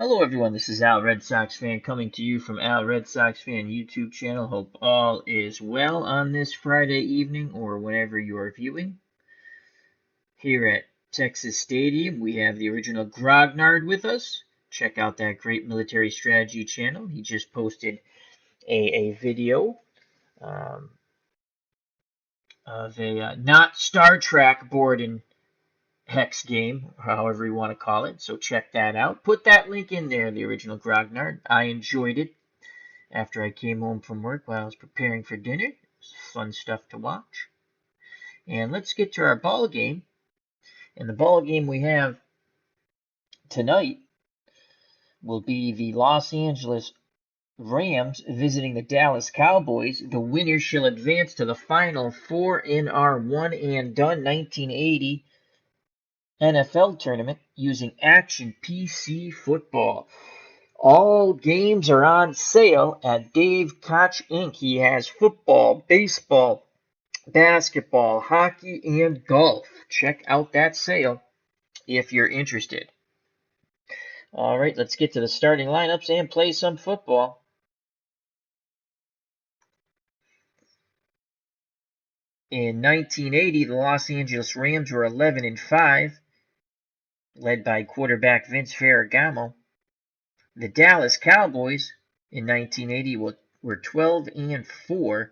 Hello everyone, this is Al Red Sox Fan coming to you from Al Red Sox Fan YouTube channel. Hope all is well on this Friday evening or whenever you are viewing. Here at Texas Stadium, we have the original Grognard with us. Check out that great military strategy channel. He just posted a video of a not Star Trek board and hex game, however you want to call it. So check that out. Put that link in there, the original Grognard. I enjoyed it after I came home from work while I was preparing for dinner. It was fun stuff to watch. And let's get to our ball game. And the ball game we have tonight will be the Los Angeles Rams visiting the Dallas Cowboys. The winner shall advance to the Final Four in our one and done 1980 NFL tournament using Action PC Football. All games are on sale at Dave Koch Inc. He has football, baseball, basketball, hockey, and golf. Check out that sale if you're interested. All right, let's get to the starting lineups and play some football. In 1980, the Los Angeles Rams were 11-5, led by quarterback Vince Ferragamo. The Dallas Cowboys in 1980 were 12-4,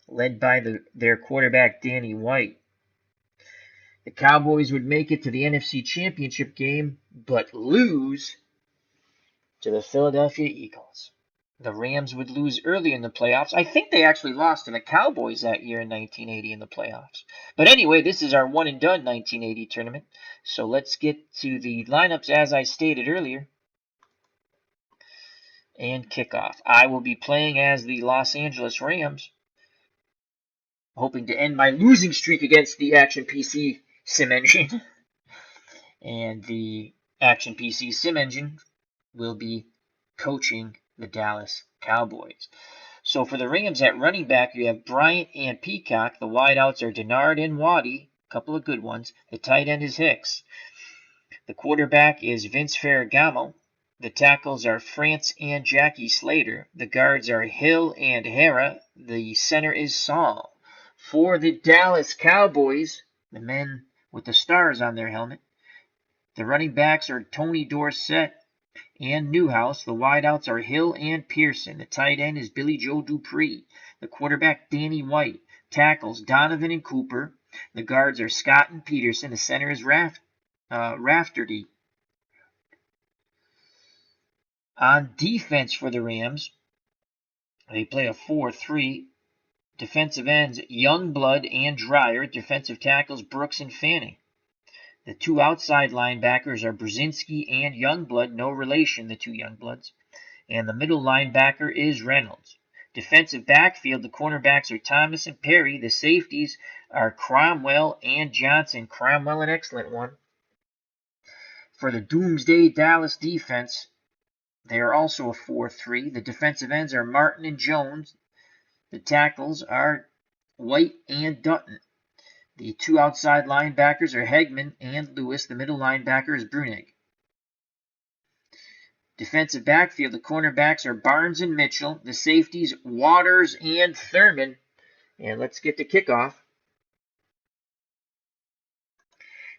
led by their quarterback Danny White. The Cowboys would make it to the NFC Championship game, but lose to the Philadelphia Eagles. The Rams would lose early in the playoffs. I think they actually lost to the Cowboys that year in 1980 in the playoffs. But anyway, this is our one and done 1980 tournament. So let's get to the lineups as I stated earlier. And kickoff. I will be playing as the Los Angeles Rams, hoping to end my losing streak against the Action PC Sim Engine. And the Action PC Sim Engine will be coaching the Dallas Cowboys. So for the Rams at running back, you have Bryant and Peacock. The wideouts are Denard and Waddy, a couple of good ones. The tight end is Hicks. The quarterback is Vince Ferragamo. The tackles are France and Jackie Slater. The guards are Hill and Hara. The center is Saul. For the Dallas Cowboys, the men with the stars on their helmet, the running backs are Tony Dorsett and Newhouse. The wideouts are Hill and Pearson. The tight end is Billy Joe Dupree. The quarterback, Danny White. Tackles, Donovan and Cooper. The guards are Scott and Peterson. The center is Rafferty. On defense for the Rams, they play a 4-3. Defensive ends, Youngblood and Dreyer. Defensive tackles, Brooks and Fanning. The two outside linebackers are Brzezinski and Youngblood, no relation, the two Youngbloods. And the middle linebacker is Reynolds. Defensive backfield, the cornerbacks are Thomas and Perry. The safeties are Cromwell and Johnson. Cromwell, an excellent one. For the Doomsday Dallas defense, they are also a 4-3. The defensive ends are Martin and Jones. The tackles are White and Dutton. The two outside linebackers are Hegman and Lewis. The middle linebacker is Brunig. Defensive backfield, the cornerbacks are Barnes and Mitchell. The safeties, Waters and Thurman. And let's get the kickoff.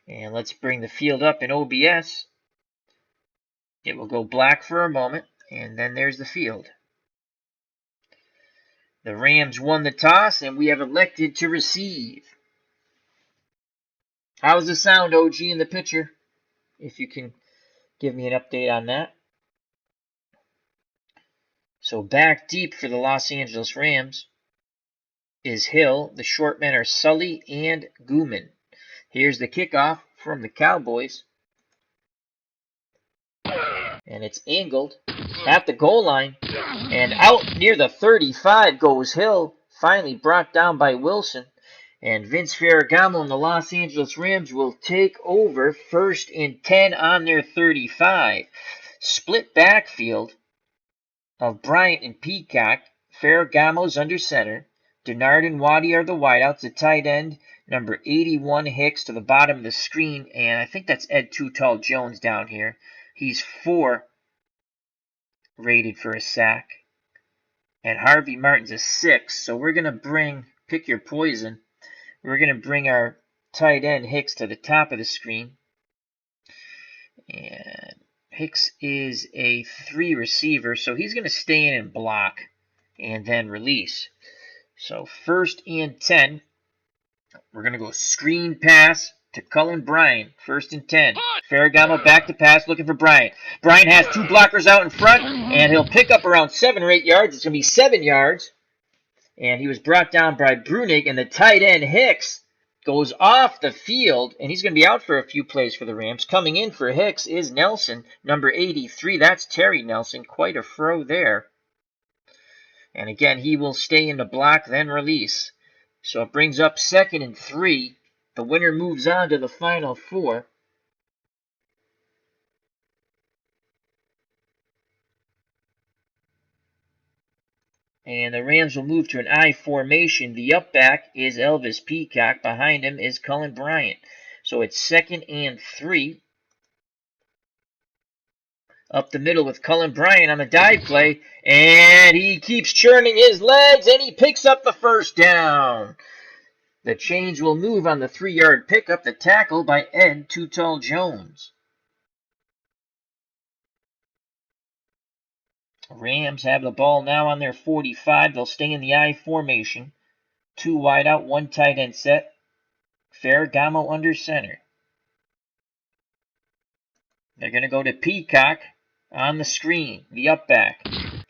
And let's bring the field up in OBS. It will go black for a moment, and then there's the field. The Rams won the toss, and we have elected to receive. How's the sound, OG, in the picture? If you can give me an update on that. So back deep for the Los Angeles Rams is Hill. The short men are Sully and Gooman. Here's the kickoff from the Cowboys. And it's angled at the goal line. And out near the 35 goes Hill, finally brought down by Wilson. And Vince Ferragamo and the Los Angeles Rams will take over 1st and 10 on their 35. Split backfield of Bryant and Peacock. Ferragamo's under center. Denard and Waddy are the wideouts. The tight end, number 81, Hicks, to the bottom of the screen. And I think that's Ed Too Tall Jones down here. He's for rated for a sack. And Harvey Martin's a 6. So we're going to pick your poison. We're going to bring our tight end Hicks to the top of the screen. And Hicks is a 3 receiver, so he's going to stay in and block and then release. So 1st and 10. We're going to go screen pass to Cullen Bryant. 1st and 10. Ferragamo back to pass, looking for Bryant. Bryant has 2 blockers out in front, and he'll pick up around 7 or 8 yards. It's going to be 7 yards. And he was brought down by Brunig, and the tight end Hicks goes off the field, and he's going to be out for a few plays for the Rams. Coming in for Hicks is Nelson, number 83. That's Terry Nelson. Quite a throw there. And again, he will stay in the block, then release. So it brings up 2nd and 3. The winner moves on to the final 4. And the Rams will move to an I formation. The up back is Elvis Peacock. Behind him is Cullen Bryant. So it's 2nd and 3. Up the middle with Cullen Bryant on the dive play. And he keeps churning his legs, and he picks up the 1st down. The chains will move on the 3-yard pickup. The tackle by Ed Too Tall Jones. Rams have the ball now on their 45. They'll stay in the I formation. 2 wide out, 1 tight end set. Ferragamo under center. They're going to go to Peacock on the screen, the up back.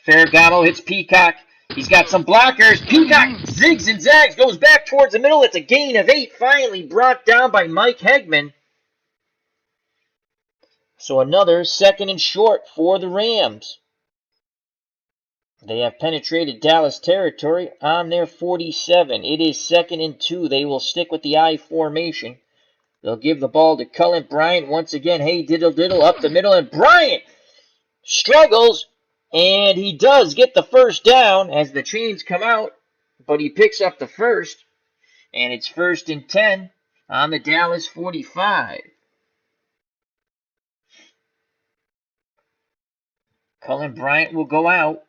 Ferragamo hits Peacock. He's got some blockers. Peacock zigs and zags, goes back towards the middle. It's a gain of 8, finally brought down by Mike Hegman. So another 2nd and short for the Rams. They have penetrated Dallas territory on their 47. It is 2nd and 2. They will stick with the I formation. They'll give the ball to Cullen Bryant once again. Hey, diddle diddle up the middle, and Bryant struggles, and he does get the 1st down as the chains come out, but he picks up the 1st, and it's 1st and 10 on the Dallas 45. Cullen Bryant will go out.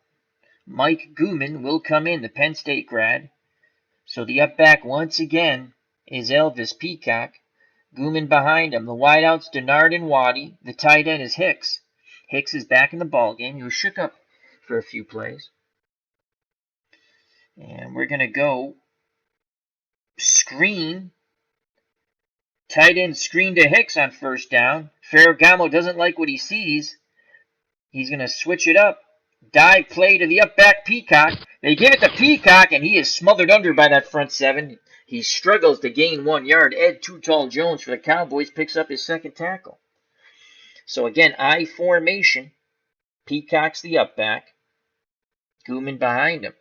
Mike Gooman will come in, the Penn State grad. So the up back once again is Elvis Peacock. Gooman behind him. The wideouts, Denard and Waddy. The tight end is Hicks. Hicks is back in the ball game. He was shook up for a few plays. And we're going to go screen. Tight end screen to Hicks on 1st down. Ferragamo doesn't like what he sees. He's going to switch it up. Dive play to the up back Peacock. They give it to Peacock, and he is smothered under by that front 7. He struggles to gain 1 yard. Ed Too Tall Jones for the Cowboys picks up his 2nd tackle. So again, I formation. Peacock's the up back. Gooman behind him.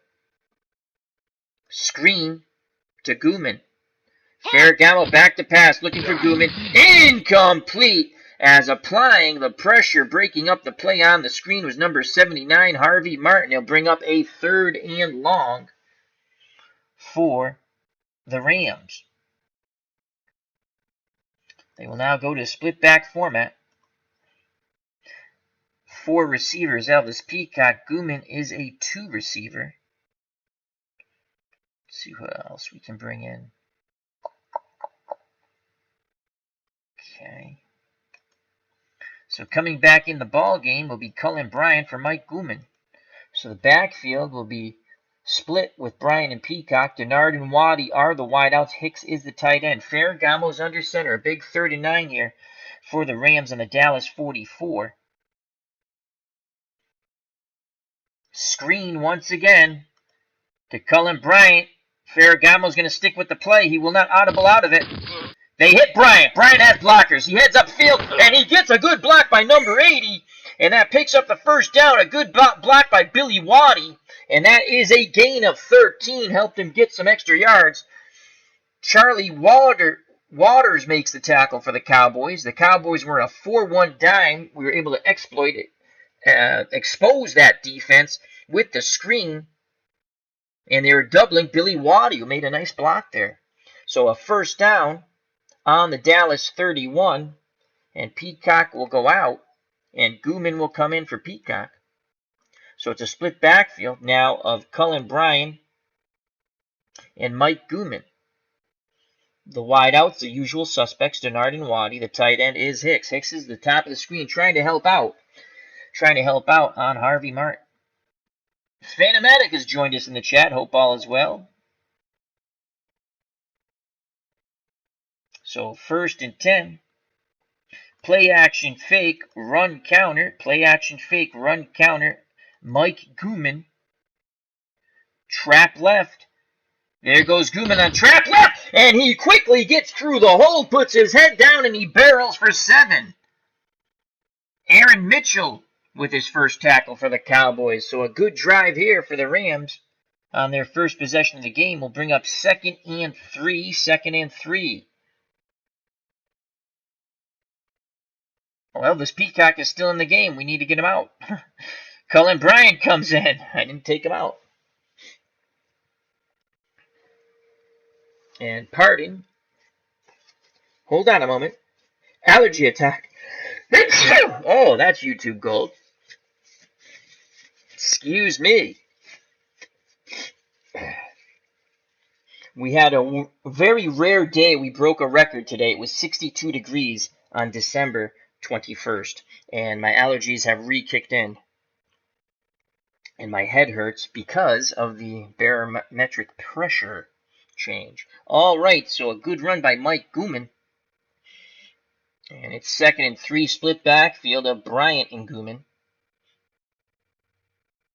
Screen to Gooman. Ferragamo back to pass, looking for Gooman. Incomplete! As applying the pressure, breaking up the play on the screen was number 79, Harvey Martin. He'll bring up a 3rd and long for the Rams. They will now go to split back format. 4 receivers, Elvis Peacock. Gooman is a 2 receiver. Let's see what else we can bring in. Okay. So coming back in the ball game will be Cullen Bryant for Mike Gooman. So the backfield will be split with Bryant and Peacock. Denard and Waddy are the wideouts. Hicks is the tight end. Ferragamo's under center. A big 3rd and 9 here for the Rams on the Dallas 44. Screen once again to Cullen Bryant. Ferragamo's going to stick with the play. He will not audible out of it. They hit Bryant. Bryant has blockers. He heads upfield, and he gets a good block by number 80, and that picks up the 1st down. A good block by Billy Waddy, and that is a gain of 13. Helped him get some extra yards. Charlie Waters makes the tackle for the Cowboys. The Cowboys were in a 4-1 dime. We were able to expose that defense with the screen, and they were doubling Billy Waddy, who made a nice block there. So a 1st down on the Dallas 31, and Peacock will go out, and Gooman will come in for Peacock. So it's a split backfield now of Cullen Bryant and Mike Gooman. The wideouts, the usual suspects, Denard and Waddy. The tight end is Hicks. Hicks is the top of the screen trying to help out. On Harvey Martin. Phanomatic has joined us in the chat. Hope all is well. So 1st and 10. Play action fake, run counter. Play action fake, run counter. Mike Gooman. Trap left. There goes Gooman on trap left, and he quickly gets through the hole, puts his head down, and he barrels for 7. Aaron Mitchell with his first tackle for the Cowboys. So a good drive here for the Rams on their first possession of the game will bring up 2nd and 3. 2nd and 3. Well, this Peacock is still in the game. We need to get him out. Cullen Bryant comes in. I didn't take him out. And pardon. Hold on a moment. Allergy attack. Oh, that's YouTube gold. Excuse me. We had a very rare day. We broke a record today. It was 62 degrees on December 21st. And my allergies have re-kicked in. And my head hurts because of the barometric pressure change. All right, so a good run by Mike Gooman. And it's 2nd and 3, split backfield of Bryant and Gooman.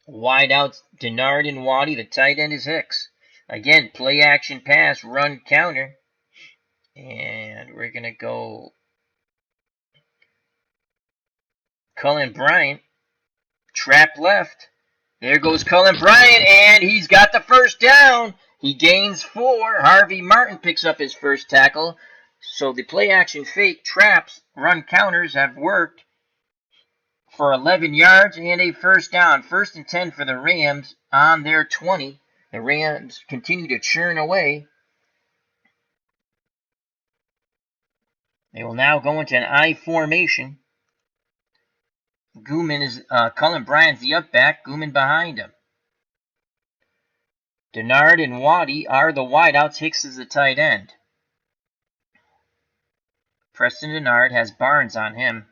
Wide out, Denard and Waddy. The tight end is Hicks. Again, play action pass, run counter. And we're going to go Cullen Bryant. Trap left. There goes Cullen Bryant, and he's got the first down. He gains 4. Harvey Martin picks up his first tackle. So the play action fake, traps, run counters have worked for 11 yards and a first down. 1st and 10 for the Rams on their 20. The Rams continue to churn away. They will now go into an I formation. Cullen Bryant's the up back, Gooman behind him. Denard and Waddy are the wideouts. Hicks is the tight end. Preston Denard has Barnes on him.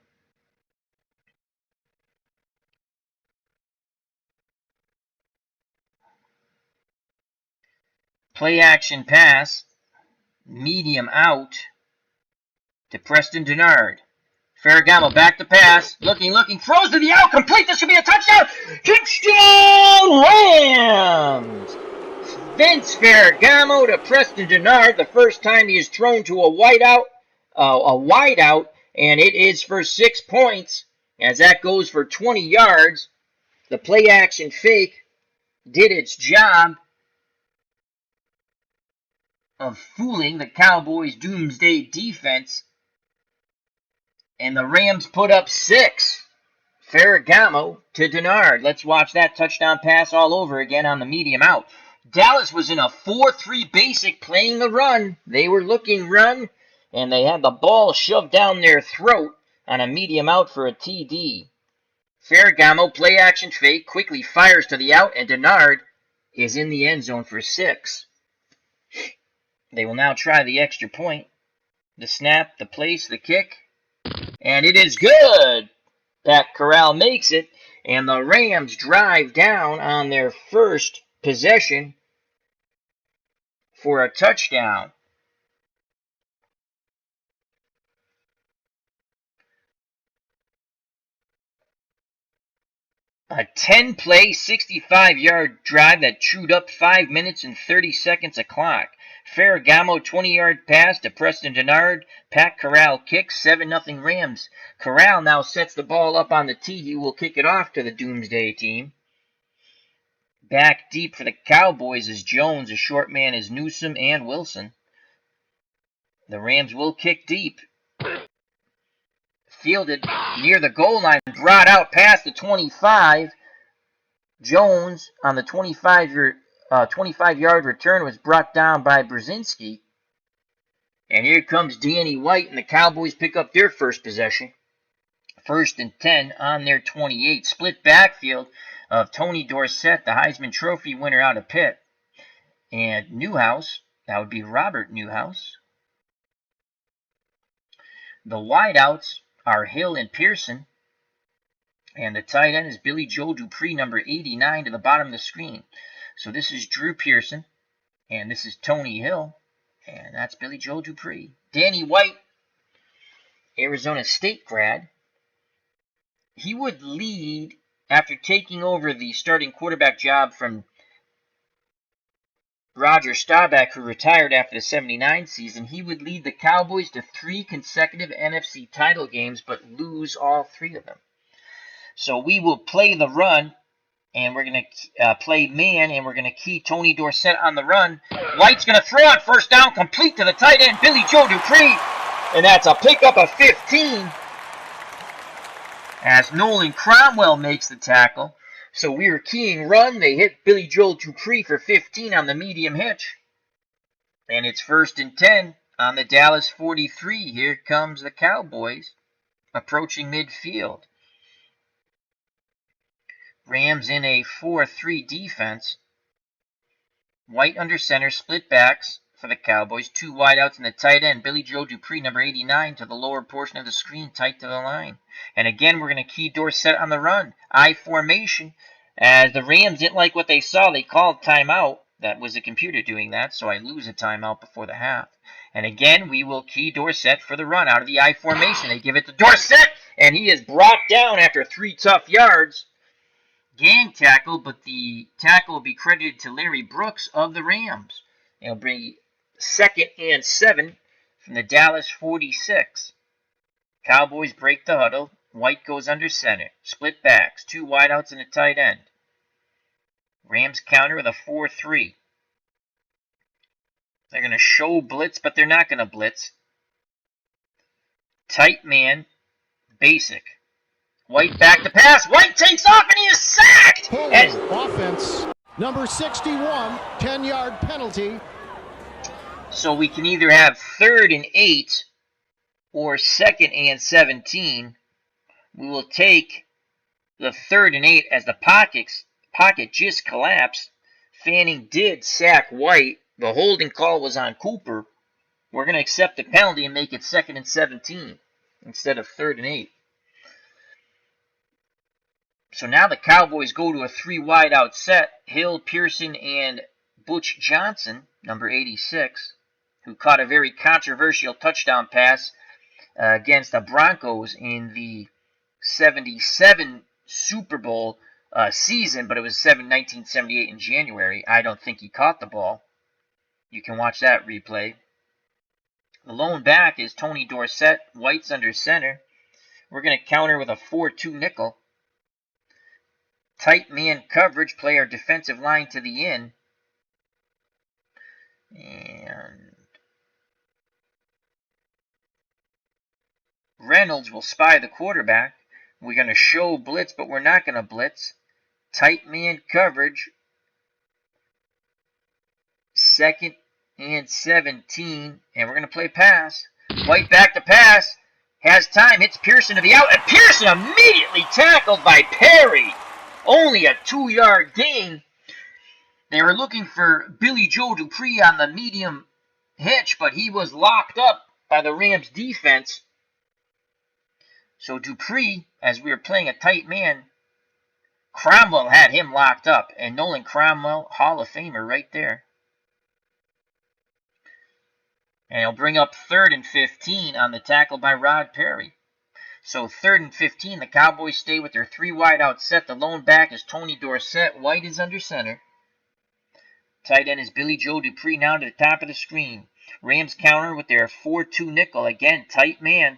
Play action pass, medium out to Preston Denard. Ferragamo back to pass, looking, throws to the out, complete, this should be a touchdown! Touchdown Rams! Vince Ferragamo to Preston Denard, the first time he has thrown to a wideout, and it is for 6 points, as that goes for 20 yards. The play action fake did its job of fooling the Cowboys' doomsday defense, and the Rams put up 6. Ferragamo to Denard. Let's watch that touchdown pass all over again on the medium out. Dallas was in a 4-3 basic playing the run. They were looking run, and they had the ball shoved down their throat on a medium out for a TD. Ferragamo, play action fake, quickly fires to the out, and Denard is in the end zone for 6. They will now try the extra point. The snap, the place, the kick. And it is good. Pat Corral makes it. And the Rams drive down on their first possession for a touchdown. A 10-play, 65-yard drive that chewed up 5 minutes and 30 seconds of clock. Ferragamo, 20-yard pass to Preston Denard. Pat Corral kicks, 7-0 Rams. Corral now sets the ball up on the tee. He will kick it off to the Doomsday team. Back deep for the Cowboys is Jones. A short man is Newsom and Wilson. The Rams will kick deep. Fielded near the goal line, brought out past the 25. Jones on the 25-yard return was brought down by Brzezinski. And here comes Danny White, and the Cowboys pick up their first possession. 1st and 10 on their 28. Split backfield of Tony Dorsett, the Heisman Trophy winner out of Pitt. And Newhouse, that would be Robert Newhouse. The wideouts are Hill and Pearson. And the tight end is Billy Joe Dupree, number 89, to the bottom of the screen. So this is Drew Pearson, and this is Tony Hill, and that's Billy Joe Dupree. Danny White, Arizona State grad. He would lead, after taking over the starting quarterback job from Roger Staubach, who retired after the 79 season, he would lead the Cowboys to 3 consecutive NFC title games, but lose all 3 of them. So we will play the run, and we're going to play man, and we're going to key Tony Dorsett on the run. White's going to throw on first down, complete to the tight end, Billy Joe Dupree, and that's a pickup of 15 as Nolan Cromwell makes the tackle. So we were keying run. They hit Billy Joe Dupree for 15 on the medium hitch. And it's 1st and 10 on the Dallas 43. Here comes the Cowboys approaching midfield. Rams in a 4-3 defense. White under center, split backs for the Cowboys. 2 wideouts and the tight end, Billy Joe Dupree, number 89, to the lower portion of the screen, tight to the line. And again, we're going to key Dorsett on the run. I formation. As the Rams didn't like what they saw, they called timeout. That was the computer doing that, so I lose a timeout before the half. And again, we will key Dorsett for the run out of the I formation. They give it to Dorsett, and he is brought down after 3 tough yards. Gang tackle, but the tackle will be credited to Larry Brooks of the Rams. It'll bring 2nd and 7 from the Dallas 46. Cowboys break the huddle. White goes under center. Split backs. 2 wideouts and a tight end. Rams counter with a 4-3. They're going to show blitz, but they're not going to blitz. Tight man, basic. White back to pass. White takes off and he is sacked. Offense number 61, 10-yard penalty. So we can either have 3rd and 8 or 2nd and 17. We will take the 3rd and 8 as the pocket just collapsed. Fanning did sack White. The holding call was on Cooper. We're going to accept the penalty and make it 2nd and 17 instead of 3rd and 8. So now the Cowboys go to a 3 wideout set. Hill, Pearson, and Butch Johnson, number 86, who caught a very controversial touchdown pass against the Broncos in the 77 Super Bowl season, but it was 1978 in January. I don't think he caught the ball. You can watch that replay. The lone back is Tony Dorsett. White's under center. We're going to counter with a 4-2 nickel. Tight man coverage, play our defensive line to the end. And Reynolds will spy the quarterback. We're going to show blitz, but we're not going to blitz. Tight man coverage. 2nd and 17. And we're going to play pass. White back to pass. Has time. Hits Pearson to the out. And Pearson immediately tackled by Perry. Only a 2-yard gain. They were looking for Billy Joe Dupree on the medium hitch, but he was locked up by the Rams defense. So Dupree, as we were playing a tight man, Cromwell had him locked up. And Nolan Cromwell, Hall of Famer right there. And he'll bring up 3rd and 15 on the tackle by Rod Perry. So 3rd and 15, the Cowboys stay with their 3 wideout set. The lone back is Tony Dorsett. White is under center. Tight end is Billy Joe Dupree now to the top of the screen. Rams counter with their 4-2 nickel. Again, tight man.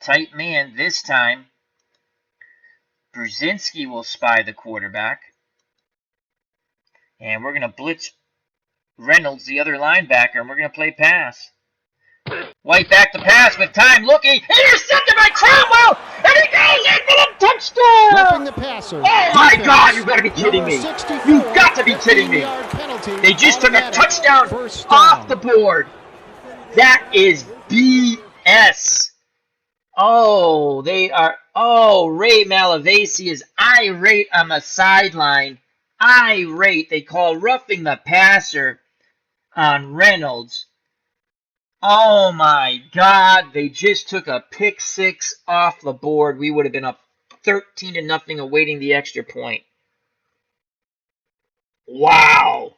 Tight man this time. Brzezinski will spy the quarterback. And we're going to blitz Reynolds, the other linebacker, and we're going to play pass. White back to pass with time looking. Intercepted by Cromwell! And he goes in for the touchdown! The passer. Oh my God, you gotta be kidding me. You got to be kidding me. They just took a touchdown off the board. That is BS. Oh, they are. Oh, Ray Malavasi is irate on the sideline. Irate. They call roughing the passer on Reynolds. Oh my God. They just took a pick six off the board. We would have been up 13 to nothing awaiting the extra point. Wow.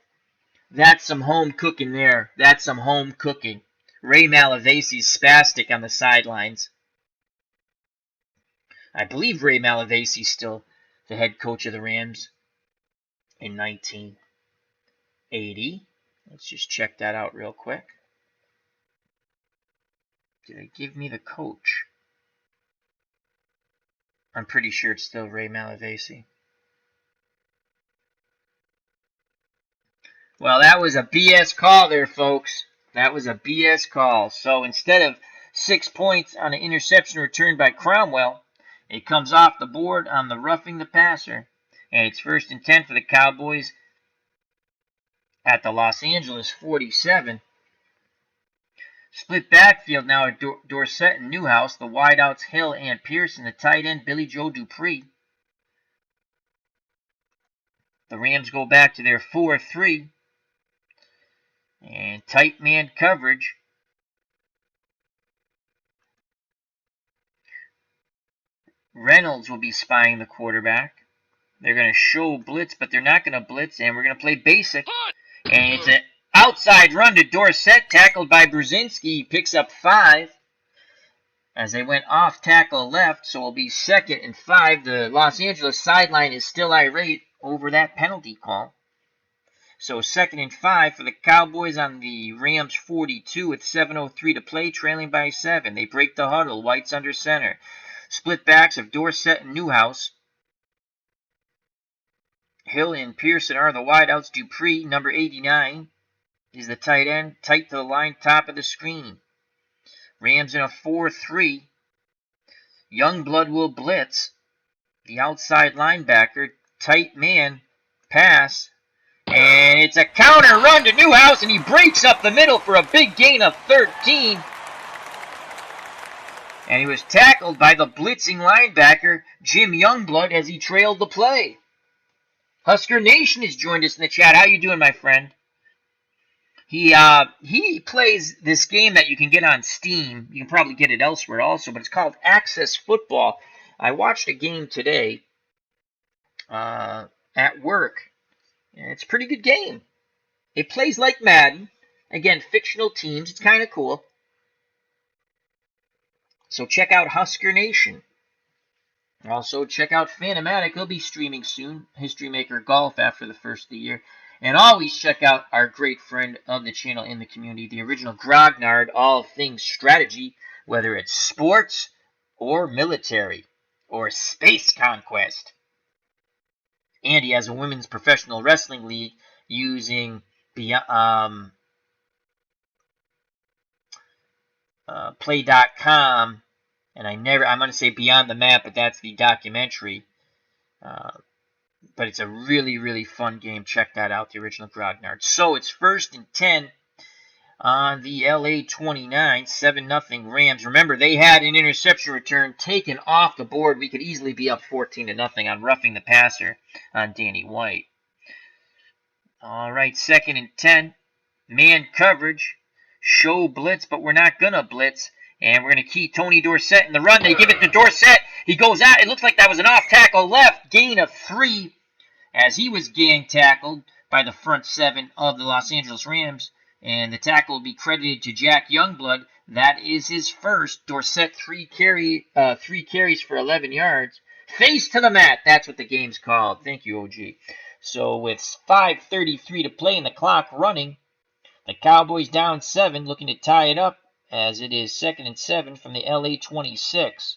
That's some home cooking there. That's some home cooking. Ray Malavasi's spastic on the sidelines. I believe Ray Malavasi's still the head coach of the Rams in 1980. Let's just check that out real quick. Did it give me the coach? I'm pretty sure it's still Ray Malavasi. Well, that was a BS call there, folks. That was a BS call. So instead of 6 points on an interception returned by Cromwell, it comes off the board on the roughing the passer. And it's 1st and 10 for the Cowboys at the Los Angeles 47. Split backfield now at Dorsett and Newhouse. The wideouts Hill and Pearson. The tight end Billy Joe Dupree. The Rams go back to their 4-3. And tight man coverage. Reynolds will be spying the quarterback. They're going to show blitz, but they're not going to blitz. And we're going to play basic. And it's an outside run to Dorsett, tackled by Brzezinski. He picks up 5 as they went off tackle left, so it'll be 2nd and 5. The Los Angeles sideline is still irate over that penalty call. So 2nd and 5 for the Cowboys on the Rams 42 with 7:03 to play, trailing by 7. They break the huddle. White's under center. Split backs of Dorsett and Newhouse. Hill and Pearson are the wideouts. Dupree, number 89, is the tight end. Tight to the line, top of the screen. Rams in a 4-3. Youngblood will blitz. The outside linebacker, tight man, pass. And it's a counter run to Newhouse, and he breaks up the middle for a big gain of 13. And he was tackled by the blitzing linebacker, Jim Youngblood, as he trailed the play. Husker Nation has joined us in the chat. How you doing, my friend? He plays this game that you can get on Steam. You can probably get it elsewhere also, but it's called Access Football. I watched a game today at work. And it's a pretty good game. It plays like Madden. Again, fictional teams. It's kind of cool. So check out Husker Nation. Also, check out Phantomatic. He'll be streaming soon. History Maker Golf after the first of the year. And always check out our great friend of the channel in the community, the original Grognard, all things strategy, whether it's sports or military or space conquest. And he has a women's professional wrestling league using play.com. And I'm going to say Beyond the Map, but that's the documentary. But it's a really, really fun game. Check that out, the original Grognard. So it's 1st and 10 on the LA 29, 7-0 Rams. Remember, they had an interception return taken off the board. We could easily be up 14-0 on roughing the passer on Danny White. All right, 2nd and 10. Man coverage. Show blitz, but we're not going to blitz. And we're going to key Tony Dorsett in the run. They give it to Dorsett. He goes out. It looks like that was an off tackle left. Gain of 3 as he was gang tackled by the front 7 of the Los Angeles Rams. And the tackle will be credited to Jack Youngblood. That is his first. Dorsett, 3 carries for 11 yards. Face to the mat. That's what the game's called. Thank you, OG. So with 5:33 to play and the clock running, the Cowboys down 7, looking to tie it up as it is 2nd and 7 from the LA 26.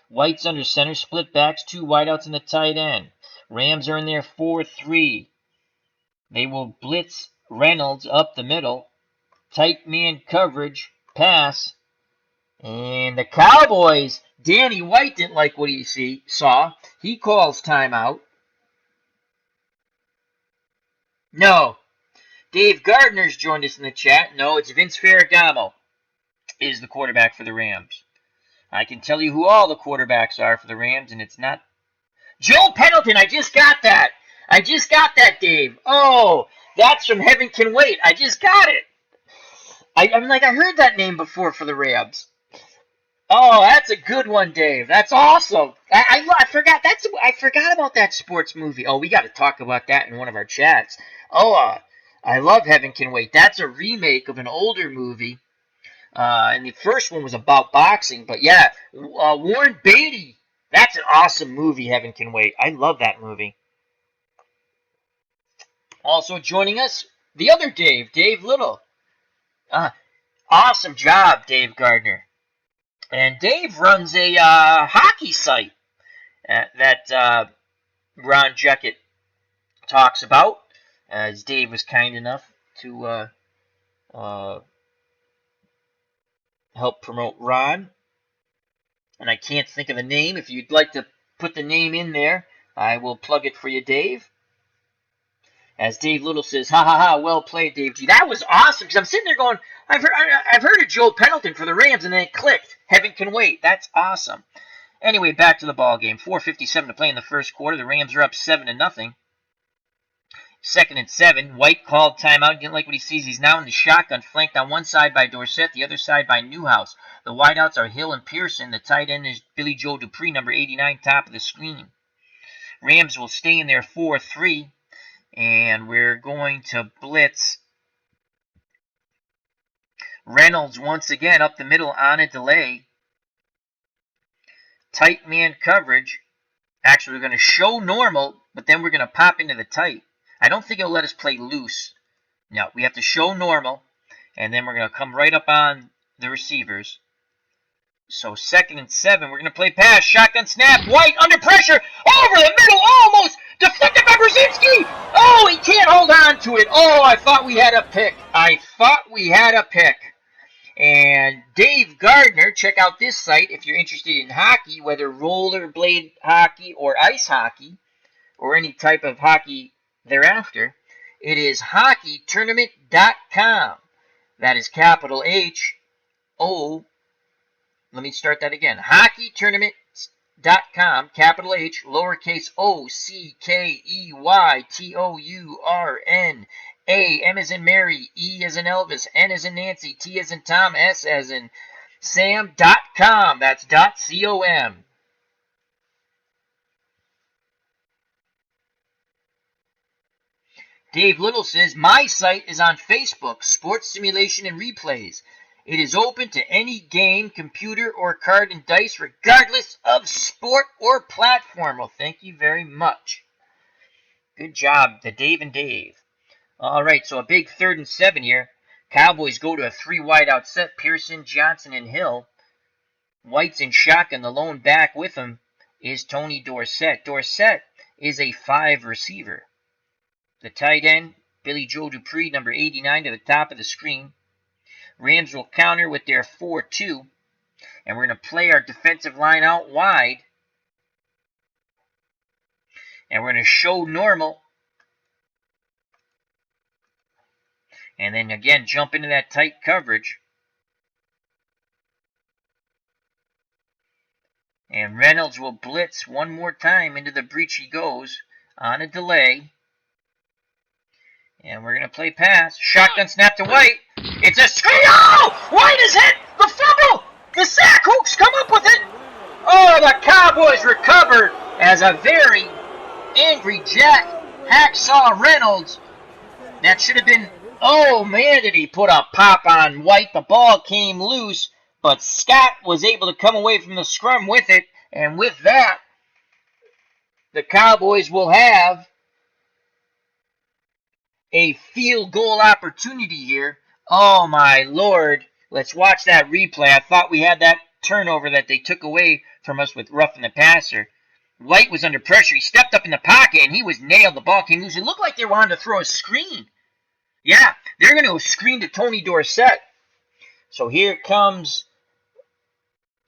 White's under center, split backs, 2 wideouts in the tight end. Rams are in their 4-3. They will blitz Reynolds up the middle. Tight man coverage, pass. And the Cowboys, Danny White didn't like what he saw. He calls timeout. No. Dave Gardner's joined us in the chat. No, it's Vince Ferragamo is the quarterback for the Rams. I can tell you who all the quarterbacks are for the Rams, and it's not Joel Pendleton. I just got that. Dave. Oh, that's from Heaven Can Wait. I just got it. I'm like, I heard that name before for the Rams. Oh, that's a good one, Dave. That's awesome. I forgot. I forgot about that sports movie. Oh, we got to talk about that in one of our chats. Oh, I love Heaven Can Wait. That's a remake of an older movie. And the first one was about boxing. But yeah, Warren Beatty. That's an awesome movie, Heaven Can Wait. I love that movie. Also joining us, the other Dave, Dave Little. Awesome job, Dave Gardner. And Dave runs a hockey site that Ron Jeckett talks about, as Dave was kind enough to help promote Ron. And I can't think of the name. If you'd like to put the name in there, I will plug it for you, Dave. As Dave Little says, ha ha ha, well played, Dave G. That was awesome, because I'm sitting there going, I've heard of Joel Pendleton for the Rams, and then it clicked. Heaven Can Wait. That's awesome. Anyway, back to the ball game. 4:57 to play in the first quarter. The Rams are up 7-0. 2nd and 7. White called timeout. Didn't like what he sees. He's now in the shotgun, flanked on one side by Dorsett, the other side by Newhouse. The wideouts are Hill and Pearson. The tight end is Billy Joe Dupree, number 89, top of the screen. Rams will stay in there 4-3. And we're going to blitz Reynolds once again up the middle on a delay. Tight man coverage. Actually, we're going to show normal, but then we're going to pop into the tight. I don't think it'll let us play loose. No, we have to show normal, and then we're going to come right up on the receivers. So 2nd and 7, we're going to play pass. Shotgun snap. White under pressure. Over the middle, almost. Deflected by Brzezinski. Oh, he can't hold on to it. Oh, I thought we had a pick. And Dave Gardner, check out this site if you're interested in hockey, whether rollerblade hockey or ice hockey, or any type of hockey thereafter. It is hockeytournament.com. That is capital H-O. Let me start that again. hockeytournament.com, capital H, lowercase o, C-K-E-Y-T-O-U-R-N-A, M as in Mary, E as in Elvis, N as in Nancy, T as in Tom, S as in Sam.com. That's .com. Dave Little says, my site is on Facebook, Sports Simulation and Replays. It is open to any game, computer, or card and dice, regardless of sport or platform. Well, thank you very much. Good job to Dave and Dave. All right, so a big 3rd and 7 here. Cowboys go to a 3 wideout set. Pearson, Johnson, and Hill. White's in shotgun. The lone back with him is Tony Dorsett. Dorsett is a 5 receiver. The tight end, Billy Joe Dupree, number 89, to the top of the screen. Rams will counter with their 4-2. And we're going to play our defensive line out wide. And we're going to show normal. And then again, jump into that tight coverage. And Reynolds will blitz one more time. Into the breach he goes on a delay. And we're going to play pass. Shotgun snap to White. It's a screen. Oh! White is hit! The fumble! The sack! Hooks come up with it! Oh, the Cowboys recovered as a very angry Jack Hacksaw Reynolds. That should have been... Oh, man, did he put a pop on White. The ball came loose, but Scott was able to come away from the scrum with it. And with that, the Cowboys will have a field goal opportunity here. Oh, my Lord. Let's watch that replay. I thought we had that turnover that they took away from us with roughing the passer. White was under pressure. He stepped up in the pocket, and he was nailed. The ball came loose. It looked like they wanted to throw a screen. Yeah, they're going to screen to Tony Dorsett. So here comes,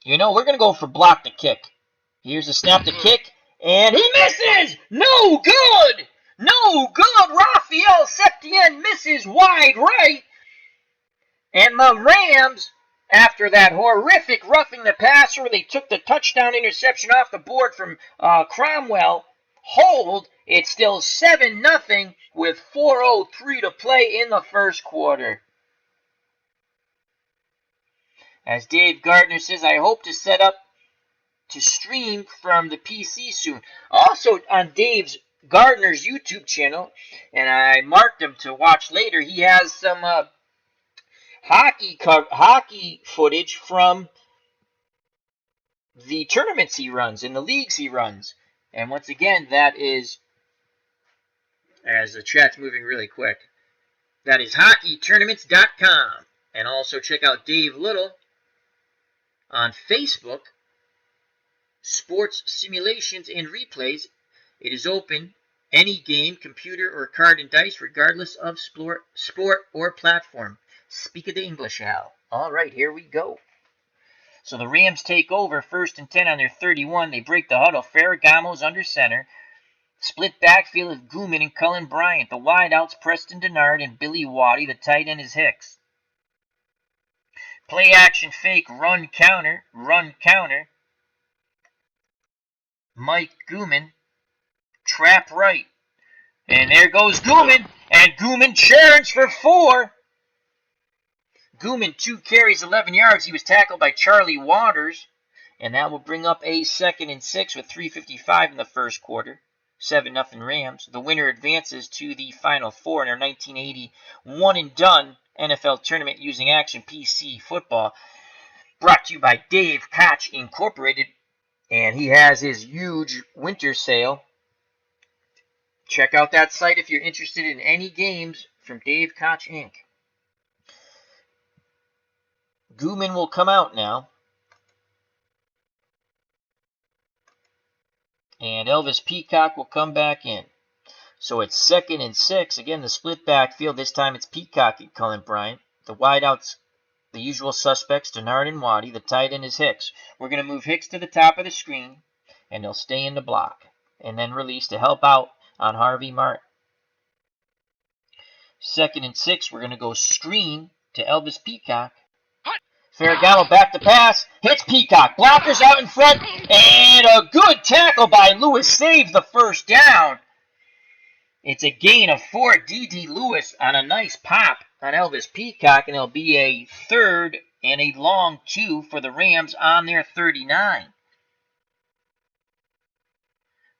we're going to go for block the kick. Here's the snap to kick, and he misses! No good! No good! Raphael Septien misses wide right. And the Rams after that horrific roughing the passer where they took the touchdown interception off the board from Cromwell, hold. It's still 7-0 with 4:03 to play in the first quarter. As Dave Gardner says, I hope to set up to stream from the PC soon. Also on Dave's Gardner's YouTube channel, and I marked him to watch later, he has some hockey footage from the tournaments he runs and the leagues he runs. And once again, that is, as the chat's moving really quick, that is hockeytournaments.com. And also check out Dave Little on Facebook, Sports Simulations and Replays. It is open, any game, computer, or card and dice, regardless of sport or platform. Speak of the English, Al. All right, here we go. So the Rams take over, 1st and 10 on their 31. They break the huddle. Ferragamo's under center. Split backfield of Gooman and Cullen Bryant. The wideouts, Preston Denard and Billy Waddy. The tight end is Hicks. Play action fake, run counter. Mike Gooman, trap right. And there goes Gooman, and Gooman churns for 4. Gooman, 2 carries, 11 yards. He was tackled by Charlie Waters, and that will bring up a 2nd and 6 with 3:55 in the first quarter. 7-0 Rams. The winner advances to the Final Four in our 1980 one-and-done NFL tournament using Action PC football. Brought to you by Dave Koch Incorporated, and he has his huge winter sale. Check out that site if you're interested in any games from Dave Koch Inc. Gooman will come out now. And Elvis Peacock will come back in. So it's 2nd and 6. Again, the split backfield. This time it's Peacock and Cullen Bryant. The wideouts, the usual suspects, Denard and Waddy. The tight end is Hicks. We're going to move Hicks to the top of the screen, and he'll stay in the block. And then release to help out on Harvey Martin. 2nd and 6. We're going to go screen to Elvis Peacock. Ferragamo back to pass, hits Peacock, blockers out in front, and a good tackle by Lewis saves the first down. It's a gain of 4. D.D. Lewis on a nice pop on Elvis Peacock, and it'll be a 3rd and a long 2 for the Rams on their 39.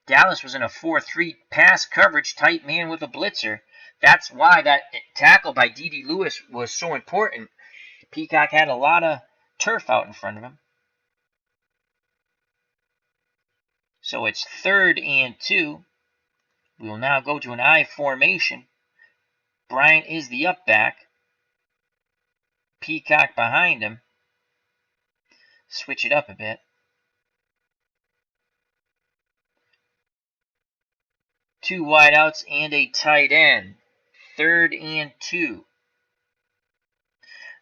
Dallas was in a 4-3 pass coverage, tight man with a blitzer. That's why that tackle by D.D. Lewis was so important. Peacock had a lot of turf out in front of him. So it's 3rd and 2. We will now go to an I formation. Bryant is the up back. Peacock behind him. Switch it up a bit. Two wideouts and a tight end. 3rd and 2.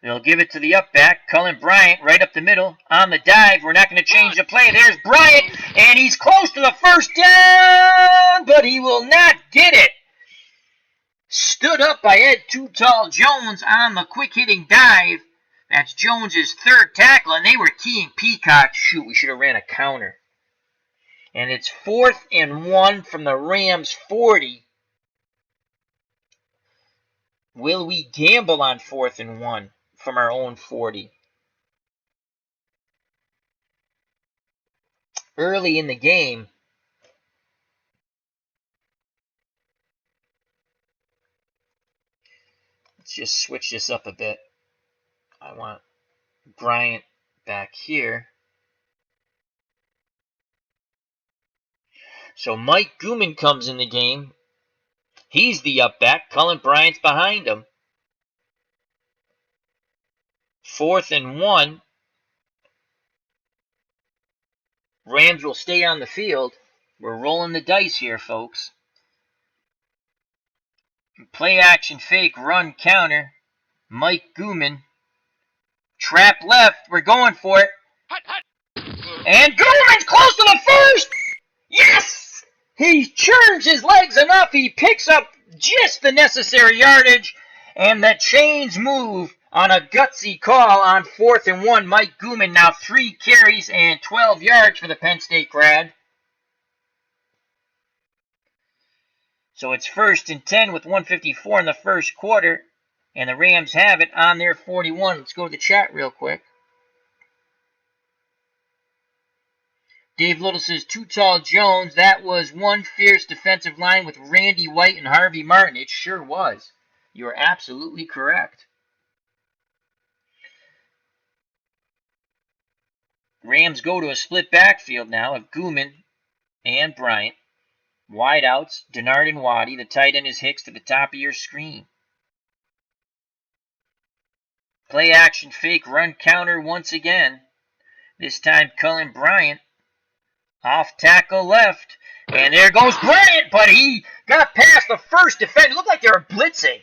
They'll give it to the up back, Cullen Bryant, right up the middle, on the dive. We're not going to change the play. There's Bryant, and he's close to the first down, but he will not get it. Stood up by Ed Too Tall Jones on the quick-hitting dive. That's Jones's 3rd tackle, and they were keying Peacock. Shoot, we should have ran a counter. And it's 4th and 1 from the Rams' 40. Will we gamble on 4th and 1? From our own 40. Early in the game, let's just switch this up a bit. I want Bryant back here. So Mike Gooman comes in the game. He's the up back. Cullen Bryant's behind him. 4th and 1. Rams will stay on the field. We're rolling the dice here, folks. Play action fake, run counter. Mike Gooman. Trap left. We're going for it. And Gooman's close to the first. Yes! He churns his legs enough. He picks up just the necessary yardage. And the chains move On a gutsy call on 4th and 1, Mike Gooman now 3 carries and 12 yards for the Penn State grad. So it's 1st and 10 with 1:54 in the first quarter, and the Rams have it on their 41. Let's go to the chat real quick. Dave Little says, Too Tall Jones, that was one fierce defensive line with Randy White and Harvey Martin. It sure was. You are absolutely correct. Rams go to a split backfield now of Gooman and Bryant. Wideouts, Denard and Waddy. The tight end is Hicks to the top of your screen. Play action fake run counter once again. This time Cullen Bryant off tackle left. And there goes Bryant, but he got past the first defender. It looked like they were blitzing.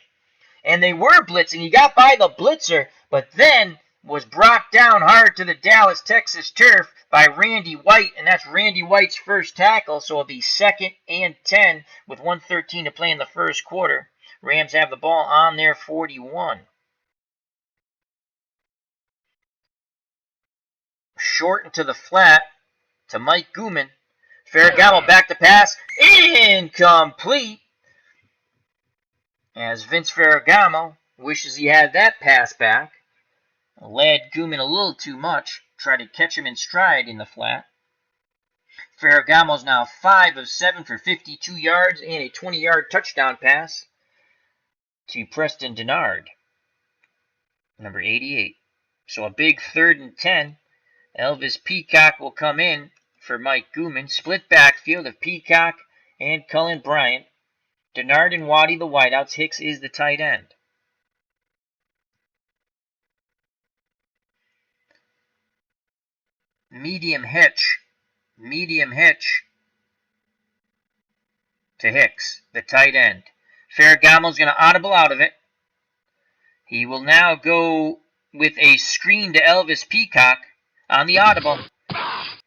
And they were blitzing. He got by the blitzer, but then was brought down hard to the Dallas, Texas turf by Randy White, and that's Randy White's first tackle, so it'll be 2nd and 10 with 1:13 to play in the first quarter. Rams have the ball on their 41. Short into the flat to Mike Gooman. Ferragamo back to pass. Incomplete. As Vince Ferragamo wishes he had that pass back. Led Gooman a little too much. Tried to catch him in stride in the flat. Ferragamo's now 5 of 7 for 52 yards and a 20-yard touchdown pass to Preston Denard, number 88. So a big 3rd and 10. Elvis Peacock will come in for Mike Gooman. Split backfield of Peacock and Cullen Bryant. Denard and Waddy the wideouts. Hicks is the tight end. Medium hitch to Hicks, the tight end. Ferragamo's going to audible out of it. He will now go with a screen to Elvis Peacock on the audible.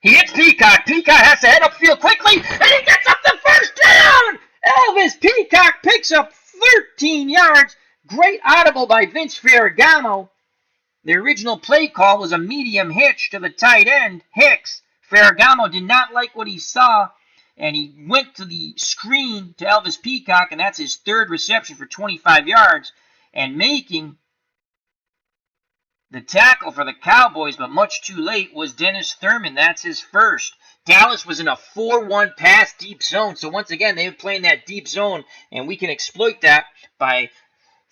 He hits Peacock. Peacock has to head upfield quickly, and he gets up the first down. Elvis Peacock picks up 13 yards. Great audible by Vince Ferragamo. The original play call was a medium hitch to the tight end, Hicks. Ferragamo did not like what he saw, and he went to the screen to Elvis Peacock, and that's his 3rd reception for 25 yards, and making the tackle for the Cowboys, but much too late, was Dennis Thurman. That's his first. Dallas was in a 4-1 pass deep zone, so once again, they were playing that deep zone, and we can exploit that by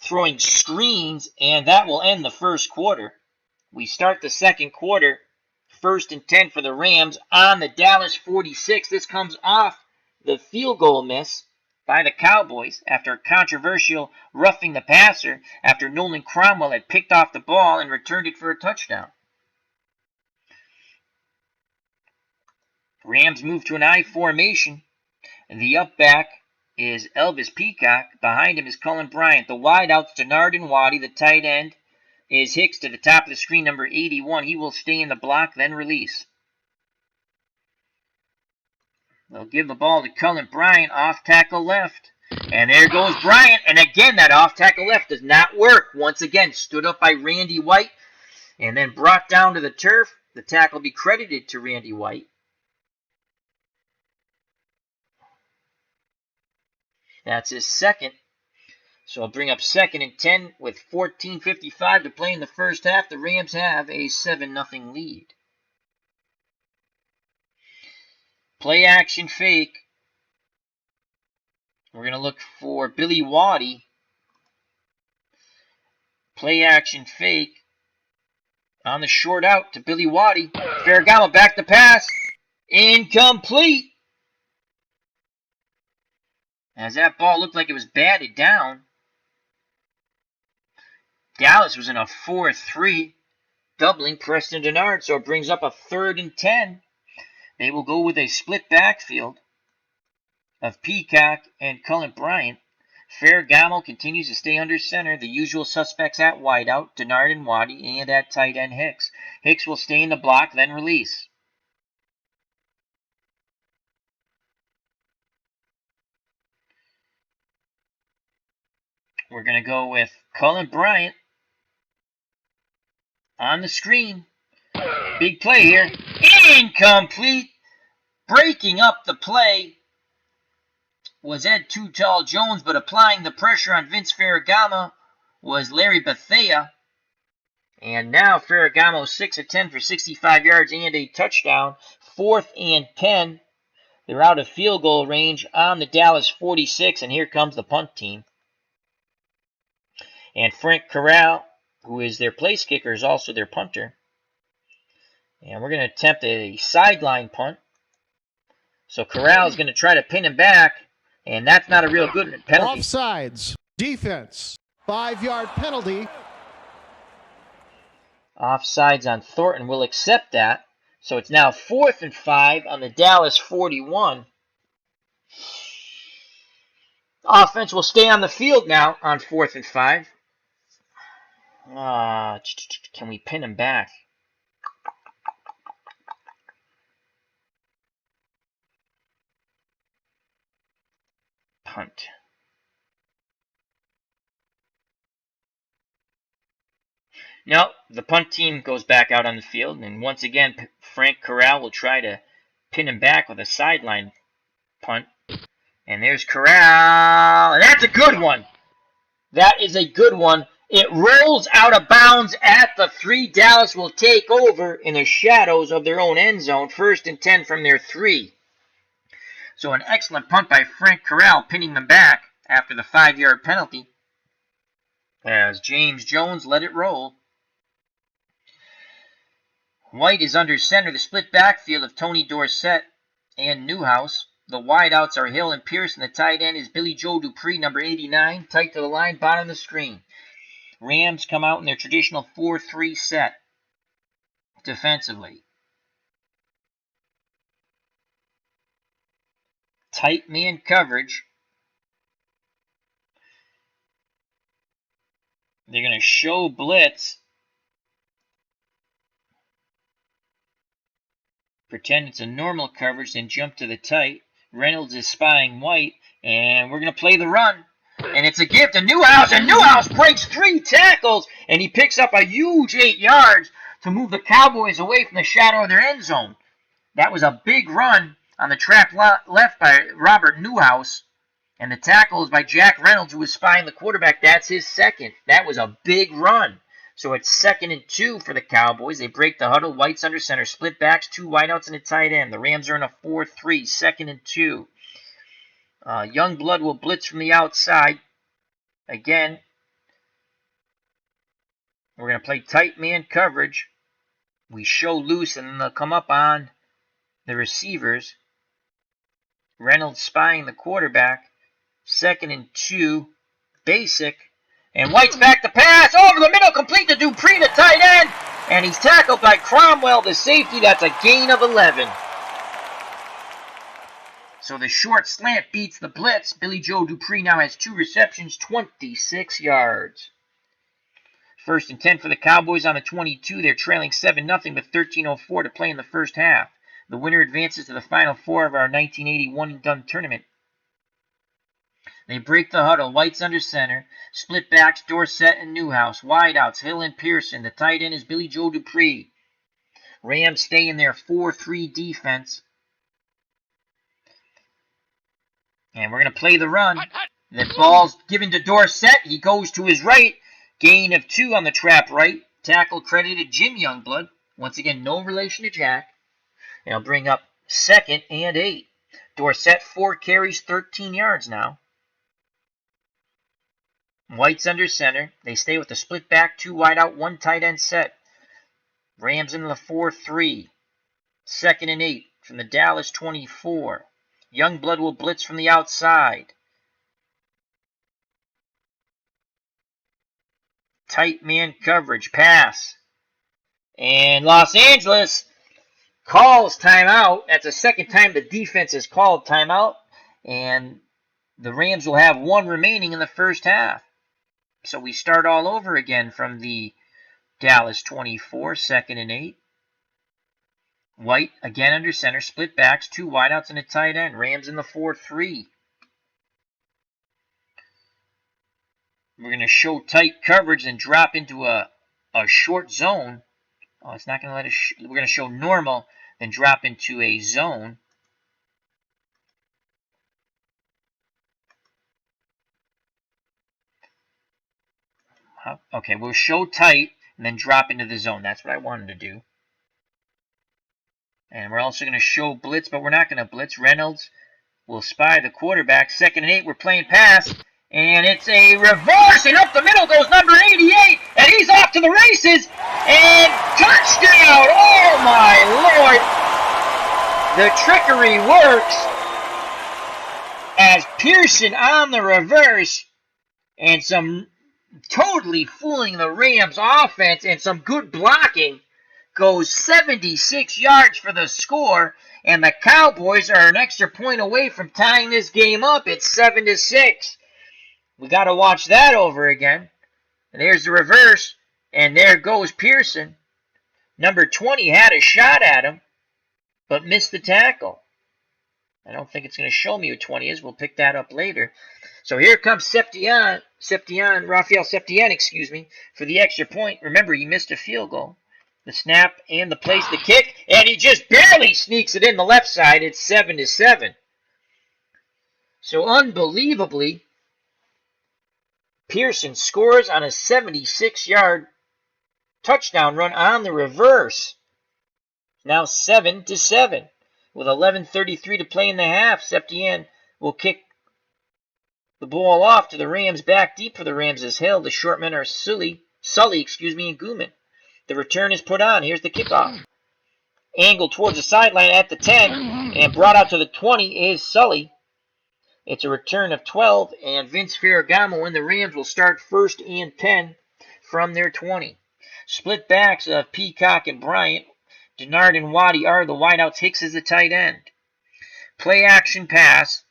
throwing screens, and that will end the first quarter. We start the second quarter, 1st and 10 for the Rams on the Dallas 46. This comes off the field goal miss by the Cowboys after a controversial roughing the passer after Nolan Cromwell had picked off the ball and returned it for a touchdown. Rams move to an I formation, and the up back is Elvis Peacock. Behind him is Cullen Bryant. The wideouts, Denard and Waddy. The tight end is Hicks to the top of the screen, number 81. He will stay in the block, then release. They'll give the ball to Cullen Bryant, off tackle left. And there goes Bryant. And again, that off tackle left does not work. Once again, stood up by Randy White and then brought down to the turf. The tackle will be credited to Randy White. That's his 2nd. So I'll bring up 2nd and 10 with 14:55 to play in the first half. The Rams have a 7-0 lead. Play action fake. We're going to look for Billy Waddy. Play action fake on the short out to Billy Waddy. Ferragamo back to pass. Incomplete. As that ball looked like it was batted down. Dallas was in a 4-3, doubling Preston Denard, so it brings up a 3rd and 10. They will go with a split backfield of Peacock and Cullen Bryant. Ferragamo continues to stay under center. The usual suspects at wideout, Denard and Waddy, and at tight end Hicks. Hicks will stay in the block, then release. We're going to go with Cullen Bryant on the screen. Big play here. Incomplete. Breaking up the play was Ed Too Tall Jones, but applying the pressure on Vince Ferragamo was Larry Bethea. And now Ferragamo 6 of 10 for 65 yards and a touchdown. 4th and 10. They're out of field goal range on the Dallas 46, and here comes the punt team. And Frank Corral, who is their place kicker, is also their punter. And we're going to attempt a sideline punt. So Corral is going to try to pin him back, and that's not a real good penalty. Offsides. Defense. 5-yard penalty. Offsides on Thornton. Will accept that. So it's now 4th and 5 on the Dallas 41. Offense will stay on the field now on 4th and 5. Can we pin him back? Punt. No, the punt team goes back out on the field, and once again, Frank Corral will try to pin him back with a sideline punt. And there's Corral, and that's a good one. That is a good one. It rolls out of bounds at the 3. Dallas will take over in the shadows of their own end zone. 1st and 10 from their 3. So an excellent punt by Frank Corral, pinning them back after the 5-yard penalty, as James Jones let it roll. White is under center. The split backfield of Tony Dorsett and Newhouse. The wideouts are Hill and Pearson. The tight end is Billy Joe Dupree, number 89, tight to the line, bottom of the screen. Rams come out in their traditional 4-3 set defensively. Tight man coverage. They're going to show blitz. Pretend it's a normal coverage, then jump to the tight. Reynolds is spying White, and we're going to play the run. And it's a gift to Newhouse, and Newhouse breaks 3 tackles, and he picks up a huge 8 yards to move the Cowboys away from the shadow of their end zone. That was a big run on the trap left by Robert Newhouse, and the tackle is by Jack Reynolds, who was spying the quarterback. That's his second. That was a big run. So it's 2nd and 2 for the Cowboys. They break the huddle. White's under center. Split backs, 2 wideouts and a tight end. The Rams are in a 4-3, 2nd and 2. Youngblood will blitz from the outside. Again, we're going to play tight man coverage. We show loose, and then they'll come up on the receivers. Reynolds spying the quarterback. 2nd and 2. Basic. And White's back to pass. Over the middle, complete to Dupree, the tight end. And he's tackled by Cromwell, the safety. That's a gain of 11. So the short slant beats the blitz. Billy Joe Dupree now has 2 receptions, 26 yards. 1st and 10 for the Cowboys on the 22. They're trailing 7-0 with 13:04 to play in the first half. The winner advances to the Final Four of our 1981 and done tournament. They break the huddle. White's under center. Split backs, Dorsett and Newhouse. Wideouts, Hill and Pearson. The tight end is Billy Joe Dupree. Rams stay in their 4-3 defense. And we're going to play the run. The ball's given to Dorsett. He goes to his right. Gain of 2 on the trap right. Tackle credited Jim Youngblood. Once again, no relation to Jack. And I'll bring up 2nd and 8. Dorsett, 4 carries, 13 yards now. White's under center. They stay with the split back, 2 wide out, 1 tight end set. Rams into the 4-3. 2nd and 8 from the Dallas 24. Youngblood will blitz from the outside. Tight man coverage, pass. And Los Angeles calls timeout. That's the 2nd time the defense has called timeout. And the Rams will have 1 remaining in the first half. So we start all over again from the Dallas 24, 2nd and 8. White again under center, split backs, 2 wideouts and a tight end. Rams in the 4-3. We're going to show tight coverage and drop into a short zone. Oh, it's not going to let us. We're going to show normal, then drop into a zone. Okay, we'll show tight and then drop into the zone. That's what I wanted to do. And we're also going to show blitz, but we're not going to blitz. Reynolds will spy the quarterback. 2nd and 8, we're playing pass. And it's a reverse, and up the middle goes number 88, and he's off to the races. And touchdown! Oh my Lord! The trickery works as Pearson on the reverse, and some totally fooling the Rams offense and some good blocking, goes 76 yards for the score, and the Cowboys are an extra point away from tying this game up. It's 7-6. We got to watch that over again. And there's the reverse, and there goes Pearson. Number 20 had a shot at him, but missed the tackle. I don't think it's going to show me who 20 is. We'll pick that up later. So here comes Rafael Septien, for the extra point. Remember, he missed a field goal. The snap and the place, the kick, and he just barely sneaks it in the left side. It's 7-7. So unbelievably, Pearson scores on a 76-yard touchdown run on the reverse. Now 7-7. With 11:33 to play in the half, Septien will kick the ball off to the Rams. Back deep for the Rams is Hill. The short men are Sully, and Gooman. The return is put on. Here's the kickoff. Angled towards the sideline at the 10, and brought out to the 20 is Sully. It's a return of 12, and Vince Ferragamo and the Rams will start 1st and 10 from their 20. Split backs of Peacock and Bryant. Denard and Waddy are the wideouts. Hicks is the tight end. Play action pass.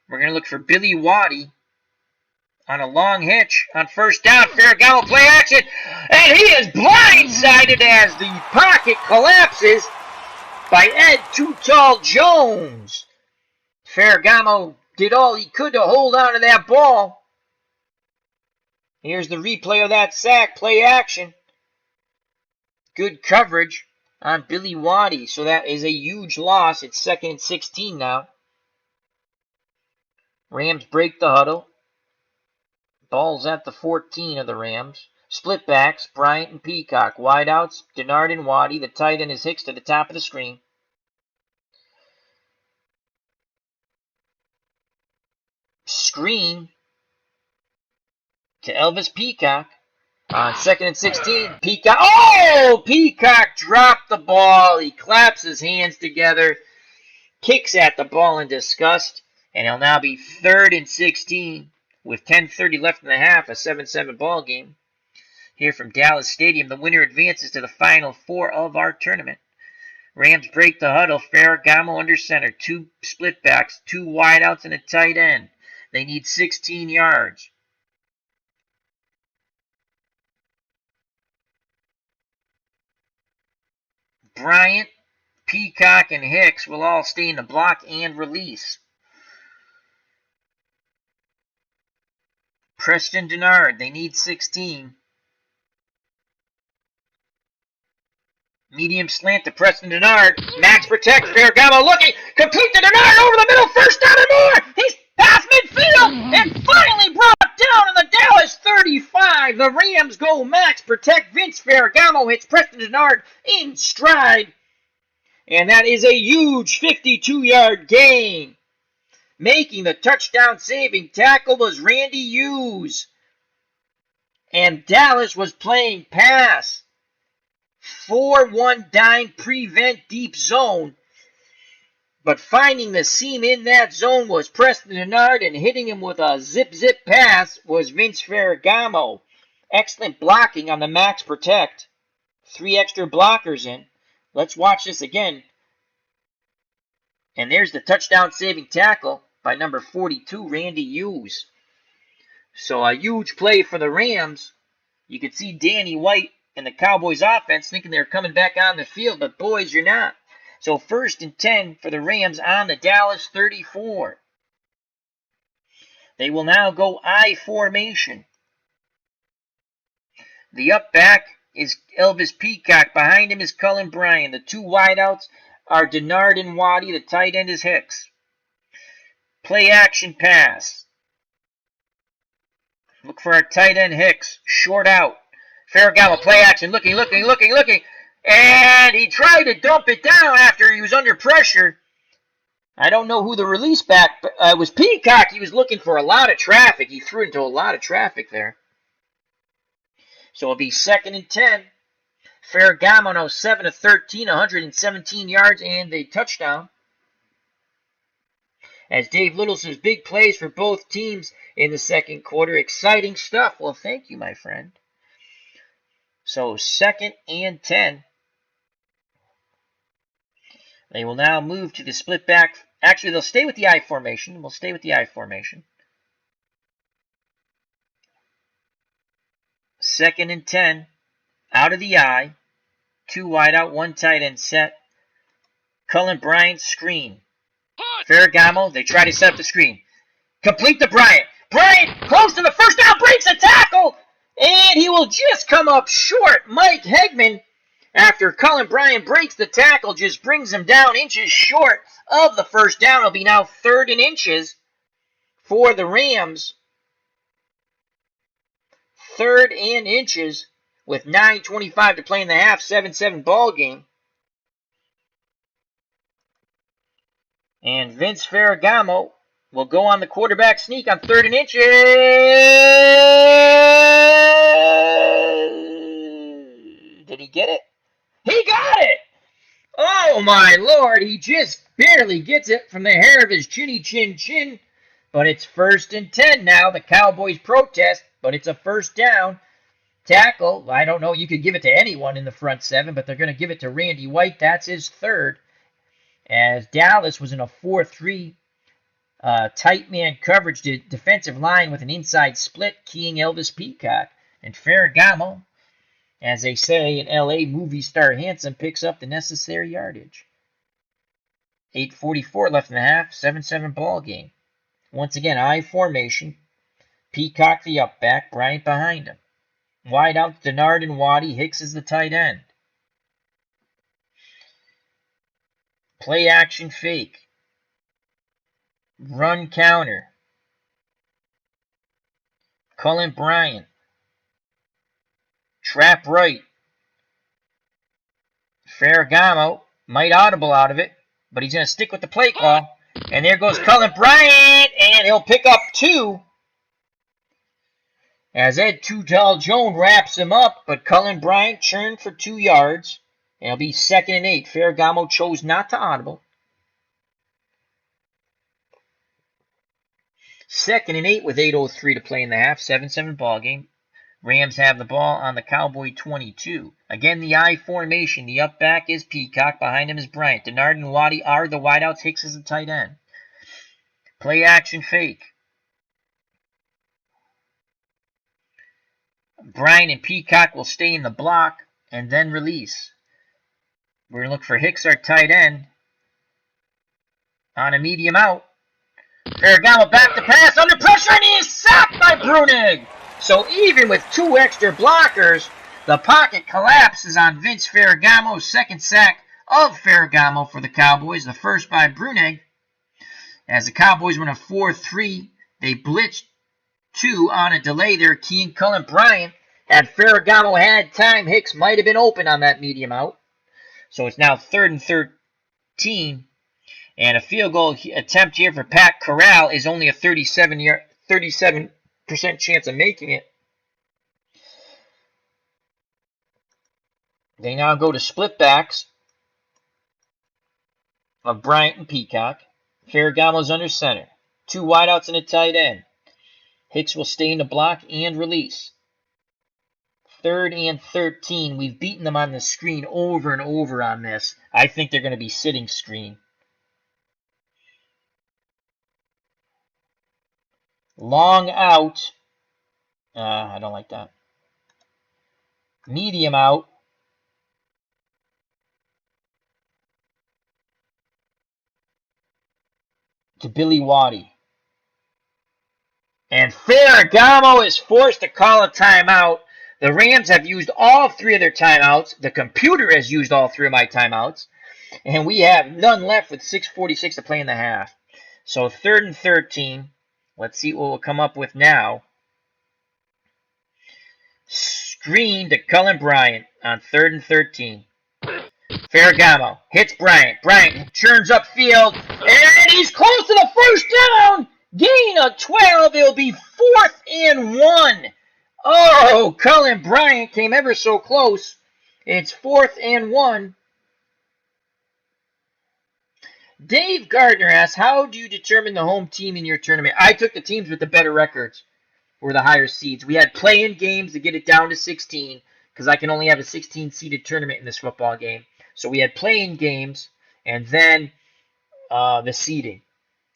We're going to look for Billy Waddy on a long hitch on 1st down. Ferragamo play action, and he is blindsided as the pocket collapses by Ed Too Tall Jones. Ferragamo did all he could to hold on to that ball. Here's the replay of that sack. Play action. Good coverage on Billy Waddy. So that is a huge loss. It's 2nd and 16 now. Rams break the huddle. Ball's at the 14 of the Rams. Split backs, Bryant and Peacock. Wideouts, Denard and Waddy. The tight end is Hicks to the top of the screen. Screen to Elvis Peacock. On 2nd and 16, Peacock. Oh! Peacock dropped the ball. He claps his hands together, kicks at the ball in disgust, and it'll now be 3rd and 16 with 10:30 left in the half, a 7-7 ball game. Here from Dallas Stadium, the winner advances to the Final Four of our tournament. Rams break the huddle. Ferragamo under center. 2 split backs, 2 wideouts, and a tight end. They need 16 yards. Bryant, Peacock, and Hicks will all stay in the block and release. Preston Denard, they need 16. Medium slant to Preston Denard. Max protects. Ferragamo looking. Complete to Denard over the middle. 1st down and more. He's past midfield and finally brought down in the Dallas 35. The Rams go max protect. Vince Ferragamo hits Preston Denard in stride. And that is a huge 52-yard gain. Making the touchdown saving tackle was Randy Hughes. And Dallas was playing pass. 4-1 dime prevent deep zone. But finding the seam in that zone was Preston Denard, and hitting him with a zip pass was Vince Ferragamo. Excellent blocking on the max protect. 3 extra blockers in. Let's watch this again. And there's the touchdown saving tackle by number 42, Randy Hughes. So a huge play for the Rams. You could see Danny White and the Cowboys offense thinking they're coming back on the field, but boys, you're not. So 1st and 10 for the Rams on the Dallas 34. They will now go I formation. The up back is Elvis Peacock. Behind him is Cullen Bryant. The two wideouts are Denard and Waddy. The tight end is Hicks. Play action pass. Look for our tight end Hicks. Short out. Ferragamo, play action. Looking. And he tried to dump it down after he was under pressure. I don't know who the release back was. Peacock. He was looking for a lot of traffic. He threw into a lot of traffic there. So it'll be 2nd and 10. Ferragamo now 7 of 13, 117 yards and a touchdown. As Dave Little says, big plays for both teams in the second quarter. Exciting stuff. Well, thank you, my friend. So 2nd and 10. They will now move to the split back. Actually, they'll stay with the I formation. We'll stay with the I formation. 2nd and 10. Out of the I. 2 wide out, 1 tight end set. Cullen Bryant screen. Ferragamo, they try to set up the screen. Complete to Bryant. Bryant, close to the first down, breaks a tackle, and he will just come up short. Mike Hegman, after Cullen Bryant breaks the tackle, just brings him down inches short of the first down. It'll be now 3rd and inches for the Rams. 3rd and inches with 9:25 to play in the half, 7-7 ball game. And Vince Ferragamo will go on the quarterback sneak on 3rd and inches. Did he get it? He got it! Oh my Lord, he just barely gets it from the hair of his chinny chin. But it's 1st and 10 now. The Cowboys protest, but it's a first down. Tackle, I don't know, you could give it to anyone in the front 7, but they're going to give it to Randy White. That's his 3rd. As Dallas was in a 4-3 tight man coverage defensive line with an inside split, keying Elvis Peacock. And Ferragamo, as they say in L.A., movie star Hanson, picks up the necessary yardage. 8:44 left in the half, 7-7 ball game. Once again, I formation. Peacock the up back, Bryant behind him. Wide out, Denard and Waddy. Hicks is the tight end. Play action fake. Run counter. Cullen Bryant. Trap right. Ferragamo might audible out of it, but he's going to stick with the play call. And there goes Cullen Bryant, and he'll pick up 2. As Ed Too Tall Jones wraps him up, but Cullen Bryant churned for 2 yards. And it'll be 2nd and 8. Ferragamo chose not to audible. 2nd and 8 with 8:03 to play in the half. 7-7 ball game. Rams have the ball on the Cowboy 22. Again, the I formation. The up back is Peacock. Behind him is Bryant. Denard and Waddy are the wideouts. Hicks is the tight end. Play action fake. Bryant and Peacock will stay in the block and then release. We're going to look for Hicks, our tight end, on a medium out. Ferragamo back to pass, under pressure, and he is sacked by Brunig. So even with 2 extra blockers, the pocket collapses on Vince Ferragamo's 2nd sack of Ferragamo for the Cowboys, the first by Brunig. As the Cowboys went a 4-3, they blitzed 2 on a delay there. Keen Cullen Bryant. Had Ferragamo had time, Hicks might have been open on that medium out. So it's now 3rd and 13. And a field goal attempt here for Pat Corral is only a 37% chance of making it. They now go to split backs of Bryant and Peacock. Ferragamo's under center. 2 wideouts and a tight end. Hicks will stay in the block and release. 3rd and 13. We've beaten them on the screen over and over on this. I think they're going to be sitting screen. Long out. I don't like that. Medium out. To Billy Waddy. And Ferragamo is forced to call a timeout. The Rams have used all 3 of their timeouts. The computer has used all 3 of my timeouts. And we have none left with 6:46 to play in the half. So 3rd and 13. Let's see what we'll come up with now. Screen to Cullen Bryant on 3rd and 13. Ferragamo hits Bryant. Bryant churns upfield, and he's close to the first down. Gain of 12. It'll be 4th and 1. Oh, Cullen Bryant came ever so close. It's 4th and 1. Dave Gardner asks, how do you determine the home team in your tournament? I took the teams with the better records, or the higher seeds. We had play-in games to get it down to 16, because I can only have a 16-seeded tournament in this football game. So we had play-in games, and then the seeding.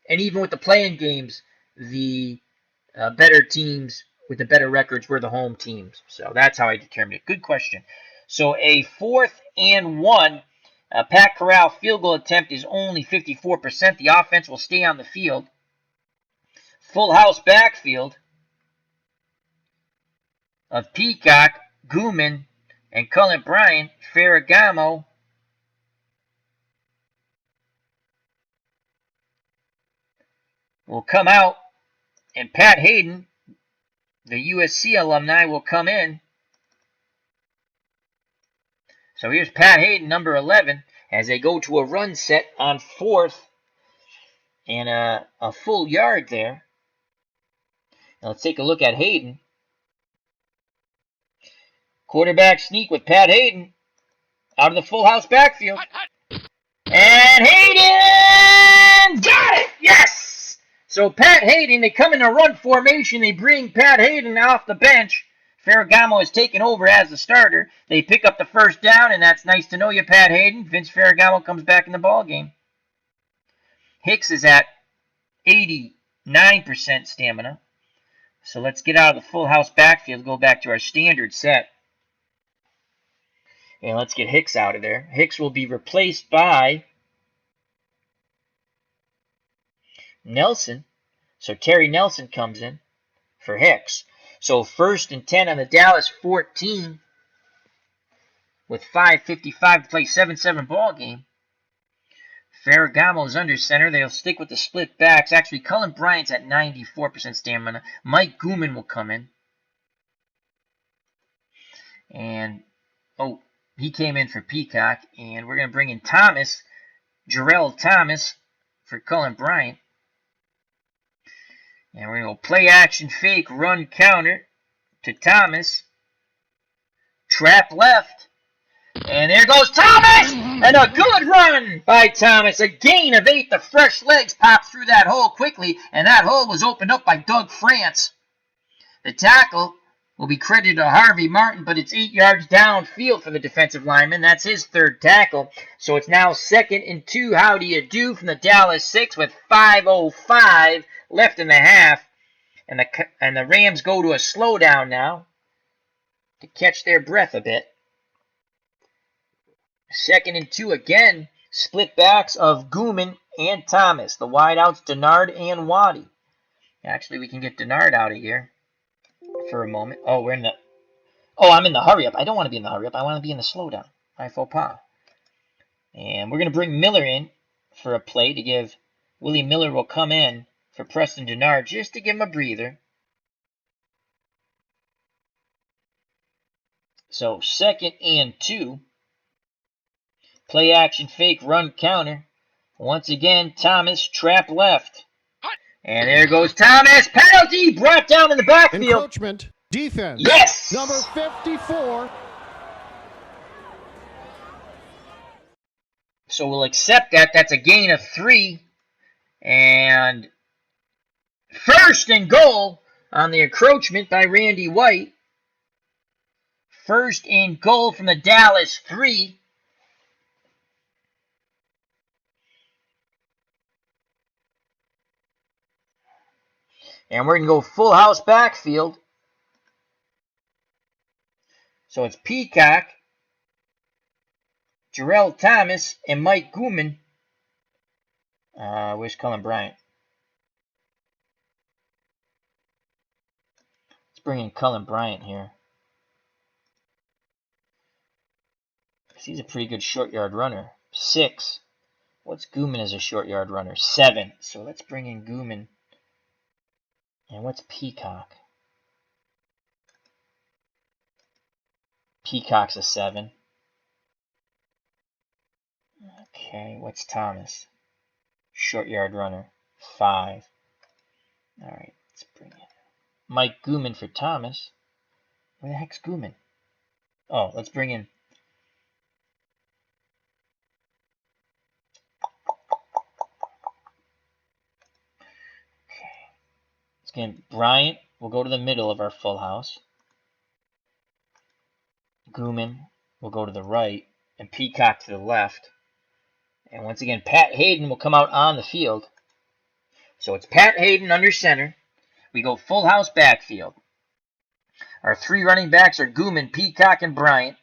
And even with the play-in games, the better teams with the better records were the home teams. So that's how I determined it. Good question. So a 4th and 1. Pat Corral field goal attempt is only 54%. The offense will stay on the field. Full house backfield of Peacock, Gooman, and Cullen Bryant. Ferragamo will come out, and Pat Hayden, the USC alumni, will come in. So here's Pat Hayden, number 11, as they go to a run set on 4th and a full yard there. Now let's take a look at Hayden. Quarterback sneak with Pat Hayden out of the full house backfield. And Hayden got it! Yes! So Pat Hayden, they come in a run formation. They bring Pat Hayden off the bench. Ferragamo is taken over as the starter. They pick up the first down, and that's nice to know you, Pat Hayden. Vince Ferragamo comes back in the ball game. Hicks is at 89% stamina. So let's get out of the full house backfield, go back to our standard set. And let's get Hicks out of there. Hicks will be replaced by Nelson. So Terry Nelson comes in for Hicks. So 1st and 10 on the Dallas 14 with 5:55 to play, 7-7 ball game. Ferragamo is under center. They'll stick with the split backs. Actually, Cullen Bryant's at 94% stamina. Mike Gooman will come in. And, he came in for Peacock. And we're going to bring in Thomas, Jarrell Thomas, for Cullen Bryant. And we're going to go play action fake, run counter to Thomas. Trap left. And there goes Thomas! And a good run by Thomas. A gain of 8. The fresh legs popped through that hole quickly, and that hole was opened up by Doug France. The tackle will be credited to Harvey Martin, but it's 8 yards downfield for the defensive lineman. That's his 3rd tackle. So it's now 2nd and 2. How do you do from the Dallas 6 with 5:05 left in the half. And the Rams go to a slowdown now to catch their breath a bit. 2nd and 2 again. Split backs of Gooman and Thomas. The wideouts, Denard and Waddy. Actually, we can get Denard out of here for a moment. I'm in the hurry up. I don't want to be in the hurry up. I want to be in the slowdown. My faux pas. And we're going to bring Miller in for a play to give. Willie Miller will come in for Preston Denard just to give him a breather. So 2nd and 2. Play action fake, run counter. Once again, Thomas, trap left. And there goes Thomas. Penalty brought down in the backfield. Encroachment, defense. Yes! Number 54. So we'll accept that. That's a gain of 3. And 1st and goal on the encroachment by Randy White. 1st and goal from the Dallas 3. And we're going to go full house backfield. So it's Peacock, Jarrell Thomas, and Mike Gooman. Where's Cullen Bryant? Let's bring in Cullen Bryant here. He's a pretty good short yard runner. 6. What's Gooman as a short yard runner? 7. So let's bring in Gooman. And what's Peacock? Peacock's a 7. Okay, what's Thomas? Short yard runner. 5. Alright, let's bring in Mike Gooman for Thomas. Where the heck's Gooman? Oh, let's bring in Bryant will go to the middle of our full house. Gooman will go to the right, and Peacock to the left. And once again, Pat Hayden will come out on the field. So it's Pat Hayden under center. We go full house backfield. Our 3 running backs are Gooman, Peacock, and Bryant.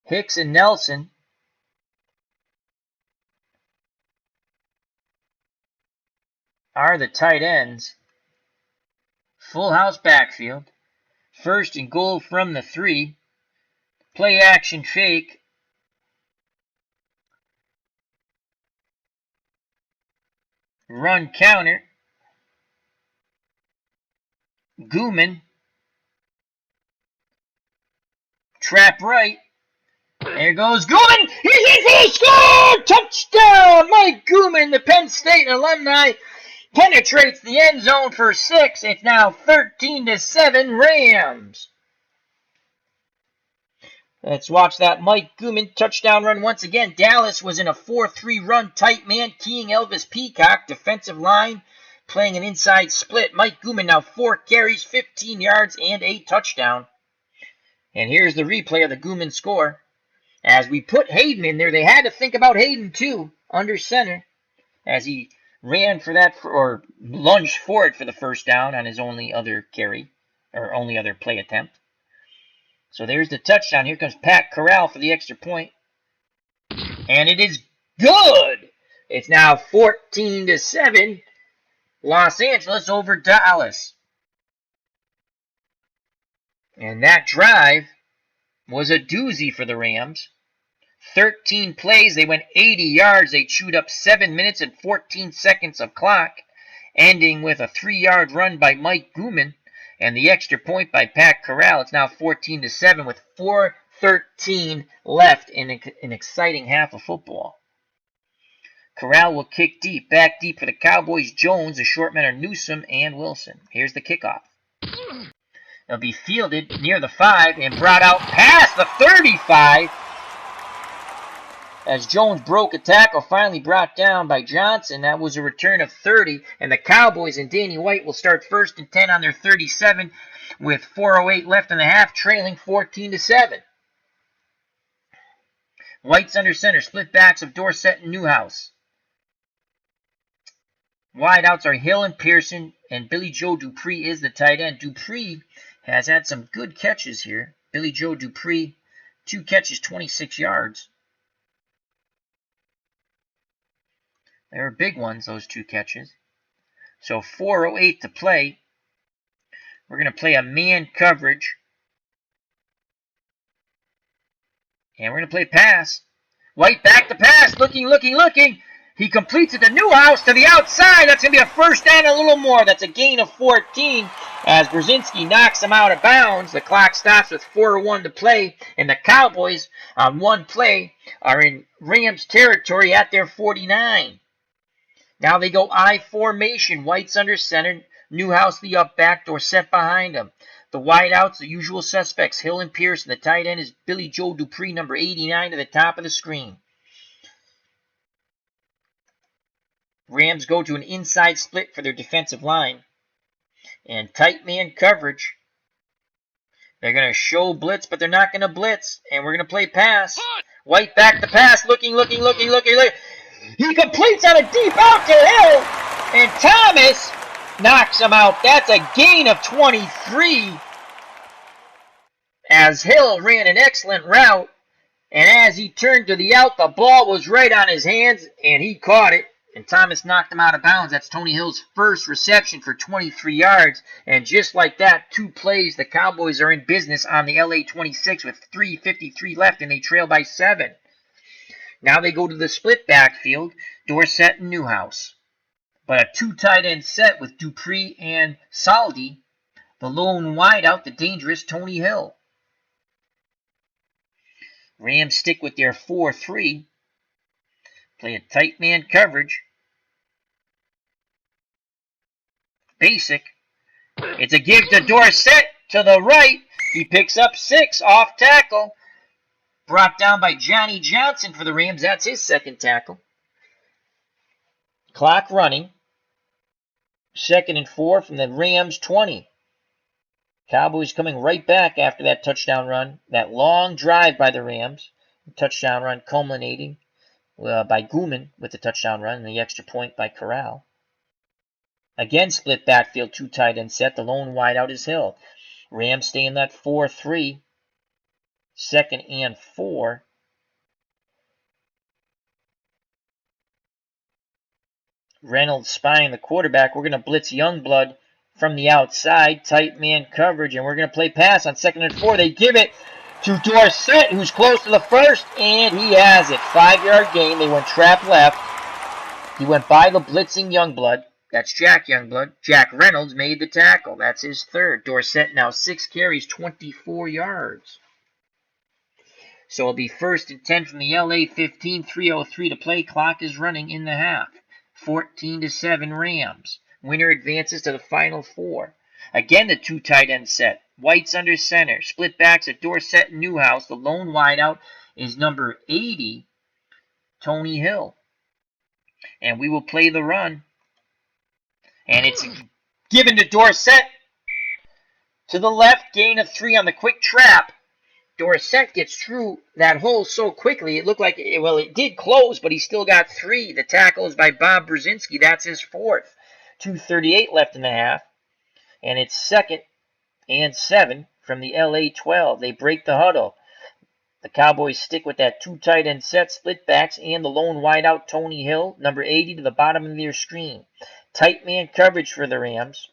Hicks and Nelson are the tight ends. Full house backfield. First and goal from the 3. Play action fake. Run counter. Gooman. Trap right. There goes Gooman. He's in for the score! Touchdown! Mike Gooman, the Penn State alumni, penetrates the end zone for 6. It's now 13-7 Rams. Let's watch that Mike Gooman touchdown run once again. Dallas was in a 4-3 run, tight man, keying Elvis Peacock, defensive line, playing an inside split. Mike Gooman now 4 carries, 15 yards, and a touchdown. And here's the replay of the Gooman score. As we put Hayden in there, they had to think about Hayden too, under center, as he ran for that, or lunged for it for the first down on his only other carry, or only other play attempt. So there's the touchdown. Here comes Pat Corral for the extra point. And it is good! It's now 14-7, Los Angeles over Dallas. And that drive was a doozy for the Rams. 13 plays, they went 80 yards, they chewed up 7 minutes and 14 seconds of clock, ending with a 3-yard run by Mike Gooman and the extra point by Pat Corral. It's now 14-7 with 4:13 left in an exciting half of football. Corral will kick deep, back deep for the Cowboys. Jones, the short men are Newsome and Wilson. Here's the kickoff. It'll be fielded near the 5 and brought out past the 35 as Jones broke a tackle, finally brought down by Johnson. That was a return of 30, and the Cowboys and Danny White will start 1st and 10 on their 37 with 4:08 left in the half, trailing 14-7. White's under center, split backs of Dorsett and Newhouse. Wide outs are Hill and Pearson, and Billy Joe Dupree is the tight end. Dupree has had some good catches here. Billy Joe Dupree, 2 catches, 26 yards. They were big ones, those 2 catches. So 4:08 to play. We're going to play a man coverage. And we're going to play pass. White back to pass, looking. He completes it to Newhouse to the outside. That's going to be a first down and a little more. That's a gain of 14 as Brzezinski knocks him out of bounds. The clock stops with 4:01 to play, and the Cowboys on one play are in Rams territory at their 49. Now they go I formation. White's under center. Newhouse the up back, Dorsett behind him. The wideouts, the usual suspects, Hill and Pearson. The tight end is Billy Joe Dupree, number 89, to the top of the screen. Rams go to an inside split for their defensive line. And tight man coverage. They're going to show blitz, but they're not going to blitz. And we're going to play pass. White back to pass, looking. He completes on a deep out to Hill. And Thomas knocks him out. That's a gain of 23. As Hill ran an excellent route. And as he turned to the out, the ball was right on his hands. And he caught it. And Thomas knocked him out of bounds. That's Tony Hill's first reception for 23 yards. And just like that, 2 plays, the Cowboys are in business on the LA 26 with 3:53 left, and they trail by 7. Now they go to the split backfield, Dorsett and Newhouse. But a 2 tight end set with Dupree and Saldi. The lone wideout, the dangerous Tony Hill. Rams stick with their 4-3. Play a tight man coverage. Basic. It's a give to Dorsett to the right. He picks up 6 off tackle. Brought down by Johnny Johnson for the Rams. That's his second tackle. Clock running. 2nd and 4 from the Rams 20. Cowboys coming right back after that touchdown run. That long drive by the Rams. Touchdown run culminating by Gooman with the touchdown run and the extra point by Corral. Again, split backfield, 2 tight end set. The lone wideout is Hill. Rams stay in that 4-3. 2nd and 4. Reynolds spying the quarterback. We're going to blitz Youngblood from the outside. Tight man coverage, and we're going to play pass on 2nd and 4. They give it to Dorsett, who's close to the first, and he has it. 5-yard gain. They went trap left. He went by the blitzing Youngblood. That's Jack Youngblood. Jack Reynolds made the tackle. That's his third. Dorsett now 6 carries, 24 yards. So it'll be 1st and 10 from the LA 15, 3:03 to play. Clock is running in the half. 14-7 Rams. Winner advances to the final 4. Again, the 2 tight end set. White's under center. Split backs at Dorsett and Newhouse. The lone wideout is number 80, Tony Hill. And we will play the run. And it's given to Dorsett to the left. Gain of 3 on the quick trap. Dorsett gets through that hole so quickly, it looked like, it did close, but he still got 3. The tackle is by Bob Brzezinski. That's his 4th. 2:38 left in the half. And it's 2nd and 7 from the LA 12. They break the huddle. The Cowboys stick with that 2 tight end set, split backs, and the lone wideout, Tony Hill, number 80 to the bottom of their screen. Tight man coverage for the Rams.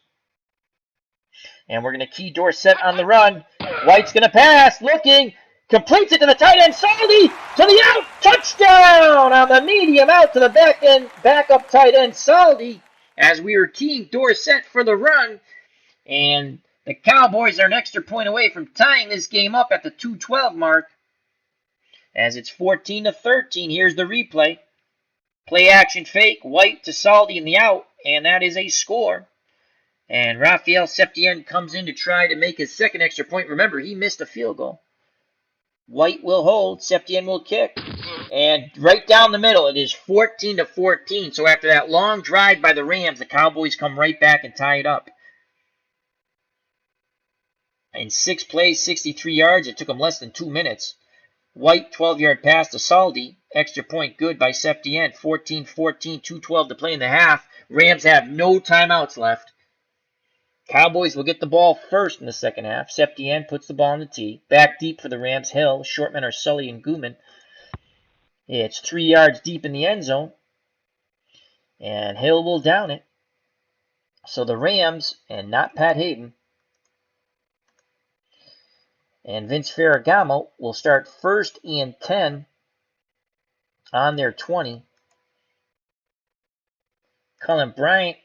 And we're going to key Dorsett on the run. White's going to pass, looking, completes it to the tight end, Saldi, to the out, touchdown on the medium out to the backup tight end, Saldi, as we were keying Dorsett for the run. And the Cowboys are an extra point away from tying this game up at the 2:12 mark. As it's 14-13, here's the replay. Play action fake, White to Saldi in the out, and that is a score. And Rafael Septien comes in to try to make his second extra point. Remember, he missed a field goal. White will hold, Septien will kick. And right down the middle, it is 14-14. So after that long drive by the Rams, the Cowboys come right back and tie it up. In 6 plays, 63 yards, it took them less than 2 minutes. White, 12-yard pass to Saldi. Extra point good by Septien. 14-14, 2:12 to play in the half. Rams have no timeouts left. Cowboys will get the ball first in the second half. Septien puts the ball on the tee. Back deep for the Rams. Hill. Shortmen are Sully and Gooman. It's 3 yards deep in the end zone. And Hill will down it. So the Rams, and not Pat Hayden, and Vince Ferragamo will start 1st and 10 on their 20. Cullen Bryant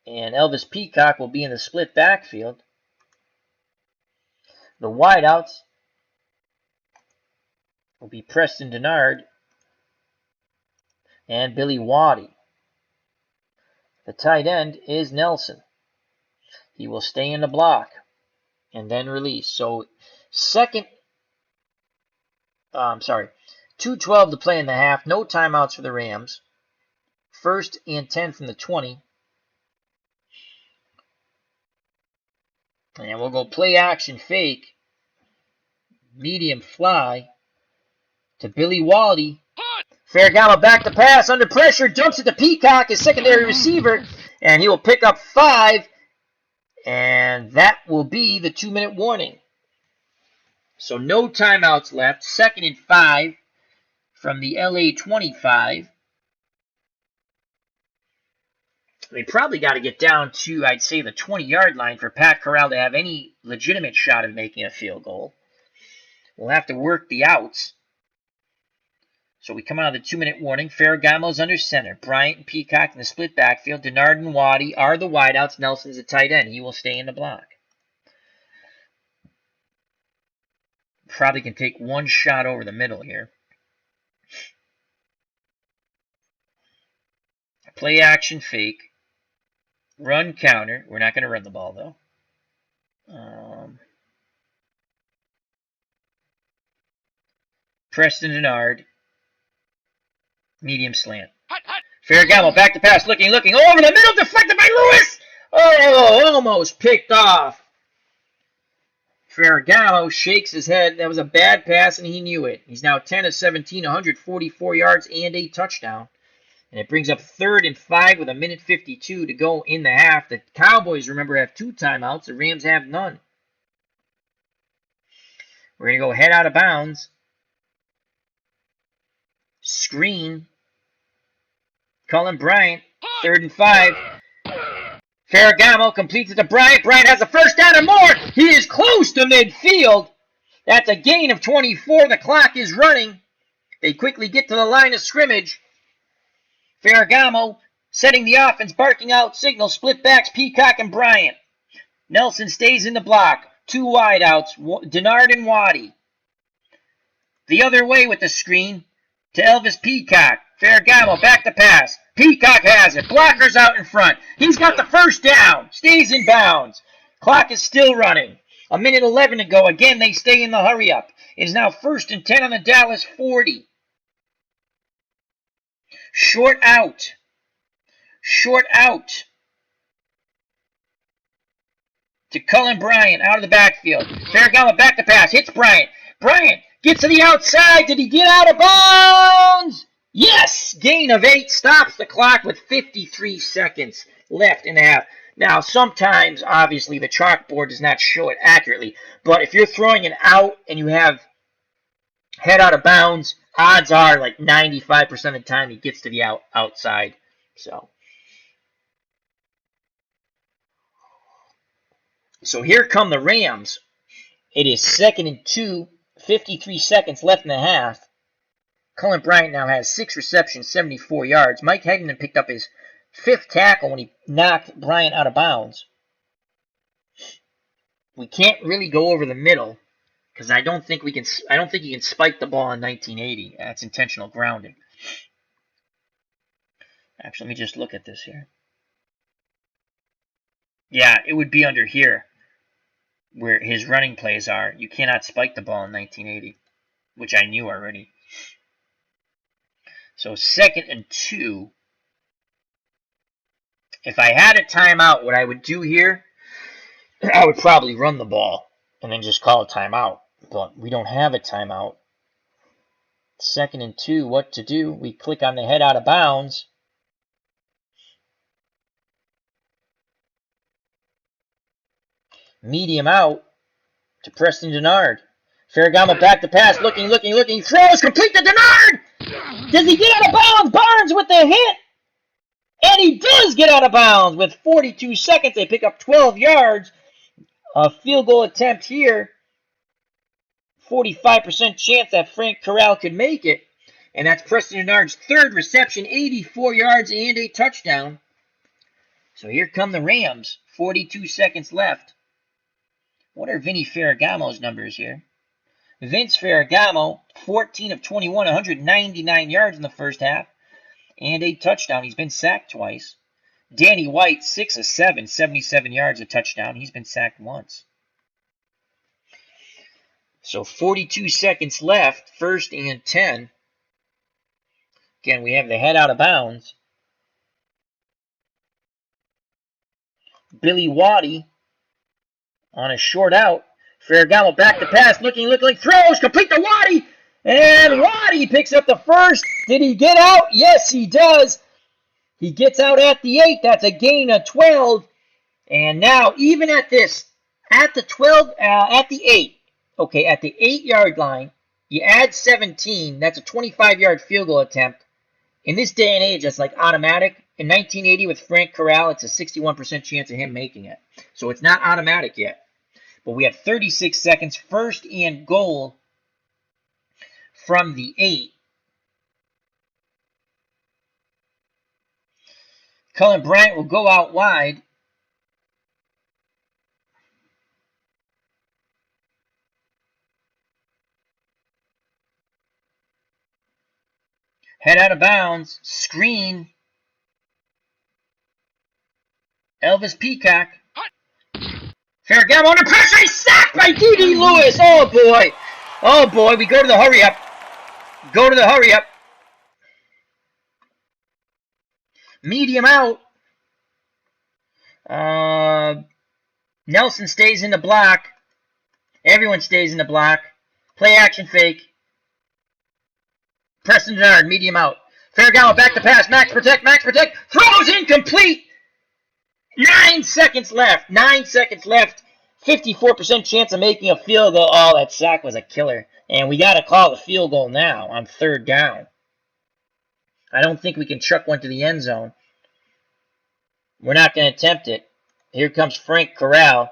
and Elvis Peacock will be in the split backfield. The wideouts will be Preston Denard and Billy Waddy. The tight end is Nelson. He will stay in the block and then release. So 2:12 to play in the half. No timeouts for the Rams. 1st and 10 from the 20. And we'll go play action fake. Medium fly to Billy Waddy. Ferragamo back to pass under pressure. Dumps it to Peacock, his secondary receiver. And he will pick up 5. And that will be the 2-minute warning. So no timeouts left. 2nd and 5 from the LA 25. They probably got to get down to, I'd say, the 20-yard line for Pat Corral to have any legitimate shot of making a field goal. We'll have to work the outs. So we come out of the 2-minute warning. Ferragamo's under center. Bryant and Peacock in the split backfield. Denard and Waddy are the wideouts. Nelson's a tight end. He will stay in the block. Probably can take one shot over the middle here. Play action fake. Run counter. We're not going to run the ball, though. Preston Denard. Medium slant. Ferragamo back to pass. Looking. Over the middle. Deflected by Lewis. Oh, almost picked off. Ferragamo shakes his head. That was a bad pass, and he knew it. He's now 10 of 17, 144 yards, and a touchdown. And it brings up 3rd and 5 with 1:52 to go in the half. The Cowboys, remember, have 2 timeouts. The Rams have none. We're going to go head out of bounds. Screen. Cullen Bryant, 3rd and 5. Ferragamo completes it to Bryant. Bryant has a first down and more. He is close to midfield. That's a gain of 24. The clock is running. They quickly get to the line of scrimmage. Ferragamo setting the offense, barking out signals, split backs, Peacock and Bryant. Nelson stays in the block. 2 wideouts, Denard and Waddy. The other way with the screen to Elvis Peacock. Ferragamo back to pass. Peacock has it. Blockers out in front. He's got the first down. Stays in bounds. Clock is still running. 1:11 to go. Again, they stay in the hurry up. It is now 1st and 10 on the Dallas 40. Short out. To Cullen Bryant out of the backfield. Ferragamo back to pass. Hits Bryant. Bryant gets to the outside. Did he get out of bounds? Yes! Gain of 8. Stops the clock with 53 seconds left in the half. Now, sometimes, obviously, the chalkboard does not show it accurately. But if you're throwing an out and you have head out of bounds, odds are like 95% of the time he gets to the outside. So here come the Rams. It is 2nd and 2, 53 seconds left in the half. Cullen Bryant now has 6 receptions, 74 yards. Mike Hagman picked up his 5th tackle when he knocked Bryant out of bounds. We can't really go over the middle because I don't think he can spike the ball in 1980. That's intentional grounding. Actually, let me just look at this here. Yeah, it would be under here where his running plays are. You cannot spike the ball in 1980, which I knew already. So 2nd and 2. If I had a timeout, what I would do here, I would probably run the ball and then just call a timeout. But we don't have a timeout. 2nd and 2, what to do? We click on the head out of bounds. Medium out to Preston Denard. Ferragamo back to pass, looking, throws, complete to Denard! Does he get out of bounds? Barnes with the hit! And he does get out of bounds with 42 seconds. They pick up 12 yards. A field goal attempt here. 45% chance that Frank Corral could make it. And that's Preston Denard's 3rd reception, 84 yards and a touchdown. So here come the Rams. 42 seconds left. What are Vinny Ferragamo's numbers here? Vince Ferragamo, 14 of 21, 199 yards in the first half, and a touchdown. He's been sacked twice. Danny White, 6 of 7, 77 yards, a touchdown. He's been sacked once. So 42 seconds left, 1st and 10. Again, we have the head out of bounds. Billy Waddy on a short out. Ferragamo back to pass, looking, throws, complete to Waddy, and Waddy picks up the first. Did he get out? Yes, he does. He gets out at the 8. That's a gain of 12. And now, even at this, at the 8, okay, at the 8-yard line, you add 17. That's a 25-yard field goal attempt. In this day and age, that's like automatic. in 1980 with Frank Corral, it's a 61% chance of him making it. So it's not automatic yet. But we have 36 seconds, first and goal from the 8. Cullen Bryant will go out wide. Head out of bounds. Screen. Elvis Peacock. Ferragamo under pressure. He's sacked by D.D. Lewis. Oh, boy. Oh, boy. We go to the hurry up. Go to the hurry up. Medium out. Nelson stays in the block. Everyone stays in the block. Play action fake. Preston Denard, medium out. Ferragamo back to pass. Max protect. Max protect. Throws incomplete. 9 seconds left. 9 seconds left. 54% chance of making a field goal. Oh, that sack was a killer. And we got to call the field goal now on third down. I don't think we can chuck one to the end zone. We're not going to attempt it. Here comes Frank Corral.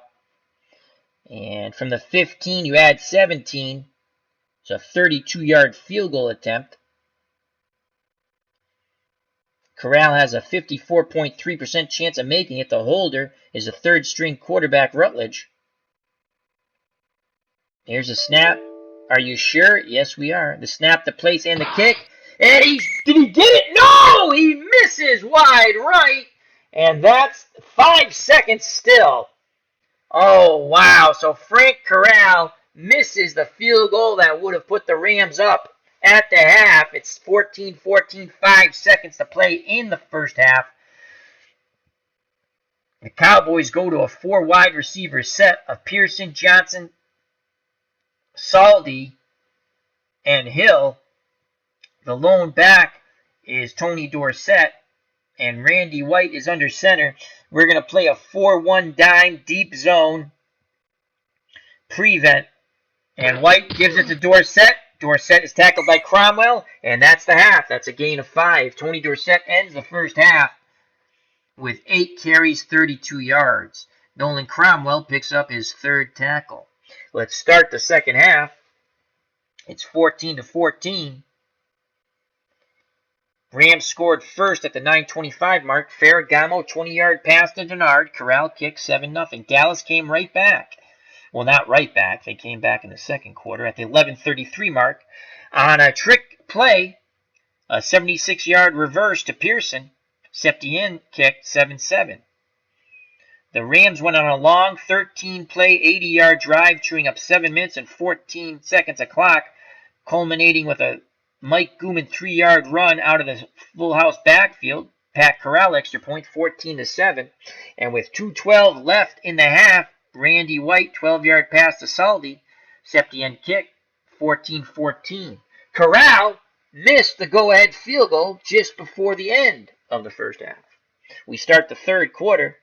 And from the 15, you add 17. It's a 32-yard field goal attempt. Corral has a 54.3% chance of making it. The holder is a third-string quarterback, Rutledge. Here's a snap. Are you sure? Yes, we are. The snap, the place, and the kick. And did he get it? No! He misses wide right. And that's 5 seconds still. Oh, wow. So Frank Corral misses the field goal that would have put the Rams up at the half. It's 14-14, 5 seconds to play in the first half. The Cowboys go to a 4 wide receiver set of Pearson, Johnson, Saldi, and Hill. The lone back is Tony Dorsett, and Randy White is under center. We're going to play a 4-1 dime deep zone prevent, and White gives it to Dorsett. Dorsett is tackled by Cromwell, and that's the half. That's a gain of 5. Tony Dorsett ends the first half with 8 carries, 32 yards. Nolan Cromwell picks up his third tackle. Let's start the second half. It's 14-14. Rams scored first at the 9:25 mark. Ferragamo, 20-yard pass to Denard. Corral kicked 7-0. Dallas came right back. Well, not right back. They came back in the second quarter at the 11:33 mark on a trick play, a 76-yard reverse to Pearson. Septien kicked 7-7. The Rams went on a long 13-play, 80-yard drive, chewing up 7 minutes and 14 seconds of clock, culminating with a Mike Gooman 3-yard run out of the full house backfield. Pat Corral extra point, 14-7. And with 2:12 left in the half, Randy White 12-yard pass to Saldi. Septien kick, 14-14. Corral missed the go-ahead field goal just before the end of the first half. We start the third quarter.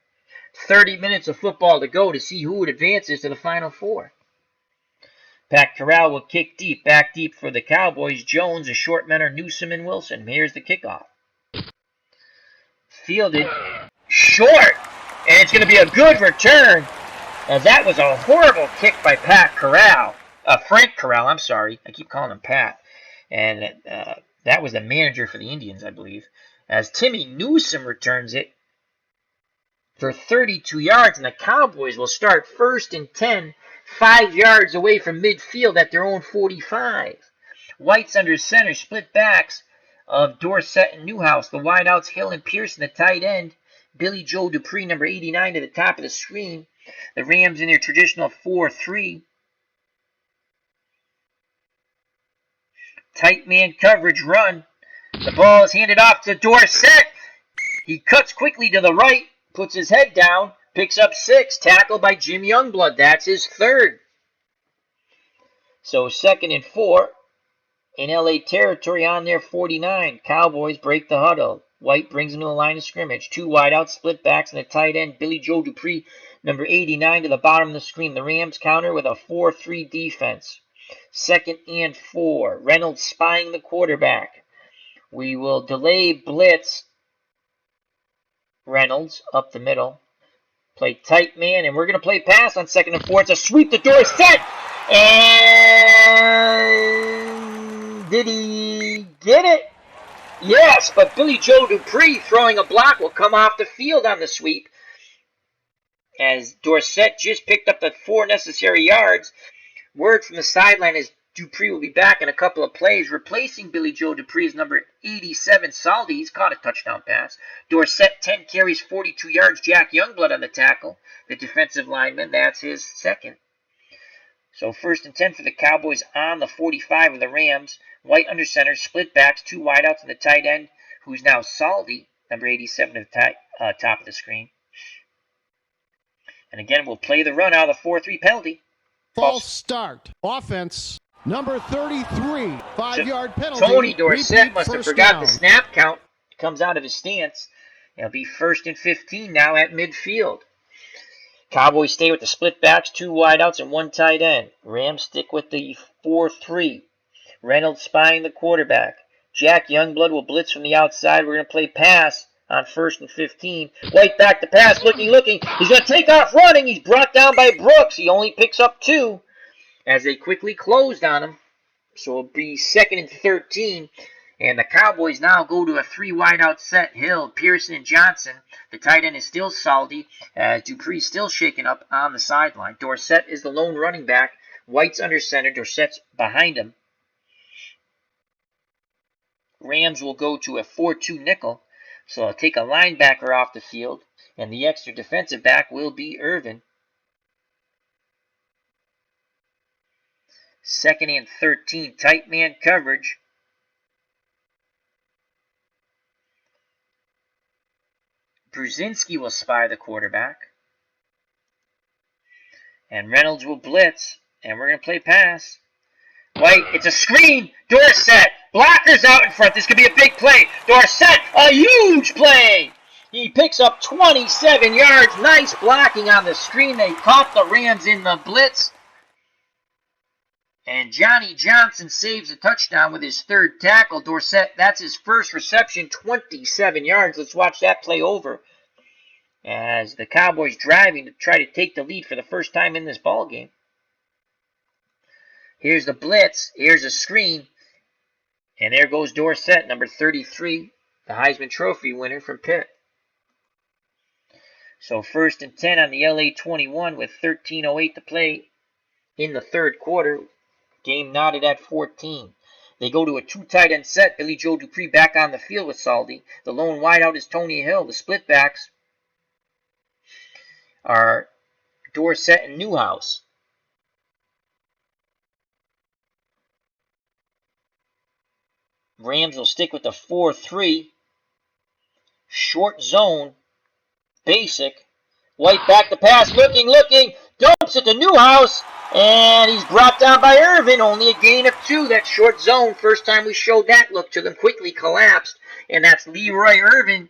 30 minutes of football to go to see who advances to the Final Four. Pat Corral will kick deep, back deep for the Cowboys. Jones, a short men are Newsom and Wilson. Here's the kickoff. Fielded short, and it's going to be a good return. Now that was a horrible kick by Frank Corral, I'm sorry. I keep calling him Pat. And that was the manager for the Indians, I believe. As Timmy Newsom returns it for 32 yards, and the Cowboys will start 1st and 10, 5 yards away from midfield at their own 45. White's under center, split backs of Dorsett and Newhouse. The wideouts, Hill and Pearson, the tight end. Billy Joe Dupree, number 89, to the top of the screen. The Rams in their traditional 4-3. Tight man coverage run. The ball is handed off to Dorsett. He cuts quickly to the right, puts his head down, picks up 6, tackled by Jim Youngblood. That's his third. So 2nd and 4 in LA territory on their 49. Cowboys break the huddle. White brings him to the line of scrimmage. 2 wideouts, split backs, and a tight end. Billy Joe Dupree, number 89, to the bottom of the screen. The Rams counter with a 4-3 defense. 2nd and 4. Reynolds spying the quarterback. We will delay blitz Reynolds up the middle. Play tight man, and we're going to play pass on 2nd and 4. It's a sweep to Dorsett. And did he get it? Yes, but Billy Joe Dupree throwing a block will come off the field on the sweep, as Dorsett just picked up the 4 necessary yards. Word from the sideline is Dupree will be back in a couple of plays, replacing Billy Joe Dupree's number 87, Saldi. He's caught a touchdown pass. Dorsett, 10 carries, 42 yards. Jack Youngblood on the tackle, the defensive lineman. That's his second. So 1st and 10 for the Cowboys on the 45 of the Rams. White under center, split backs, 2 wideouts, and the tight end, who's now Saldi, number 87 at the top of the screen. And again, we'll play the run out of the 4-3 penalty. False start. Offense, number 33, 5-yard penalty. Tony Dorsett Repeat, must have first forgot down. the snap count. Comes out of his stance. It'll be 1st and 15 now at midfield. Cowboys stay with the split backs, 2 wideouts, and 1 tight end. Rams stick with the 4-3. Reynolds spying the quarterback. Jack Youngblood will blitz from the outside. We're going to play pass on 1st and 15. White back to pass, looking. He's going to take off running. He's brought down by Brooks. He only picks up 2 as they quickly closed on him. So it'll be 2nd and 13. And the Cowboys now go to a 3 wideout set. Hill, Pearson, and Johnson. The tight end is still Saldi, as Dupree's still shaken up on the sideline. Dorsett is the lone running back. White's under center. Dorsett's behind him. Rams will go to a 4-2 nickel. So I'll take a linebacker off the field. And the extra defensive back will be Irvin. 2nd and 13. Tight man coverage. Brzezinski will spy the quarterback. And Reynolds will blitz. And we're going to play pass. White, it's a screen. Dorsett. Blockers out in front. This could be a big play. Dorsett, a huge play. He picks up 27 yards. Nice blocking on the screen. They caught the Rams in the blitz. And Johnny Johnson saves a touchdown with his 3rd tackle. Dorsett, that's his first reception, 27 yards. Let's watch that play over as the Cowboys driving to try to take the lead for the first time in this ball game. Here's the blitz. Here's a screen. And there goes Dorsett, number 33, the Heisman Trophy winner from Pitt. So 1st and 10 on the LA 21 with 13:08 to play in the 3rd quarter. Game knotted at 14. They go to a 2 tight end set. Billy Joe Dupree back on the field with Saldi. The lone wideout is Tony Hill. The split backs are Dorsett and Newhouse. Rams will stick with the 4-3. Short zone. Basic. White back to pass. Looking. Dumps it to Newhouse. And he's brought down by Irvin. Only a gain of 2. That short zone. First time we showed that look to them. Quickly collapsed. And that's Leroy Irvin.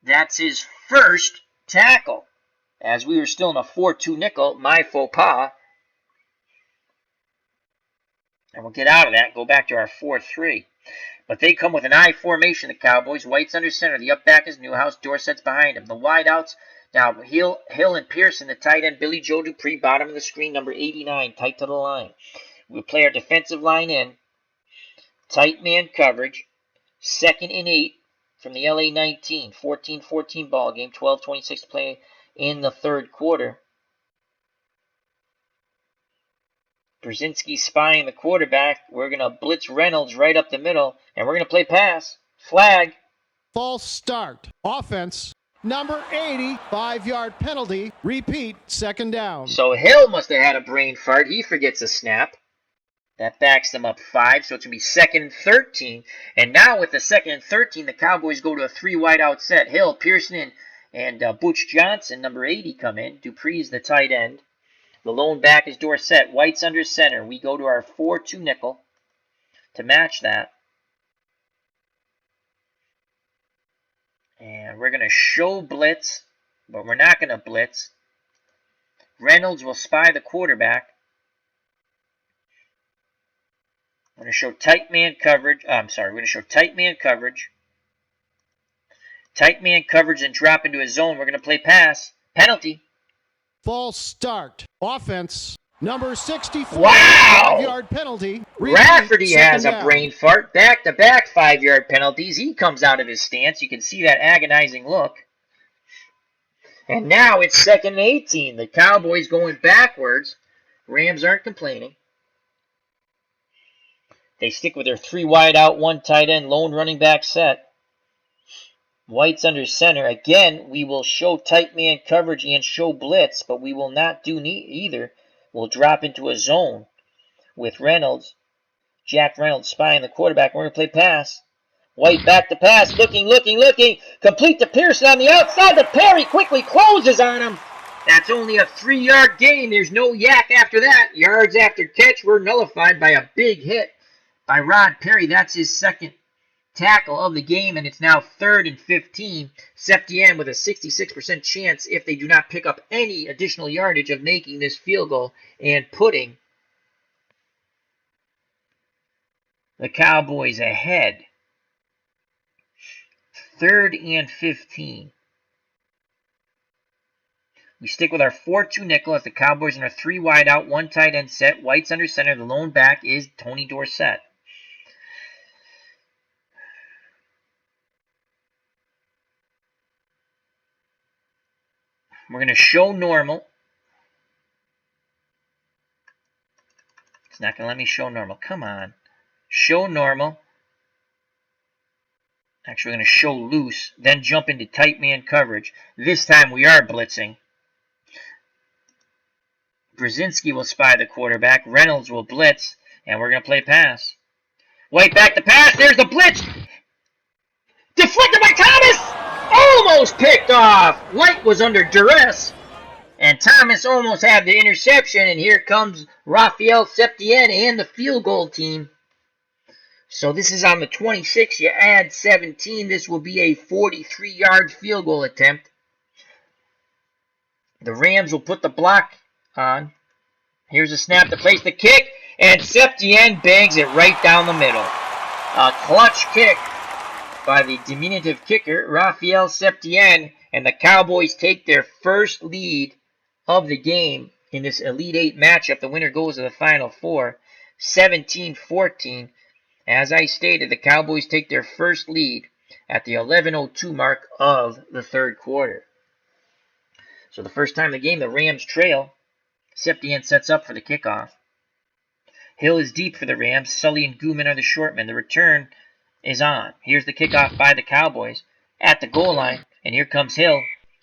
That's his 1st tackle. As we were still in a 4-2 nickel. My faux pas. And we'll get out of that. Go back to our 4-3. But they come with an I formation, the Cowboys. White's under center. The up back is Newhouse. Dorsett's behind him. The wideouts. Now, Hill and Pearson, the tight end. Billy Joe Dupree, bottom of the screen, number 89, tight to the line. We'll play our defensive line in. Tight man coverage. 2nd and 8 from the LA 19. 14-14 ball game. 12:26 to play in the 3rd quarter. Brzezinski spying the quarterback. We're going to blitz Reynolds right up the middle. And we're going to play pass. Flag. False start. Offense, number 80, 5-yard penalty. Repeat, 2nd down. So Hill must have had a brain fart. He forgets a snap. That backs them up 5, so it's going to be 2nd and 13. And now with the 2nd and 13, the Cowboys go to a 3 wideout set. Hill, Pearson, and Butch Johnson, number 80, come in. Dupree's the tight end. The lone back is Dorsett. White's under center. We go to our 4-2 nickel to match that. And we're going to show blitz, but we're not going to blitz. Reynolds will spy the quarterback. I'm going to show tight man coverage. We're going to show tight man coverage. Tight man coverage and drop into a zone. We're going to play pass. Penalty. False start. Offense. Number 64. Wow! 5-yard penalty. Rafferty has a down. brain fart. Back-to-back 5-yard penalties. He comes out of his stance. You can see that agonizing look. And now it's 2nd and 18. The Cowboys going backwards. Rams aren't complaining. They stick with their 3 wide out, 1 tight end, lone running back set. White's under center. Again, we will show tight man coverage and show blitz, but we will not do either. We'll drop into a zone with Reynolds. Jack Reynolds spying the quarterback. We're going to play pass. White back to pass. Looking. Complete to Pearson on the outside, but Perry quickly closes on him. That's only a 3-yard gain. There's no yak after that. Yards after catch were nullified by a big hit by Rod Perry. That's his 2nd tackle of the game, and it's now 3rd and 15. Septien with a 66% chance, if they do not pick up any additional yardage, of making this field goal and putting the Cowboys ahead. 3rd and 15. We stick with our 4-2 nickel as the Cowboys in our 3 wide out, 1 tight end set. White's under center. The lone back is Tony Dorsett. We're going to show normal. It's not going to let me show normal. Come on. Show normal. Actually, we're going to show loose. Then jump into tight man coverage. This time we are blitzing. Brzezinski will spy the quarterback. Reynolds will blitz. And we're going to play pass. White back to pass. There's the blitz. Deflected by Thomas. Almost picked off. White was under duress. And Thomas almost had the interception. And here comes Raphael Septien and the field goal team. So this is on the 26. You add 17. This will be a 43-yard field goal attempt. The Rams will put the block on. Here's a snap to place the kick. And Septien bangs it right down the middle. A clutch kick by the diminutive kicker, Raphael Septien. And the Cowboys take their first lead of the game in this Elite 8 matchup. The winner goes to the Final Four, 17-14. As I stated, the Cowboys take their first lead at the 11:02 mark of the 3rd quarter. So the first time in the game, the Rams trail. Septien sets up for the kickoff. Hill is deep for the Rams. Sully and Gooman are the short men. The return is on. Here's the kickoff by the Cowboys at the goal line. And here comes Hill.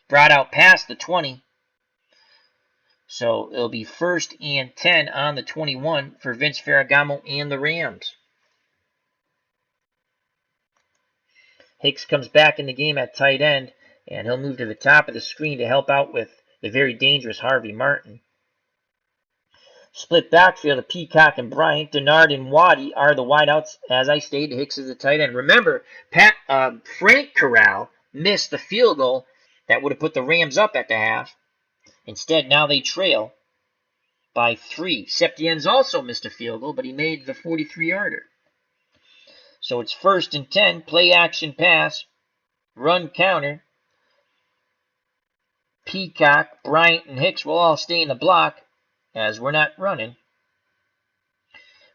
Brought out past the 20. So it'll be 1st and 10 on the 21 for Vince Ferragamo and the Rams. Hicks comes back in the game at tight end, and he'll move to the top of the screen to help out with the very dangerous Harvey Martin. Split backfield of Peacock and Bryant. Denard and Waddy are the wideouts. As I stated, Hicks is the tight end. Remember, Frank Corral missed the field goal that would have put the Rams up at the half. Instead, now they trail by 3. Septien's also missed a field goal, but he made the 43-yarder. So it's 1st and 10, play action pass, run counter. Peacock, Bryant, and Hicks will all stay in the block as we're not running.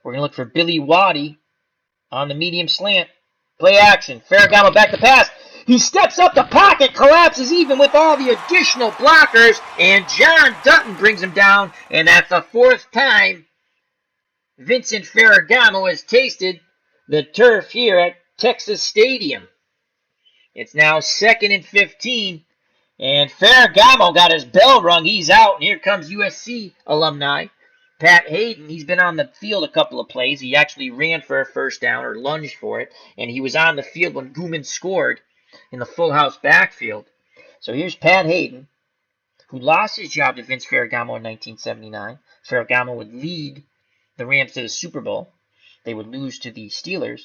We're going to look for Billy Waddy on the medium slant. Play action, Ferragamo back to pass. He steps up the pocket, collapses even with all the additional blockers, and John Dutton brings him down, and that's the 4th time Vincent Ferragamo has tasted the turf here at Texas Stadium. It's now 2nd and 15, and Ferragamo got his bell rung. He's out, and here comes USC alumni Pat Hayden. He's been on the field a couple of plays. He actually ran for a first down or lunged for it, and he was on the field when Gooman scored in the full house backfield. So here's Pat Hayden, who lost his job to Vince Ferragamo in 1979. Ferragamo would lead the Rams to the Super Bowl. They would lose to the Steelers.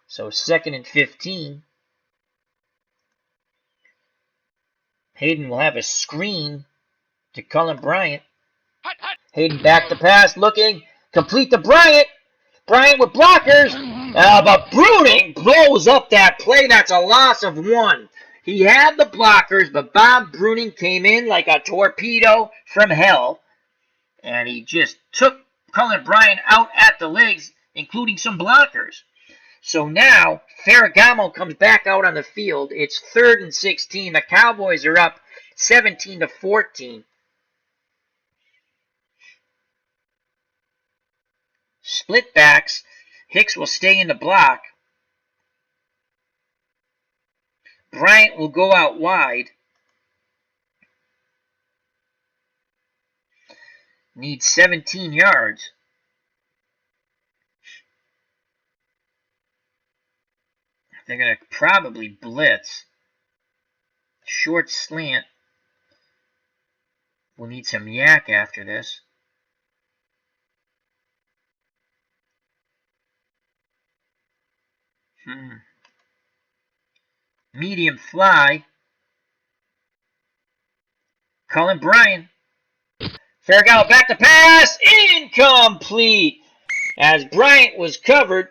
So 2nd and 15. Hayden will have a screen to Cullen Bryant. Hayden back to pass, looking, complete to Bryant. Bryant with blockers, But Bruning blows up that play. That's a loss of 1. He had the blockers, but Bob Bruning came in like a torpedo from hell, and he just took Cullen Bryant out at the legs, including some blockers. So now Ferragamo comes back out on the field. It's 3rd and 16. The Cowboys are up 17-14. Split backs. Hicks will stay in the block. Bryant will go out wide. Needs 17 yards. They're going to probably blitz. Short slant. We'll need some yak after this. Medium fly. Cullen Bryant. Ferragamo back to pass. Incomplete. As Bryant was covered,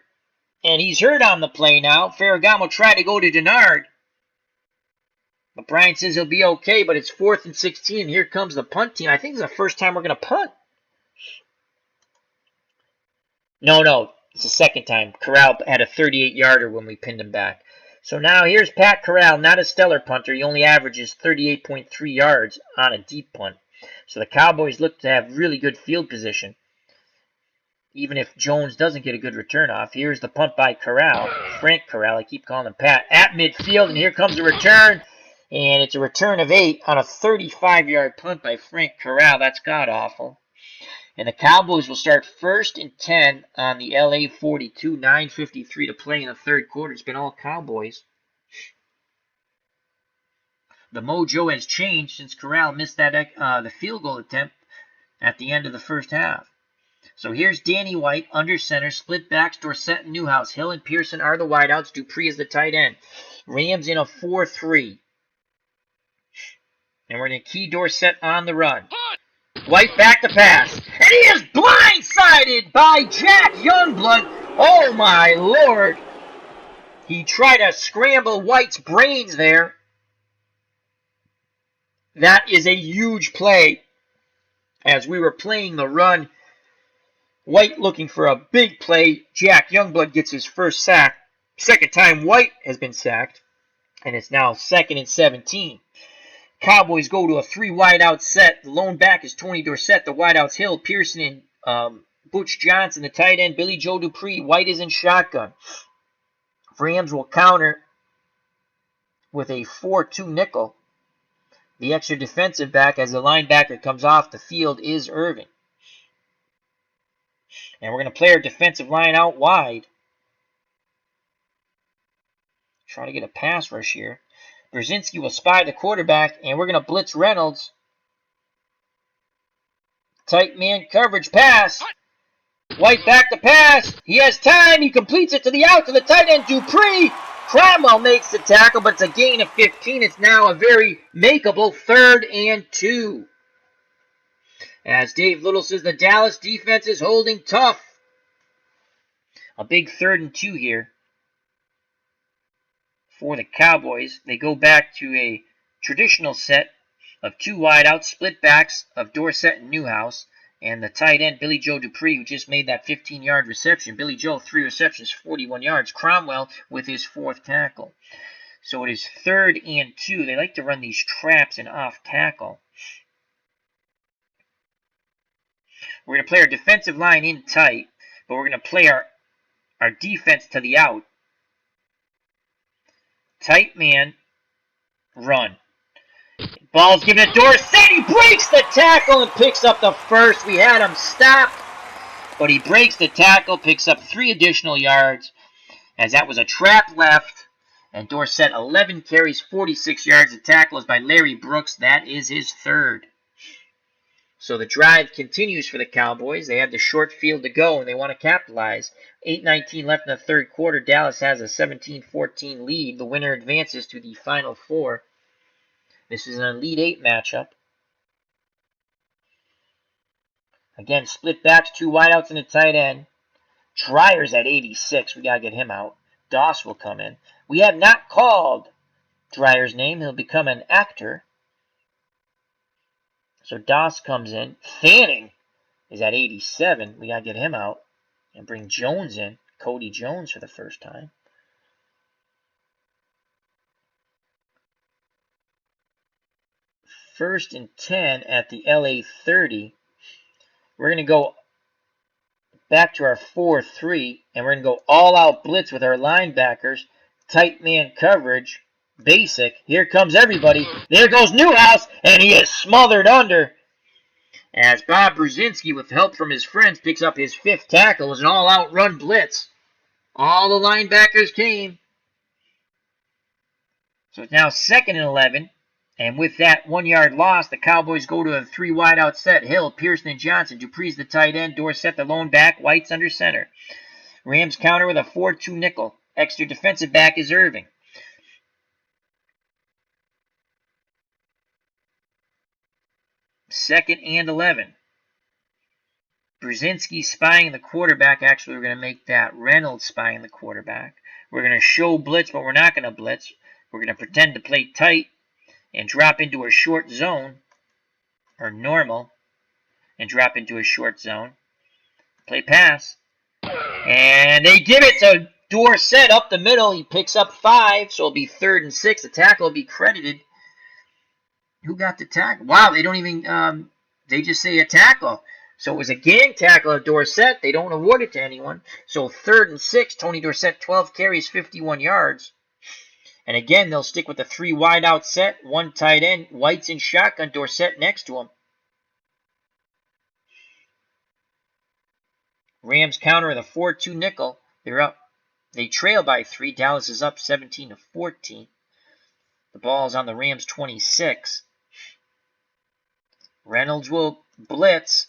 and he's hurt on the play now. Ferragamo tried to go to Denard. But Bryant says he'll be okay, but it's 4th and 16. Here comes the punt team. I think it's the first time we're going to punt. No. It's the second time. Corral had a 38-yarder when we pinned him back. So now here's Pat Corral, not a stellar punter. He only averages 38.3 yards on a deep punt. So the Cowboys look to have really good field position, even if Jones doesn't get a good return off. Here's the punt by Corral. Frank Corral, I keep calling him Pat, at midfield, and here comes the return. And it's a return of 8 on a 35-yard punt by Frank Corral. That's god-awful. And the Cowboys will start 1st and 10 on the LA 42, 9:53 to play in the third quarter. It's been all Cowboys. The mojo has changed since Corral missed that the field goal attempt at the end of the first half. So here's Danny White under center, split backs, Dorsett and Newhouse. Hill and Pearson are the wideouts. Dupree is the tight end. Rams in a 4-3. And we're going to key Dorsett on the run. White back to pass. And he is blindsided by Jack Youngblood. Oh, my Lord. He tried to scramble White's brains there. That is a huge play. As we were playing the run, White looking for a big play. Jack Youngblood gets his first sack. Second time White has been sacked. And it's now 2nd and 17. Cowboys go to a 3 wideout set. The lone back is Tony Dorsett. The wideouts Hill, Pearson, and Butch Johnson. The tight end, Billy Joe Dupree. White is in shotgun. Rams will counter with a 4-2 nickel. The extra defensive back, as the linebacker comes off the field, is Irving. And we're going to play our defensive line out wide. Trying to get a pass rush here. Brzezinski will spy the quarterback, and we're going to blitz Reynolds. Tight man coverage pass. White back to pass. He has time. He completes it to the out to the tight end, Dupree. Cromwell makes the tackle, but it's a gain of 15. It's now a very makeable 3rd and 2. As Dave Little says, the Dallas defense is holding tough. A big 3rd and 2 here for the Cowboys. They go back to a traditional set of 2 wideouts, split backs of Dorsett and Newhouse, and the tight end, Billy Joe Dupree, who just made that 15-yard reception. Billy Joe, 3 receptions, 41 yards. Cromwell with his 4th tackle. So it is 3rd and 2. They like to run these traps and off tackle. We're going to play our defensive line in tight, but we're going to play our defense to the out. Tight man, run. Ball's given to Dorsett. He breaks the tackle and picks up the first. We had him stopped, but he breaks the tackle, picks up 3 additional yards, as that was a trap left. And Dorsett, 11 carries, 46 yards. The tackle is by Larry Brooks. That is his 3rd. So the drive continues for the Cowboys. They have the short field to go, and they want to capitalize. 8:19 left in the third quarter. Dallas has a 17-14 lead. The winner advances to the Final Four. This is an Elite 8 matchup. Again, split backs, 2 wideouts and a tight end. Dryer's at 86. We got to get him out. Doss will come in. We have not called Dryer's name. He'll become an actor. So Doss comes in. Fanning is at 87. We got to get him out and bring Jones in. Cody Jones for the first time. First and 10 at the LA 30. We're going to go back to our 4-3, and we're going to go all-out blitz with our linebackers. Tight man coverage. Basic. Here comes everybody. There goes Newhouse, and he is smothered under. As Bob Brzezinski, with help from his friends, picks up his 5th tackle. It was an all-out run blitz. All the linebackers came. So it's now 2nd and 11. And with that 1-yard loss, the Cowboys go to a 3 wide out set. Hill, Pearson, and Johnson. Dupree's the tight end. Dorsett the lone back. White's under center. Rams counter with a 4-2 nickel. Extra defensive back is Irving. Second and 11. Brzezinski spying the quarterback. Actually, we're going to make that Reynolds spying the quarterback. We're going to show blitz, but we're not going to blitz. We're going to pretend to play tight and drop into a short zone, or normal, and drop into a short zone. Play pass. And they give it to Dorsett up the middle. He picks up 5, so it'll be 3rd and 6. The tackle will be credited. Who got the tackle? Wow, they don't even, they just say a tackle. So it was a gang tackle of Dorsett. They don't award it to anyone. So 3rd and 6, Tony Dorsett, 12 carries, 51 yards. And again, they'll stick with the 3 wide out set, 1 tight end, White's in shotgun, Dorsett next to him. Rams counter with a 4-2 nickel. They're up. They trail by 3. Dallas is up 17-14. The ball is on the Rams 26. Reynolds will blitz.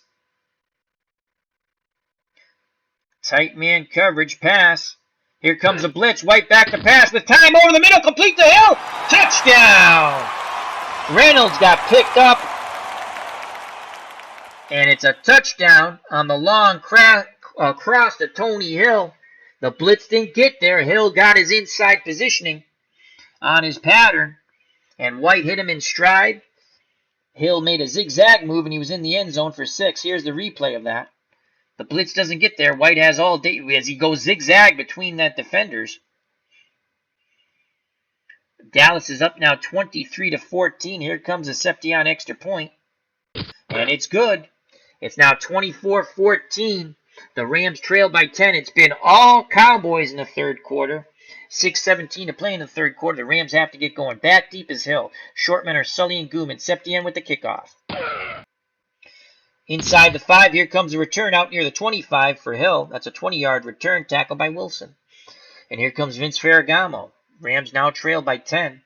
Tight man coverage, pass. Here comes a blitz. White back to pass with time over the middle. Complete the hill. Touchdown. Reynolds got picked up. And it's a touchdown on the long cross to Tony Hill. The blitz didn't get there. Hill got his inside positioning on his pattern. And White hit him in stride. Hill made a zigzag move and he was in the end zone for 6. Here's the replay of that. The blitz doesn't get there. White has all day as he goes zigzag between that defenders. Dallas is up now 23-14. Here comes a Seption extra point. And it's good. It's now 24-14. The Rams trail by 10. It's been all Cowboys in the third quarter. 6:17 to play in the third quarter. The Rams have to get going. Back deep is Hill. Short men are Sully and Gooman. Septien with the kickoff. Inside the 5, here comes a return out near the 25 for Hill. That's a 20-yard return, tackled by Wilson. And here comes Vince Ferragamo. Rams now trail by 10.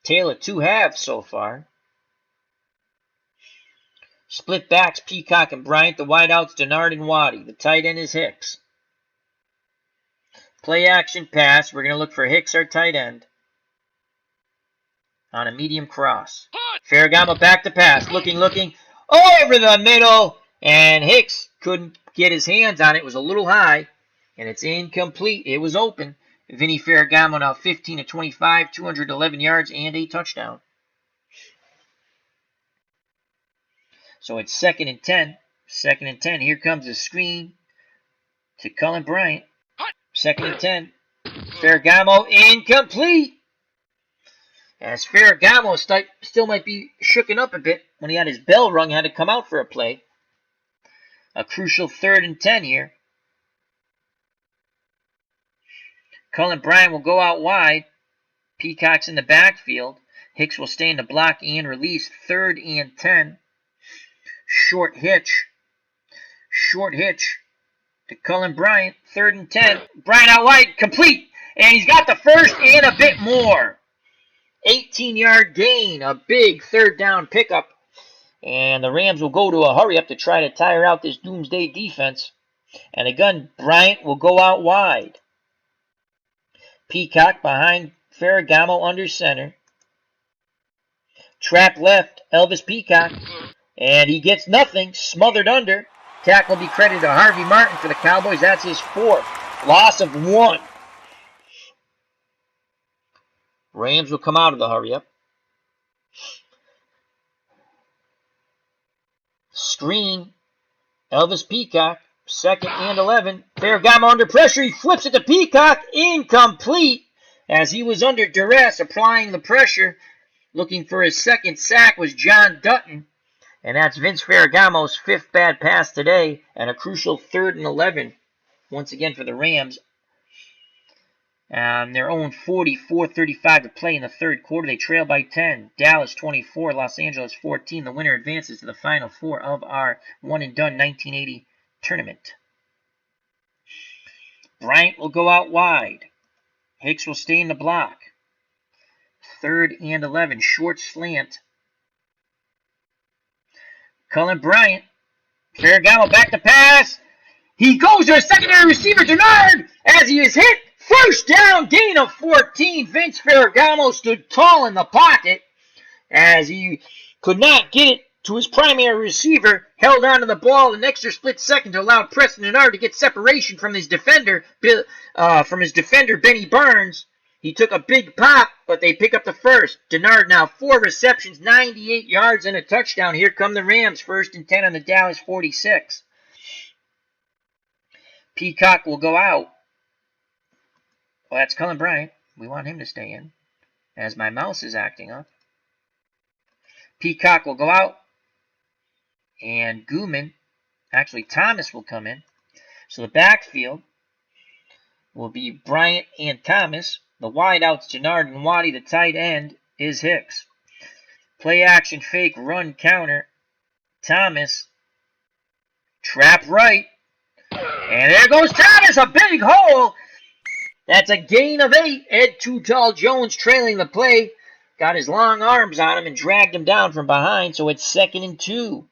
Tale of 2 halves so far. Split backs, Peacock and Bryant. The wideouts, Denard and Waddy. The tight end is Hicks. Play action pass. We're going to look for Hicks, our tight end, on a medium cross. Ferragamo back to pass. Looking. Over the middle. And Hicks couldn't get his hands on it. It was a little high. And it's incomplete. It was open. Vinny Ferragamo now 15-25, 211 yards, and a touchdown. So it's 2nd and 10. 2nd and 10. Here comes a screen to Cullen Bryant. 2nd and 10. Ferragamo incomplete. As Ferragamo still might be shooken up a bit when he had his bell rung, had to come out for a play. A crucial 3rd and 10 here. Cullen Bryant will go out wide. Peacock's in the backfield. Hicks will stay in the block and release. 3rd and 10. Short hitch to Cullen Bryant. 3rd and 10. Bryant out wide, complete. And he's got the first and a bit more. 18-yard gain, a big 3rd down pickup. And the Rams will go to a hurry up to try to tire out this doomsday defense. And again, Bryant will go out wide. Peacock behind Ferragamo under center. Trap left, Elvis Peacock. And he gets nothing, smothered under. Tackle will be credited to Harvey Martin for the Cowboys. That's his 4th. Loss of 1. Rams will come out of the hurry-up. Screen. Elvis Peacock. 2nd and 11. Ferragamo under pressure. He flips it to Peacock. Incomplete. As he was under duress, applying the pressure. Looking for his 2nd sack was John Dutton. And that's Vince Ferragamo's 5th bad pass today. And a crucial 3rd and 11. Once again for the Rams. Their own 40, 4:35 to play in the 3rd quarter. They trail by 10. Dallas 24, Los Angeles 14. The winner advances to the Final Four of our one-and-done 1980 tournament. Bryant will go out wide. Hicks will stay in the block. 3rd and 11. Short slant. Cullen Bryant. Ferragamo back to pass. He goes to a secondary receiver, Denard, as he is hit. First down, gain of 14. Vince Ferragamo stood tall in the pocket as he could not get it to his primary receiver. Held onto the ball an extra split second to allow Preston Denard to get separation from his defender, Benny Barnes. He took a big pop, but they pick up the first. Denard now 4 receptions, 98 yards, and a touchdown. Here come the Rams, 1st and 10 on the Dallas 46. Peacock will go out. Well, that's Cullen Bryant. We want him to stay in, as my mouse is acting up. Peacock will go out, and Thomas will come in. So the backfield will be Bryant and Thomas. The wideouts, Denard and Waddy. The tight end is Hicks. Play action, fake, run, counter. Thomas. Trap right. And there goes Thomas, a big hole. That's a gain of 8. Ed Too Tall Jones trailing the play. Got his long arms on him and dragged him down from behind, so it's 2nd and 2.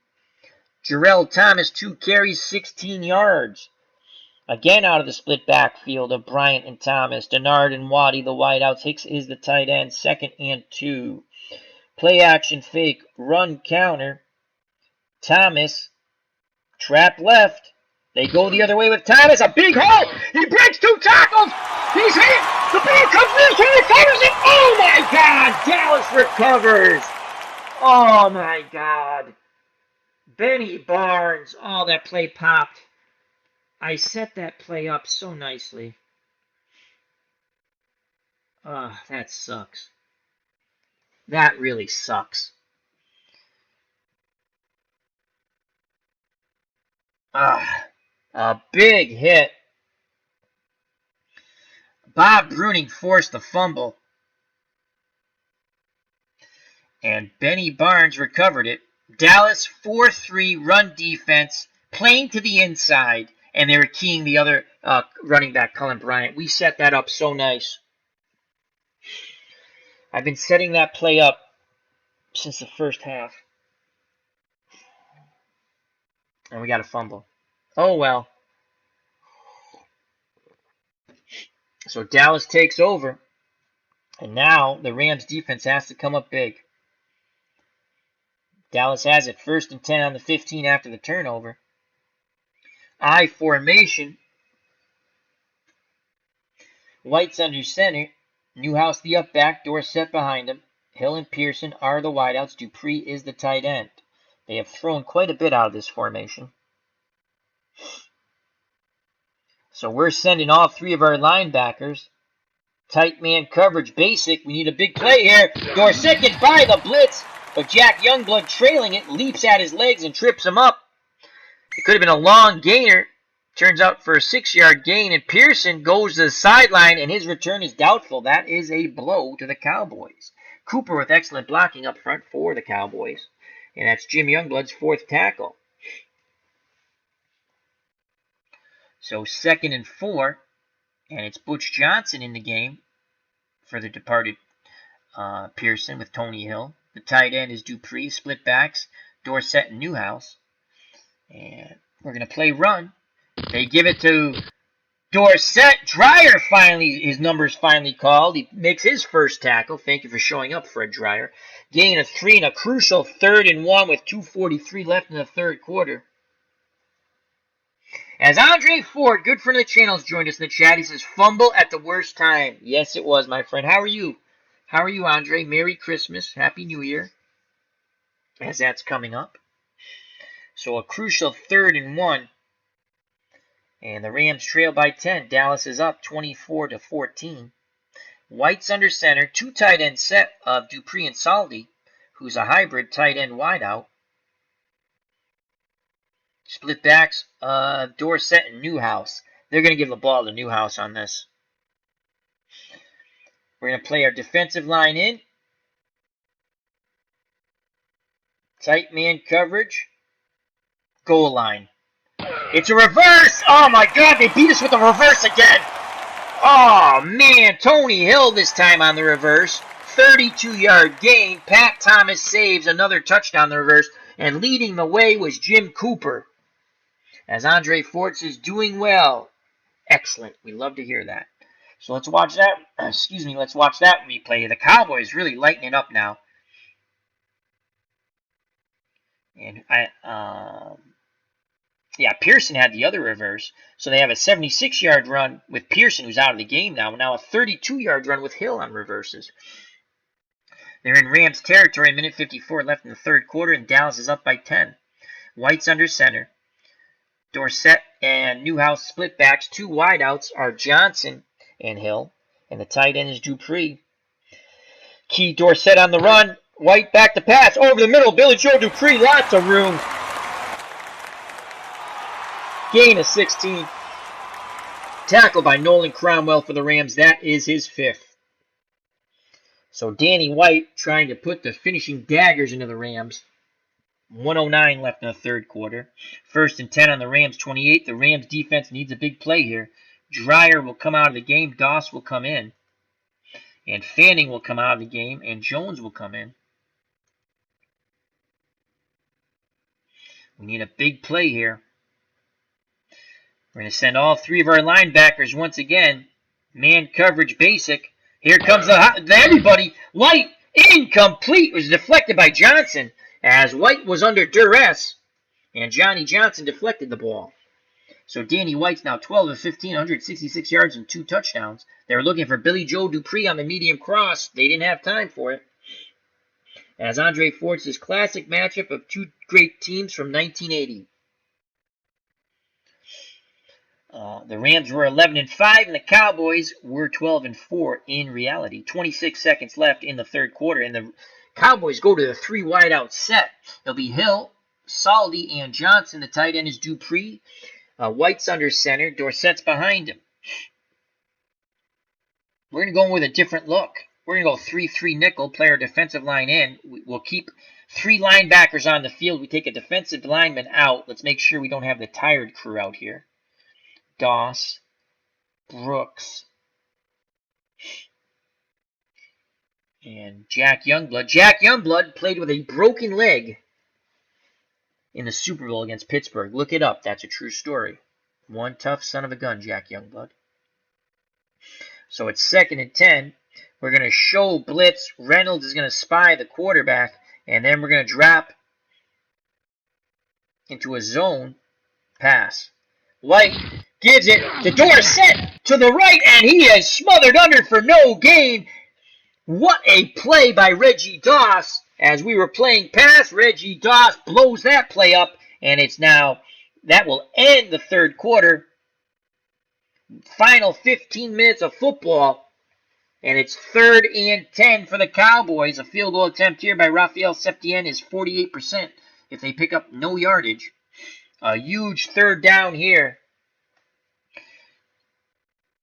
Jarrell Thomas, 2 carries, 16 yards. Again out of the split backfield of Bryant and Thomas. Denard and Waddy, the wideouts. Hicks is the tight end, 2nd and 2. Play action, fake, run, counter. Thomas, trap left. They go the other way with Thomas. A big hole. He breaks 2 tackles. He's hit. The ball comes loose. He recovers it. Oh, my God. Dallas recovers. Oh, my God. Benny Barnes. Oh, that play popped. I set that play up so nicely. That sucks. That really sucks. A big hit. Bob Bruning forced the fumble. And Benny Barnes recovered it. Dallas 4-3 run defense, playing to the inside, and they were keying the other running back, Cullen Bryant. We set that up so nice. I've been setting that play up since the first half. And we got a fumble. Oh, well. So Dallas takes over. And now the Rams defense has to come up big. Dallas has it 1st and 10 on the 15 after the turnover. I formation. White's under center. Newhouse the up back. Dorsett behind him. Hill and Pearson are the wideouts. Dupree is the tight end. They have thrown quite a bit out of this formation. So we're sending all 3 of our linebackers. Tight man coverage, basic. We need a big play here. Dorsett gets by the blitz, but Jack Youngblood trailing it, leaps at his legs and trips him up. It could have been a long gainer. Turns out for a 6-yard gain, and Pearson goes to the sideline, and his return is doubtful. That is a blow to the Cowboys. Cooper with excellent blocking up front for the Cowboys. And that's Jim Youngblood's 4th tackle. So 2nd and 4, and it's Butch Johnson in the game for the departed Pearson with Tony Hill. The tight end is Dupree, split backs, Dorsett and Newhouse. And we're going to play run. They give it to Dorsett. Dreyer finally, his number's finally called. He makes his first tackle. Thank you for showing up, Fred Dreyer. Gain of 3 and a crucial 3rd and 1 with 2:43 left in the 3rd quarter. As Andre Ford, good friend of the channel, has joined us in the chat. He says, fumble at the worst time. Yes, it was, my friend. How are you? How are you, Andre? Merry Christmas. Happy New Year. As that's coming up. So a crucial 3rd and 1. And the Rams trail by 10. Dallas is up 24-14. White's under center. 2 tight end set of Dupree and Saldi, who's a hybrid tight end wideout. Split backs, Dorsett and Newhouse. They're going to give the ball to Newhouse on this. We're going to play our defensive line in. Tight man coverage. Goal line. It's a reverse! Oh my god, they beat us with a reverse again! Oh man, Tony Hill this time on the reverse. 32-yard gain. Pat Thomas saves another touchdown the reverse. And leading the way was Jim Cooper. As Andre Ford says, doing well. Excellent. We love to hear that. So let's watch that. Let's watch that replay. The Cowboys really lighting it up now. And Pearson had the other reverse. So they have a 76-yard run with Pearson, who's out of the game now. Now a 32-yard run with Hill on reverses. They're in Rams territory. Minute 54 left in the 3rd quarter, and Dallas is up by 10. White's under center. Dorsett and Newhouse split backs. 2 wideouts are Johnson and Hill, and the tight end is Dupree. Key Dorsett on the run. White back to pass over the middle. Billy Joe Dupree, lots of room. Gain of 16. Tackle by Nolan Cromwell for the Rams. That is his 5th. So Danny White trying to put the finishing daggers into the Rams. 1:09 left in the 3rd quarter. 1st and 10 on the Rams 28. The Rams defense needs a big play here. Dreyer will come out of the game. Doss will come in. And Fanning will come out of the game. And Jones will come in. We need a big play here. We're going to send all 3 of our linebackers once again. Man coverage basic. Here comes everybody. White incomplete. It was deflected by Johnson as White was under duress. And Johnny Johnson deflected the ball. So Danny White's now 12 of 15, 166 yards and 2 touchdowns. They were looking for Billy Joe Dupree on the medium cross. They didn't have time for it. As Andre Ford says, classic matchup of 2 great teams from 1980. The Rams were 11-5, and the Cowboys were 12-4 in reality. 26 seconds left in the 3rd quarter, and the Cowboys go to the 3 wideout set. It'll be Hill, Saldi, and Johnson. The tight end is Dupree. White's under center. Dorsett's behind him. We're going to go with a different look. We're going to go 3-3 nickel, play our defensive line in. We'll keep 3 linebackers on the field. We take a defensive lineman out. Let's make sure we don't have the tired crew out here. Doss, Brooks, and Jack Youngblood. Jack Youngblood played with a broken leg in the Super Bowl against Pittsburgh. Look it up. That's a true story. One tough son of a gun, Jack Youngblood. So it's 2nd and 10. We're going to show blitz. Reynolds is going to spy the quarterback, and then we're going to drop into a zone pass. White gives it to Dorsett to the right, and he is smothered under for no gain. What a play by Reggie Doss. As we were playing pass, Reggie Doss blows that play up, and it's now, that will end the 3rd quarter. Final 15 minutes of football, and it's 3rd and 10 for the Cowboys. A field goal attempt here by Raphael Septien is 48% if they pick up no yardage. A huge 3rd down here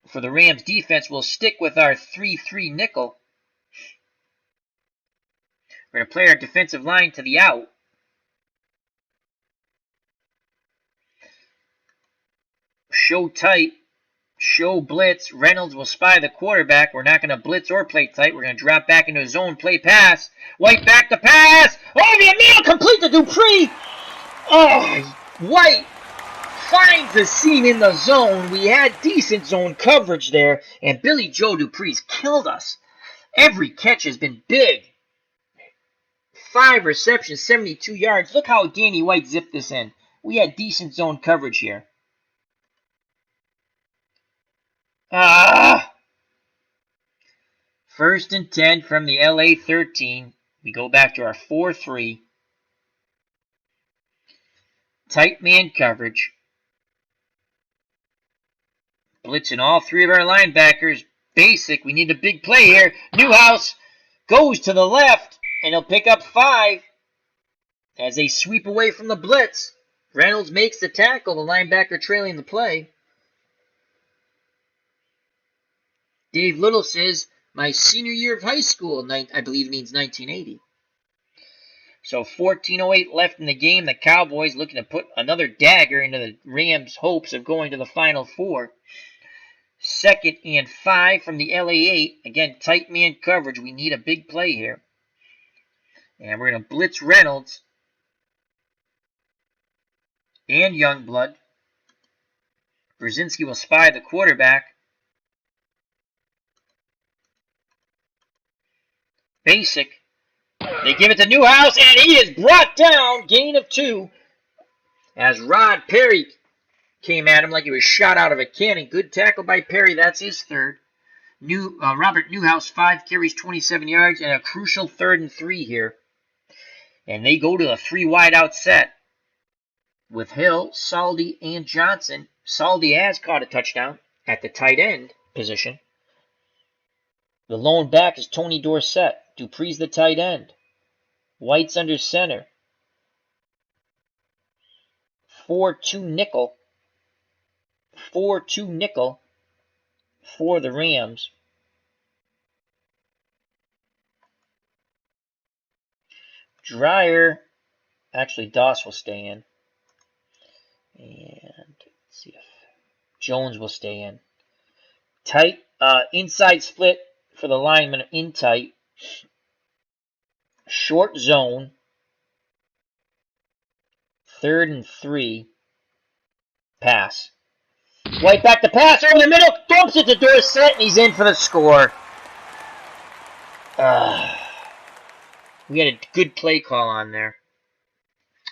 for the Rams defense. We'll stick with our 3-3 nickel. We're going to play our defensive line to the out. Show tight. Show blitz. Reynolds will spy the quarterback. We're not going to blitz or play tight. We're going to drop back into a zone, play pass. White back to pass. Oh, the Emil complete to Dupree. Oh, White finds the seam in the zone. We had decent zone coverage there, and Billy Joe Dupree's killed us. Every catch has been big. 5 receptions, 72 yards. Look how Danny White zipped this in. We had decent zone coverage here. Ah! 1st and 10 from the LA 13. We go back to our 4-3. Tight man coverage. Blitzing all three of our linebackers. Basic. We need a big play here. Newhouse goes to the left, and he'll pick up 5 as they sweep away from the blitz. Reynolds makes the tackle, the linebacker trailing the play. Dave Little says, my senior year of high school, I believe means 1980. So 14:08 left in the game. The Cowboys looking to put another dagger into the Rams' hopes of going to the Final Four. 2nd and 5 from the LA 8. Again, tight man coverage. We need a big play here. And we're going to blitz Reynolds and Youngblood. Brzezinski will spy the quarterback. Basic. They give it to Newhouse, and he is brought down. Gain of 2. As Rod Perry came at him like he was shot out of a cannon. Good tackle by Perry. That's his 3rd. Robert Newhouse, 5 carries, 27 yards, and a crucial 3rd and 3 here. And they go to a 3 wide out set with Hill, Saldi, and Johnson. Saldi has caught a touchdown at the tight end position. The lone back is Tony Dorsett. Dupree's the tight end. White's under center. 4-2 nickel. 4-2 nickel for the Rams. Dreyer, actually Doss will stay in. And let's see if Jones will stay in. Tight, inside split for the lineman in tight. Short zone. 3rd and 3. Pass. White back to pass over the middle. Dumps it to Dorsett, and he's in for the score. We had a good play call on there.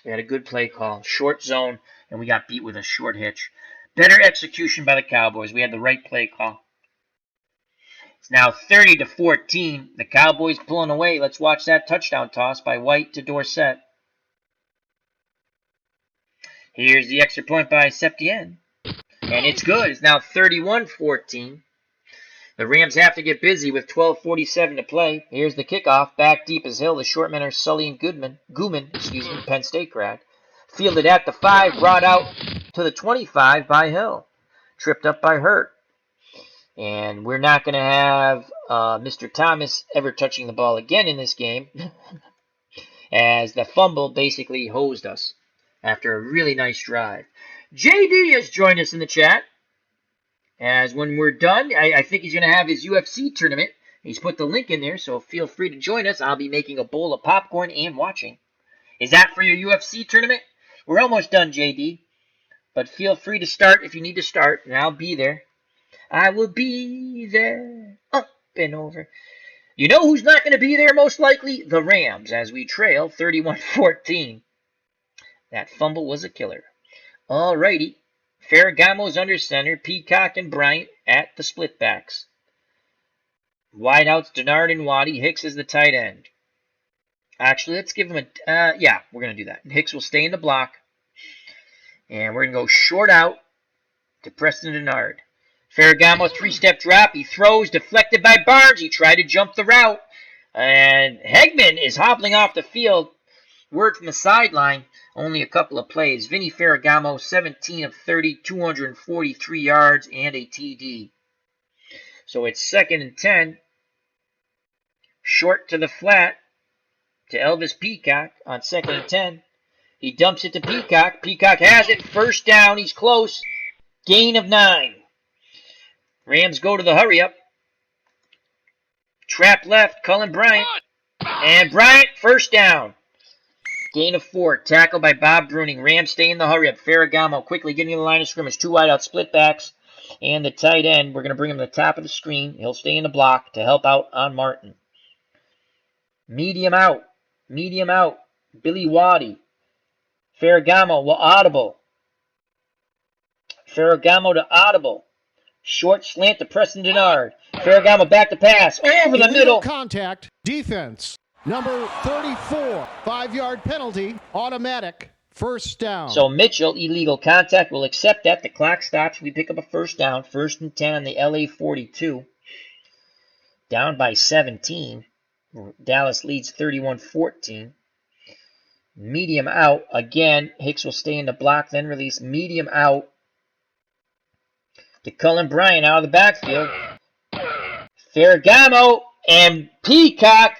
We had a good play call. Short zone, and we got beat with a short hitch. Better execution by the Cowboys. We had the right play call. It's now 30-14. The Cowboys pulling away. Let's watch that touchdown toss by White to Dorsett. Here's the extra point by Septien. And it's good. It's now 31-14. The Rams have to get busy with 12:47 to play. Here's the kickoff. Back deep is Hill. The short men are Sully and Gooman, Penn State grad. Fielded at the 5, brought out to the 25 by Hill. Tripped up by Hurt. And we're not going to have Mr. Thomas ever touching the ball again in this game, as the fumble basically hosed us after a really nice drive. JD has joined us in the chat. As when we're done, I think he's going to have his UFC tournament. He's put the link in there, so feel free to join us. I'll be making a bowl of popcorn and watching. Is that for your UFC tournament? We're almost done, JD. But feel free to start if you need to start, and I'll be there. I will be there, up and over. You know who's not going to be there most likely? The Rams, as we trail 31-14. That fumble was a killer. Alrighty. Ferragamo's under center. Peacock and Bryant at the split backs. Wideouts Denard and Waddy. Hicks is the tight end. Actually, let's give him a... yeah, we're going to do that. Hicks will stay in the block. And we're going to go short out to Preston Denard. Ferragamo, 3-step drop. He throws, deflected by Barnes. He tried to jump the route. And Hegman is hobbling off the field. Word from the sideline, only a couple of plays. Vinny Ferragamo, 17 of 30, 243 yards, and a TD. So it's 2nd and 10. Short to the flat to Elvis Peacock on 2nd and 10. He dumps it to Peacock. Peacock has it. 1st down. He's close. Gain of 9. Rams go to the hurry-up. Trap left. Cullen Bryant. And Bryant, 1st down. Gain of 4. Tackle by Bob Bruning. Rams stay in the hurry-up. Ferragamo quickly getting to the line of scrimmage. 2 wide out split backs. And the tight end, we're going to bring him to the top of the screen. He'll stay in the block to help out on Martin. Medium out. Medium out. Billy Waddy. Ferragamo will audible. Ferragamo to audible. Short slant to Preston Denard. Ferragamo back to pass. Over the Illegal middle. contact, defense. Number 34, 5-yard penalty, automatic, first down. So Mitchell, illegal contact, will accept that. The clock stops. We pick up a first down. 1st and 10 on the LA 42. Down by 17. Dallas leads 31-14. Medium out. Again, Hicks will stay in the block, then release. Medium out to Cullen Bryant out of the backfield. Ferragamo and Peacock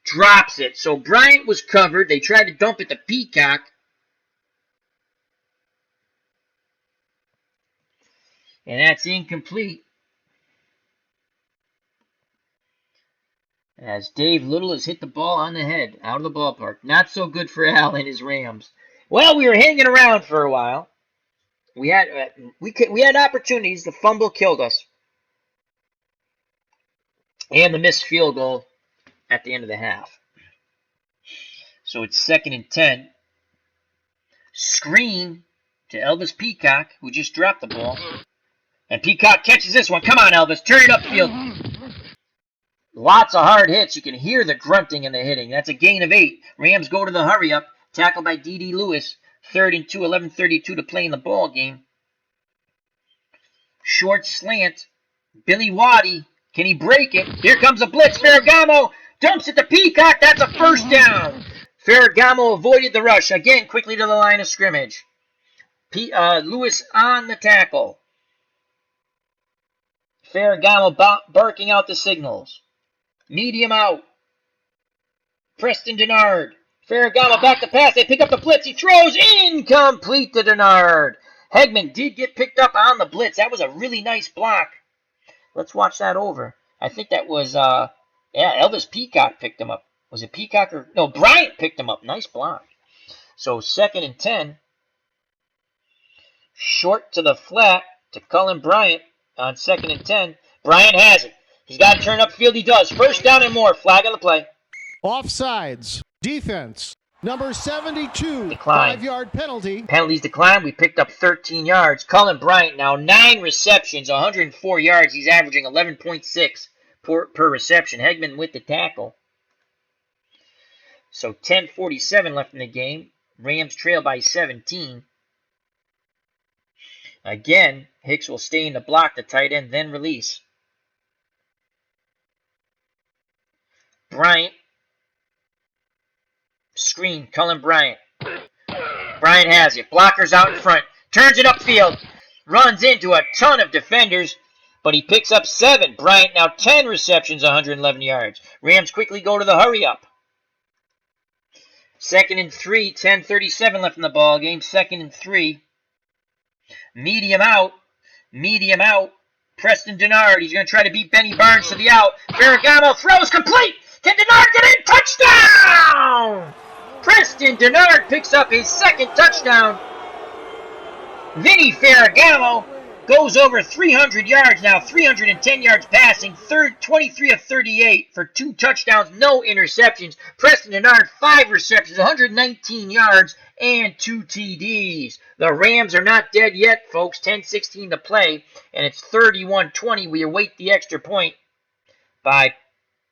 drops it. So Bryant was covered. They tried to dump it to Peacock. And that's incomplete. As Dave Little has hit the ball on the head out of the ballpark. Not so good for Al and his Rams. Well, we were hanging around for a while. We had opportunities. The fumble killed us. And the missed field goal at the end of the half. So it's 2nd and 10. Screen to Elvis Peacock, who just dropped the ball. And Peacock catches this one. Come on, Elvis. Turn it upfield. Lots of hard hits. You can hear the grunting and the hitting. That's a gain of 8. Rams go to the hurry up. Tackled by D.D. Lewis. 3rd and 2, 11:32 to play in the ball game. Short slant. Billy Waddy. Can he break it? Here comes a blitz. Ferragamo dumps it to Peacock. That's a first down. Ferragamo avoided the rush. Again, quickly to the line of scrimmage. Lewis on the tackle. Ferragamo barking out the signals. Medium out. Preston Denard. Ferragamo back to pass. They pick up the blitz. He throws incomplete to Denard. Hegman did get picked up on the blitz. That was a really nice block. Let's watch that over. I think that was, Elvis Peacock picked him up. Was it Peacock or, no, Bryant picked him up. Nice block. So 2nd and 10. Short to the flat to Cullen Bryant on 2nd and 10. Bryant has it. He's got to turn upfield. He does. First down and more. Flag on the play. Offsides. Defense. Number 72. Decline. 5-yard penalty. Penalties decline. We picked up 13 yards. Cullen Bryant now 9 receptions, 104 yards. He's averaging 11.6 per reception. Hegman with the tackle. So 10:47 left in the game. Rams trail by 17. Again, Hicks will stay in the block, the tight end, then release. Bryant. Screen, Cullen Bryant. Bryant has it. Blockers out in front. Turns it upfield. Runs into a ton of defenders, but he picks up 7. Bryant now 10 receptions, 111 yards. Rams quickly go to the hurry up. 2nd and 3, 10:37 left in the ball game. 2nd and 3. Medium out. Medium out. Preston Denard. He's going to try to beat Benny Barnes to the out. Ferragamo throws complete. Can Denard get in? Touchdown! Preston Denard picks up his 2nd touchdown. Vinny Ferragamo goes over 300 yards now, 310 yards passing, 23 of 38 for 2 touchdowns, no interceptions. Preston Denard, 5 receptions, 119 yards, and 2 TDs. The Rams are not dead yet, folks. 10:16 to play, and it's 31-20. We await the extra point by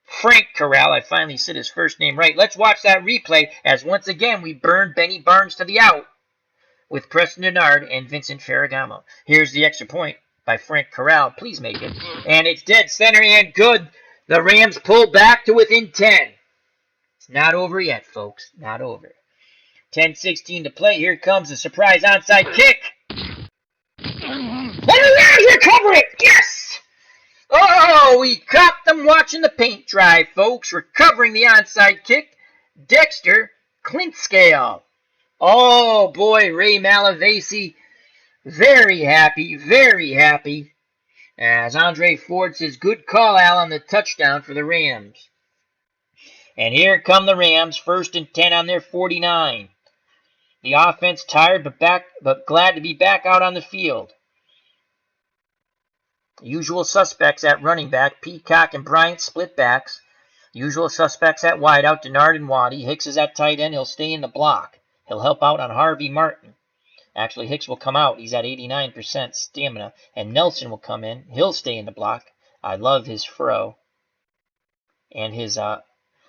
Frank Corral. I finally said his first name right. Let's watch that replay as once again we burn Benny Barnes to the out with Preston Denard and Vincent Ferragamo. Here's the extra point by Frank Corral. Please make it. And it's dead center and good. The Rams pull back to within 10. It's not over yet, folks. Not over. 10:16 to play. Here comes the surprise onside kick. And the Rams recover it. Yes! Oh, we caught them watching the paint dry, folks. Recovering the onside kick. Dexter Clinkscale. Oh, boy, Ray Malavasi. Very happy. As Andre Ford says, good call, Al, on the touchdown for the Rams. And here come the Rams, 1st and 10 on their 49. The offense tired but glad to be back out on the field. Usual suspects at running back, Peacock and Bryant split backs. Usual suspects at wideout, Denard and Waddy. Hicks is at tight end. He'll stay in the block. He'll help out on Harvey Martin. Actually, Hicks will come out. He's at 89% stamina. And Nelson will come in. He'll stay in the block. I love his fro. And his,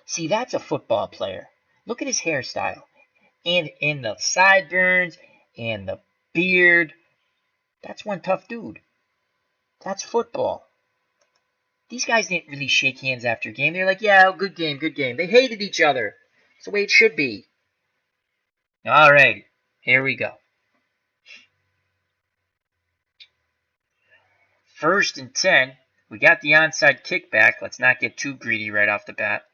see, that's a football player. Look at his hairstyle. And the sideburns and the beard. That's one tough dude. That's football. These guys didn't really shake hands after a game. They're like, yeah, good game, good game. They hated each other. That's the way it should be. All right, here we go. 1st and 10. We got the onside kickback. Let's not get too greedy right off the bat.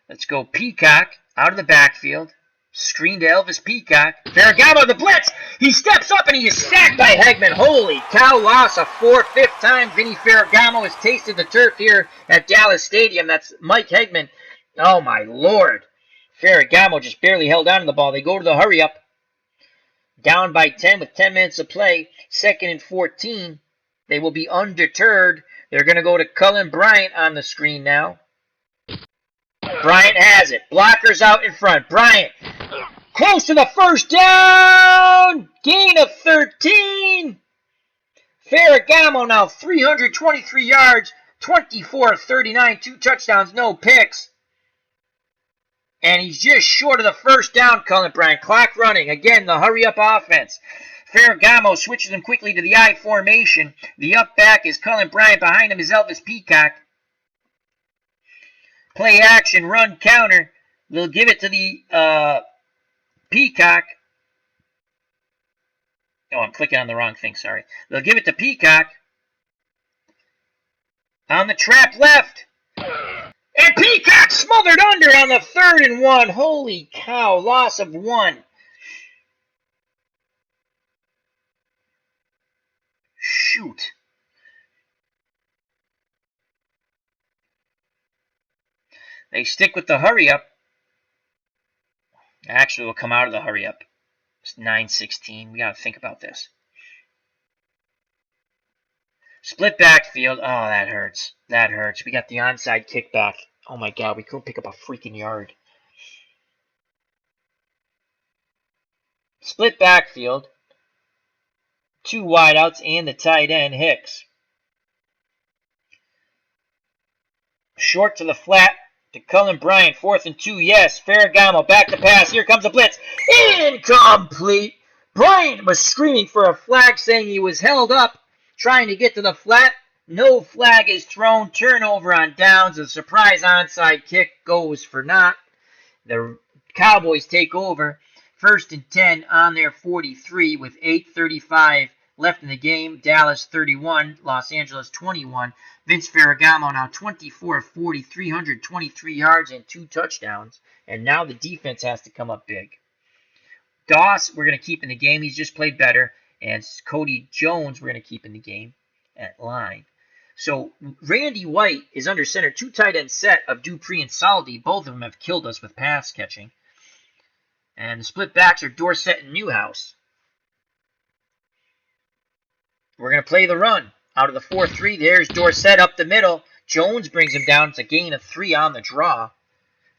Let's go Peacock out of the backfield. Screen to Elvis Peacock. Ferragamo the blitz. He steps up and he is sacked by Hegman. Holy cow, loss a 4th time. Vinny Ferragamo has tasted the turf here at Dallas Stadium. That's Mike Hegman. Oh my lord. Ferragamo just barely held on to the ball. They go to the hurry up. Down by 10 with 10 minutes to play. 2nd and 14. They will be undeterred. They're going to go to Cullen Bryant on the screen now. Bryant has it. Blockers out in front. Bryant close to the 1st down. Gain of 13. Ferragamo now 323 yards, 24-39, 2 touchdowns, no picks. And he's just short of the 1st down, Cullen Bryant. Clock running. Again, the hurry-up offense. Ferragamo switches them quickly to the I formation. The up back is Cullen Bryant. Behind him is Elvis Peacock. Play action, run, counter. They'll give it to the Peacock. Oh, I'm clicking on the wrong thing, sorry. They'll give it to Peacock. On the trap left. And Peacock smothered under on the 3rd and 1. Holy cow, loss of 1. Shoot. They stick with the hurry up. Actually, we'll come out of the hurry up. It's 9-16. We got to think about this. Split backfield. Oh, that hurts. That hurts. We got the onside kickback. Oh my god, we couldn't pick up a freaking yard. Split backfield. 2 wideouts and the tight end, Hicks. Short to the flat. To Cullen Bryant, 4th and 2, yes. Ferragamo, back to pass. Here comes a blitz. Incomplete. Bryant was screaming for a flag, saying he was held up, trying to get to the flat. No flag is thrown. Turnover on downs. A surprise onside kick goes for naught. The Cowboys take over. 1st and 10 on their 43 with 8:35 left in the game. Dallas 31, Los Angeles 21. Vince Ferragamo now 24 of 40, 323 yards and 2 touchdowns. And now the defense has to come up big. Doss, we're going to keep in the game. He's just played better. And Cody Jones, we're going to keep in the game at line. So Randy White is under center. 2 tight end set of Dupree and Saldi. Both of them have killed us with pass catching. And the split backs are Dorsett and Newhouse. We're going to play the run. Out of the 4-3, there's Dorsett up the middle. Jones brings him down. It's a gain of 3 on the draw.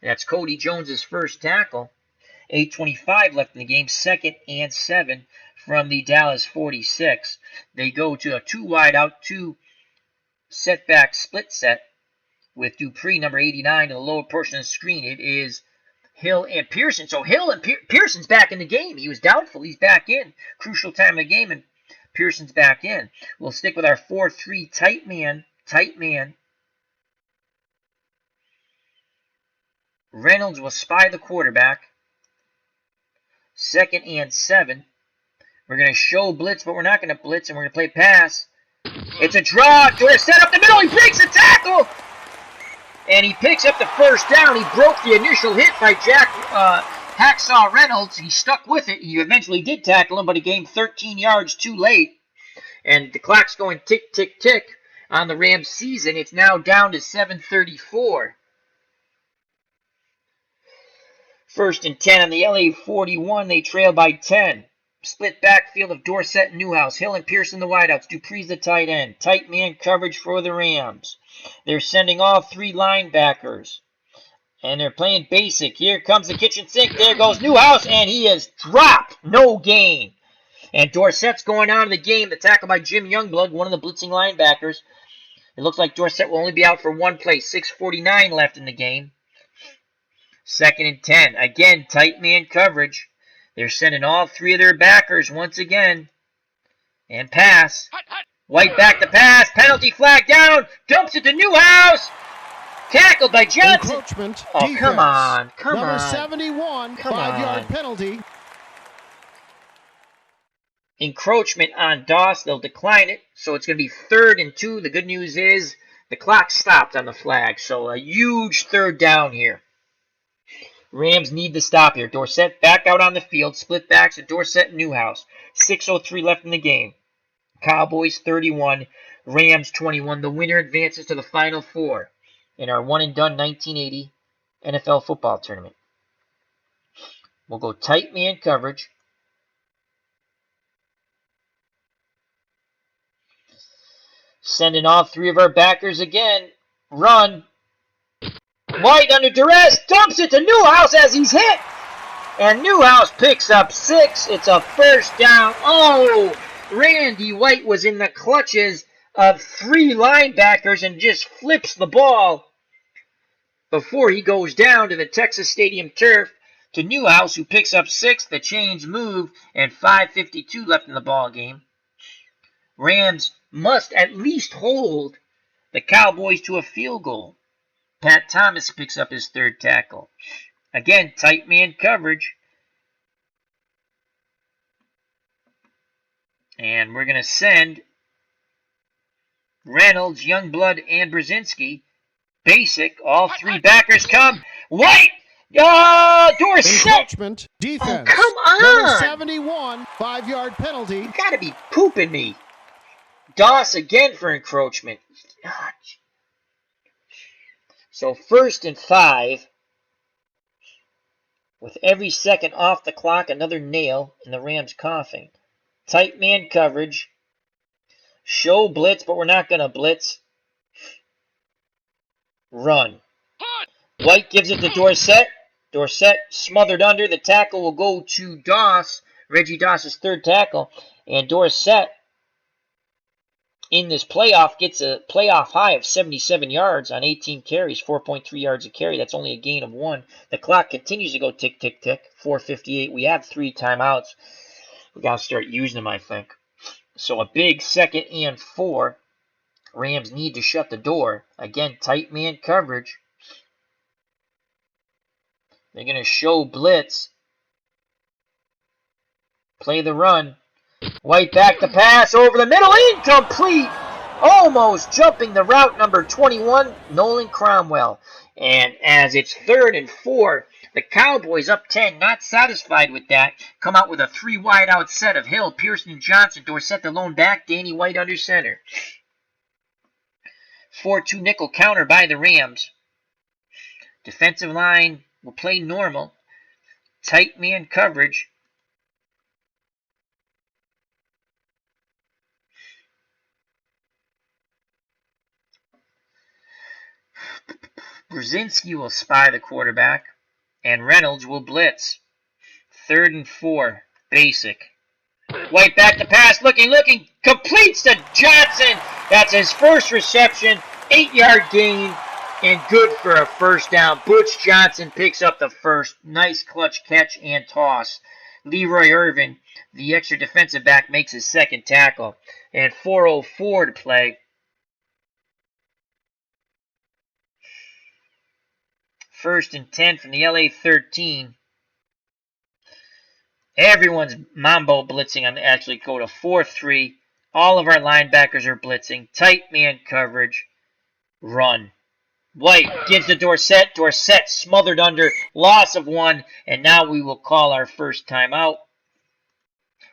That's Cody Jones' first tackle. 8:25 left in the game. 2nd and 7 from the Dallas 46. They go to a 2 wide out, 2 setback split set with Dupree, number 89, in the lower portion of the screen. It is Hill and Pearson. So Hill and Pearson's back in the game. He was doubtful. He's back in. Crucial time of the game, and Pearson's back in. We'll stick with our 4-3 tight man. Reynolds will spy the quarterback. 2nd and 7. We're going to show blitz, but we're not going to blitz, and we're going to play pass. It's a draw. Dorsett up the middle. He breaks the tackle. And he picks up the 1st down. He broke the initial hit by Jack Hacksaw Reynolds. He stuck with it. He eventually did tackle him, but he gained 13 yards too late. And the clock's going tick, tick, tick on the Rams season. It's now down to 7:34. 1st and 10 on the LA 41. They trail by 10. Split backfield of Dorsett and Newhouse. Hill and Pearson the wideouts. Dupree's the tight end. Tight man coverage for the Rams. They're sending all 3 linebackers. And they're playing basic. Here comes the kitchen sink. There goes Newhouse, and he is dropped. No gain. And Dorsett's going out of the game. The tackle by Jim Youngblood, one of the blitzing linebackers. It looks like Dorsett will only be out for one play. 6:49 left in the game. 2nd and 10. Again, tight man coverage. They're sending all three of their backers once again. And pass. White back to pass. Penalty flag down. Dumps it to Newhouse. Tackled by Johnson. Encroachment. Oh, Defense. come on. Come Number on. 71, Come 5-yard on. penalty. Encroachment on Doss. They'll decline it. So it's going to be 3rd and 2. The good news is the clock stopped on the flag. So a huge 3rd down here. Rams need to stop here. Dorsett back out on the field. Split backs at Dorsett and Newhouse. 6:03 left in the game. Cowboys 31, Rams 21. The winner advances to the Final Four in our one-and-done 1980 NFL football tournament. We'll go tight man coverage. Sending all three of our backers again. Run. White under duress. Dumps it to Newhouse as he's hit. And Newhouse picks up 6. It's a 1st down. Oh, Randy White was in the clutches of 3 linebackers and just flips the ball before he goes down to the Texas Stadium turf to Newhouse, who picks up 6. The chains move, and 5:52 left in the ball game. Rams must at least hold the Cowboys to a field goal. Pat Thomas picks up his 3rd tackle. Again, tight man coverage. And we're going to send Reynolds, Youngblood, and Brzezinski. Basic. All 3 backers come. White! Dorsett! Encroachment. Defense. Oh, come on! Number 71, 5-yard penalty. You gotta be pooping me. Doss again for encroachment. So 1st and 5. With every second off the clock, another nail, and the Rams coughing. Tight man coverage. Show blitz, but we're not going to blitz. Run. White gives it to Dorsett. Dorsett smothered under. The tackle will go to Doss. Reggie Doss's 3rd tackle. And Dorsett, in this playoff, gets a playoff high of 77 yards on 18 carries, 4.3 yards a carry. That's only a gain of 1. The clock continues to go tick, tick, tick. 4:58. We have 3 timeouts. We got to start using them, I think. So a big 2nd and 4. Rams need to shut the door. Again, tight man coverage. They're going to show blitz. Play the run. White back to pass over the middle. Incomplete. Almost jumping the route, number 21, Nolan Cromwell. And as it's 3rd and 4, the Cowboys up 10, not satisfied with that, come out with a 3 wide out set of Hill, Pearson, and Johnson. Dorsett the lone back, Danny White under center. 4-2 nickel counter by the Rams. Defensive line will play normal. Tight man coverage. Brzezinski will spy the quarterback, and Reynolds will blitz. 3rd and 4, basic. White back to pass, looking, completes to Johnson. That's his 1st reception, 8-yard gain, and good for a 1st down. Butch Johnson picks up the 1st. Nice clutch catch and toss. Leroy Irvin, the extra defensive back, makes his 2nd tackle. And 4:04 to play. 1st and 10 from the LA 13. Everyone's mambo blitzing on actually go to 4-3. All of our linebackers are blitzing. Tight man coverage. Run. White gives to Dorsett. Dorsett smothered under. Loss of 1. And now we will call our 1st timeout.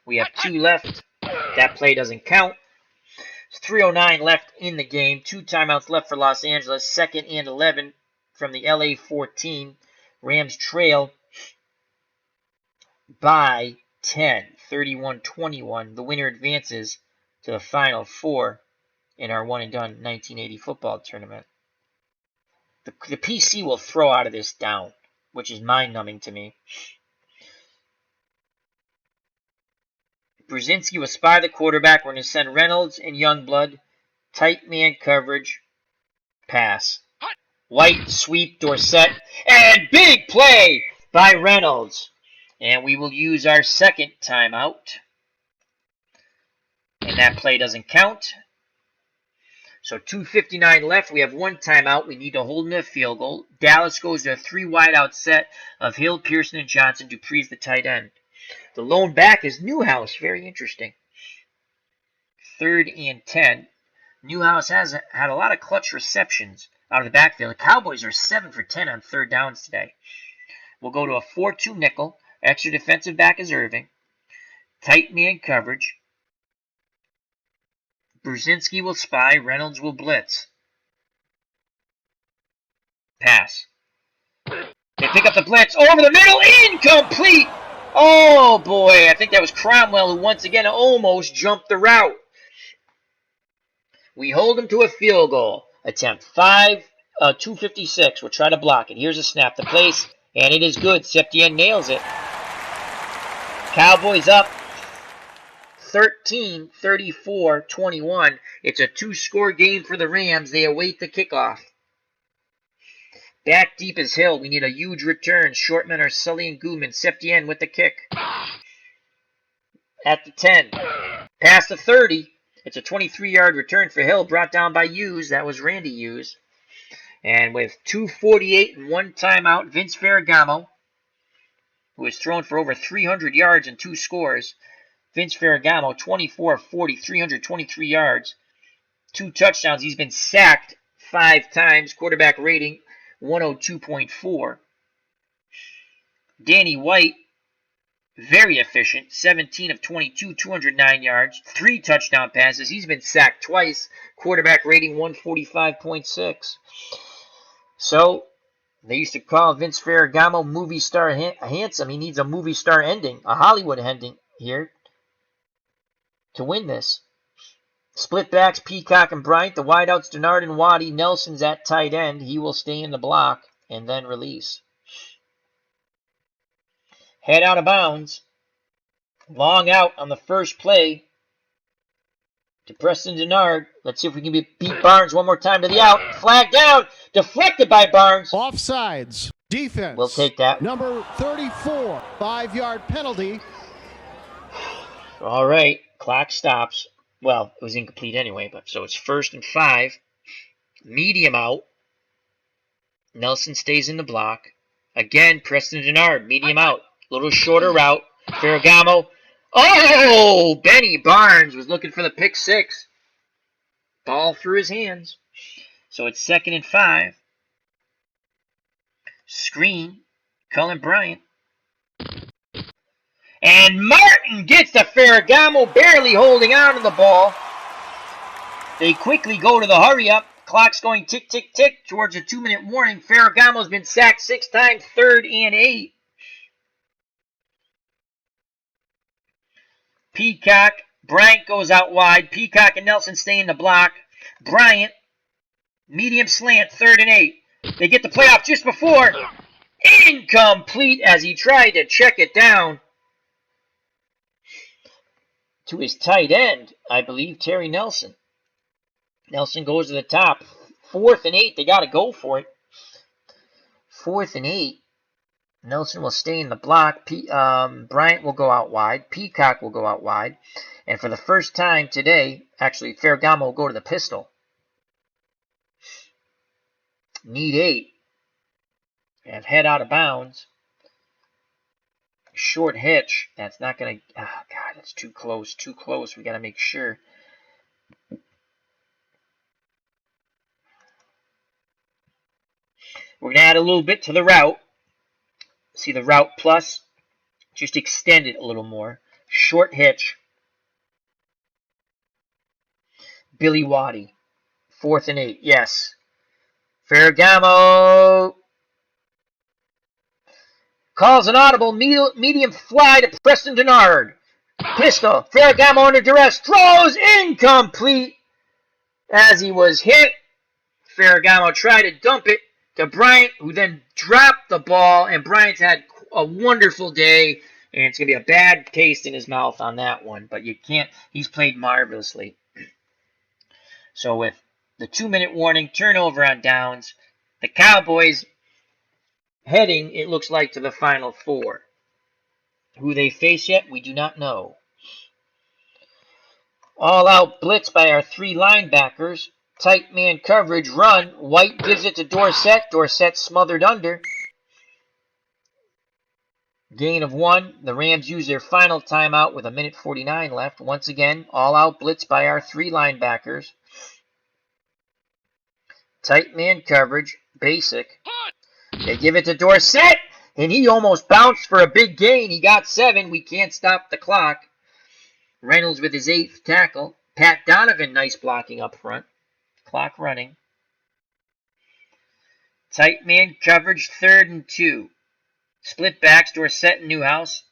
We have 2 left. That play doesn't count. 3:09 left in the game. 2 timeouts left for Los Angeles. 2nd and 11 from the LA 14. Rams trail by 10, 31-21. The winner advances to the Final Four in our one-and-done 1980 football tournament. The PC will throw out of this down, which is mind-numbing to me. Brzezinski will spy the quarterback. We're going to send Reynolds and Youngblood. Tight man coverage. Pass. White, sweep, Dorsett. And big play by Reynolds. And we will use our second timeout. And that play doesn't count. So 2:59 left. We have one timeout. We need to hold in a field goal. Dallas goes to a 3 wideout set of Hill, Pearson, and Johnson. Dupree's the tight end. The lone back is Newhouse. Very interesting. 3rd and 10. Newhouse has had a lot of clutch receptions out of the backfield. The Cowboys are 7 for 10 on 3rd downs today. We'll go to a 4-2 nickel. Extra defensive back is Irving. Tight man coverage. Brzezinski will spy. Reynolds will blitz. Pass. They pick up the blitz. Over the middle. Incomplete. Oh, boy. I think that was Cromwell who once again almost jumped the route. We hold him to a field goal attempt. 2:56. We'll try to block it. Here's a snap to place, and it is good. Septien nails it. Cowboys up 13, 34, 21. It's a 2-score game for the Rams. They await the kickoff. Back deep is Hill. We need a huge return. Short men are Sully and Goodman. Septien with the kick. At the 10. Past the 30. It's a 23-yard return for Hill, brought down by Hughes. That was Randy Hughes. And with 2:48 and one timeout, Vince Ferragamo, who has thrown for over 300 yards and 2 scores. Vince Ferragamo, 24-40, 323 yards, 2 touchdowns. He's been sacked 5 times. Quarterback rating, 102.4. Danny White, very efficient, 17 of 22, 209 yards, 3 touchdown passes. He's been sacked twice. Quarterback rating, 145.6. So, they used to call Vince Ferragamo movie star handsome. He needs a movie star ending, a Hollywood ending here to win this. Split backs, Peacock and Bryant. The wideouts, Denard and Waddy. Nelson's at tight end. He will stay in the block and then release. Head out of bounds. Long out on the first play to Preston Denard. Let's see if we can beat Barnes one more time to the out. Flag down. Deflected by Barnes. Offsides. Defense. We'll take that. Number 34. 5-yard penalty. All right. Clock stops. Well, it was incomplete anyway, but so it's 1st and 5. Medium out. Nelson stays in the block. Again, Preston Denard, medium out. Little shorter route. Ferragamo. Oh! Benny Barnes was looking for the pick 6. Ball through his hands. So it's 2nd and 5. Screen. Cullen Bryant. And Martin gets to Ferragamo, barely holding on to the ball. They quickly go to the hurry-up. Clock's going tick, tick, tick towards a 2-minute warning. Ferragamo's been sacked 6 times, 3rd and 8. Peacock, Bryant goes out wide. Peacock and Nelson stay in the block. Bryant, medium slant, 3rd and 8. They get the playoff just before. Incomplete as he tried to check it down to his tight end, I believe, Terry Nelson. Nelson goes to the top. 4th and 8. They got to go for it. 4th and 8. Nelson will stay in the block. Bryant will go out wide. Peacock will go out wide. And for the first time today, actually, Ferragamo will go to the pistol. Need 8. And head out of bounds. Short hitch. That's not going to... Oh, God, that's too close. Too close. We got to make sure. We're going to add a little bit to the route. See the route plus? Just extend it a little more. Short hitch. Billy Waddy. 4th and 8. Yes. Ferragamo calls an audible medium fly to Preston Denard. Pistol. Ferragamo under duress. Throws incomplete as he was hit. Ferragamo tried to dump it. to Bryant, who then dropped the ball, and Bryant's had a wonderful day, and it's going to be a bad taste in his mouth on that one, but you can't, he's played marvelously. So with the 2-minute warning, turnover on downs, the Cowboys heading, it looks like, to the Final Four. Who they face yet, we do not know. All-out blitz by our 3 linebackers. Tight man coverage, run. White gives it to Dorsett. Dorsett smothered under. Gain of 1. The Rams use their final timeout with 1:49 left. Once again, all-out blitz by our 3 linebackers. Tight man coverage, basic. They give it to Dorsett, and he almost bounced for a big gain. He got 7. We can't stop the clock. Reynolds with his 8th tackle. Pat Donovan, nice blocking up front. Clock running. Tight man coverage, 3rd and 2. Split backs, Dorsett and Newhouse.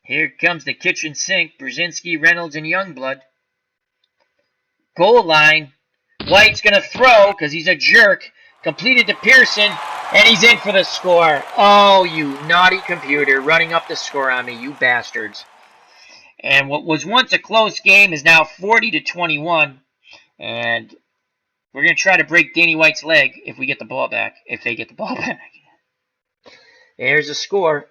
Here comes the kitchen sink. Brzezinski, Reynolds, and Youngblood. Goal line. White's going to throw because he's a jerk. Completed to Pearson, and he's in for the score. Oh, you naughty computer, running up the score on me, you bastards. And what was once a close game is now 40-21. And we're going to try to break Danny White's leg if we get the ball back, if they get the ball back. There's a score.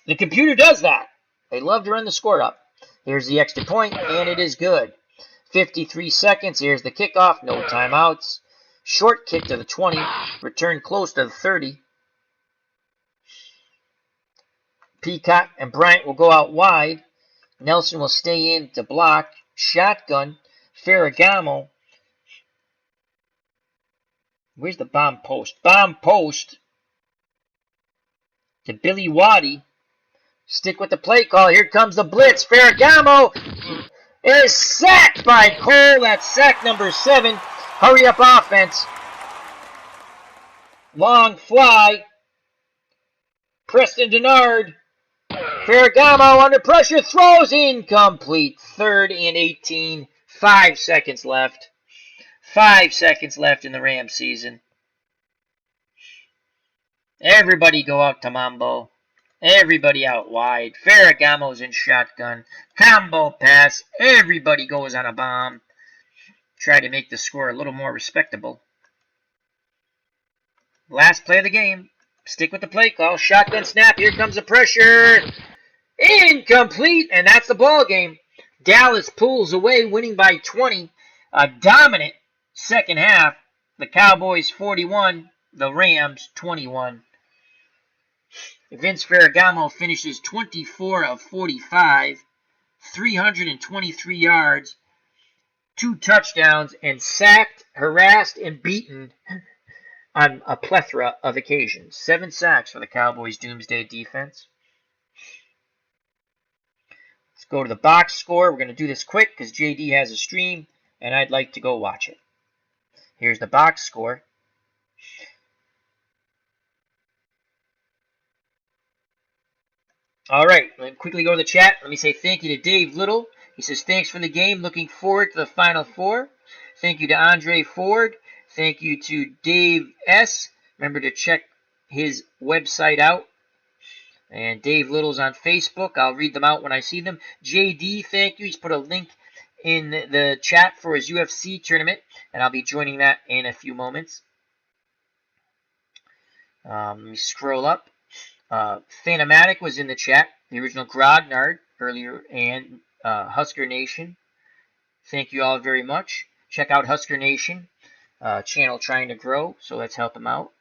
The computer does that. They love to run the score up. Here's the extra point, and it is good. 53 seconds. Here's the kickoff. No timeouts. Short kick to the 20. Return close to the 30. Peacock and Bryant will go out wide. Nelson will stay in to block. Shotgun. Ferragamo. Where's the bomb post? Bomb post to Billy Waddy. Stick with the play call. Here comes the blitz. Ferragamo is sacked by Cole. That's sack number 7. Hurry up offense. Long fly. Preston Denard. Ferragamo under pressure. Throws incomplete. 3rd and 18. 5 seconds left. 5 seconds left in the Rams season. Everybody go out to Mambo. Everybody out wide. Ferragamo's in shotgun. Combo pass. Everybody goes on a bomb. Try to make the score a little more respectable. Last play of the game. Stick with the play call. Shotgun snap. Here comes the pressure. Incomplete. And that's the ball game. Dallas pulls away, winning by 20. A dominant second half. The Cowboys 41. The Rams 21. Vince Ferragamo finishes 24 of 45. 323 yards. 2 touchdowns, and sacked, harassed, and beaten on a plethora of occasions. 7 sacks for the Cowboys' doomsday defense. Let's go to the box score. We're going to do this quick because JD has a stream, and I'd like to go watch it. Here's the box score. All right, let me quickly go to the chat. Let me say thank you to Dave Little. He says, thanks for the game. Looking forward to the Final Four. Thank you to Andre Ford. Thank you to Dave S. Remember to check his website out. And Dave Little's on Facebook. I'll read them out when I see them. JD, thank you. He's put a link in the chat for his UFC tournament, and I'll be joining that in a few moments. Let me scroll up. Phanomatic was in the chat. The original Grognard earlier, and Husker Nation. Thank you all very much. Check out Husker Nation channel trying to grow, so let's help them out.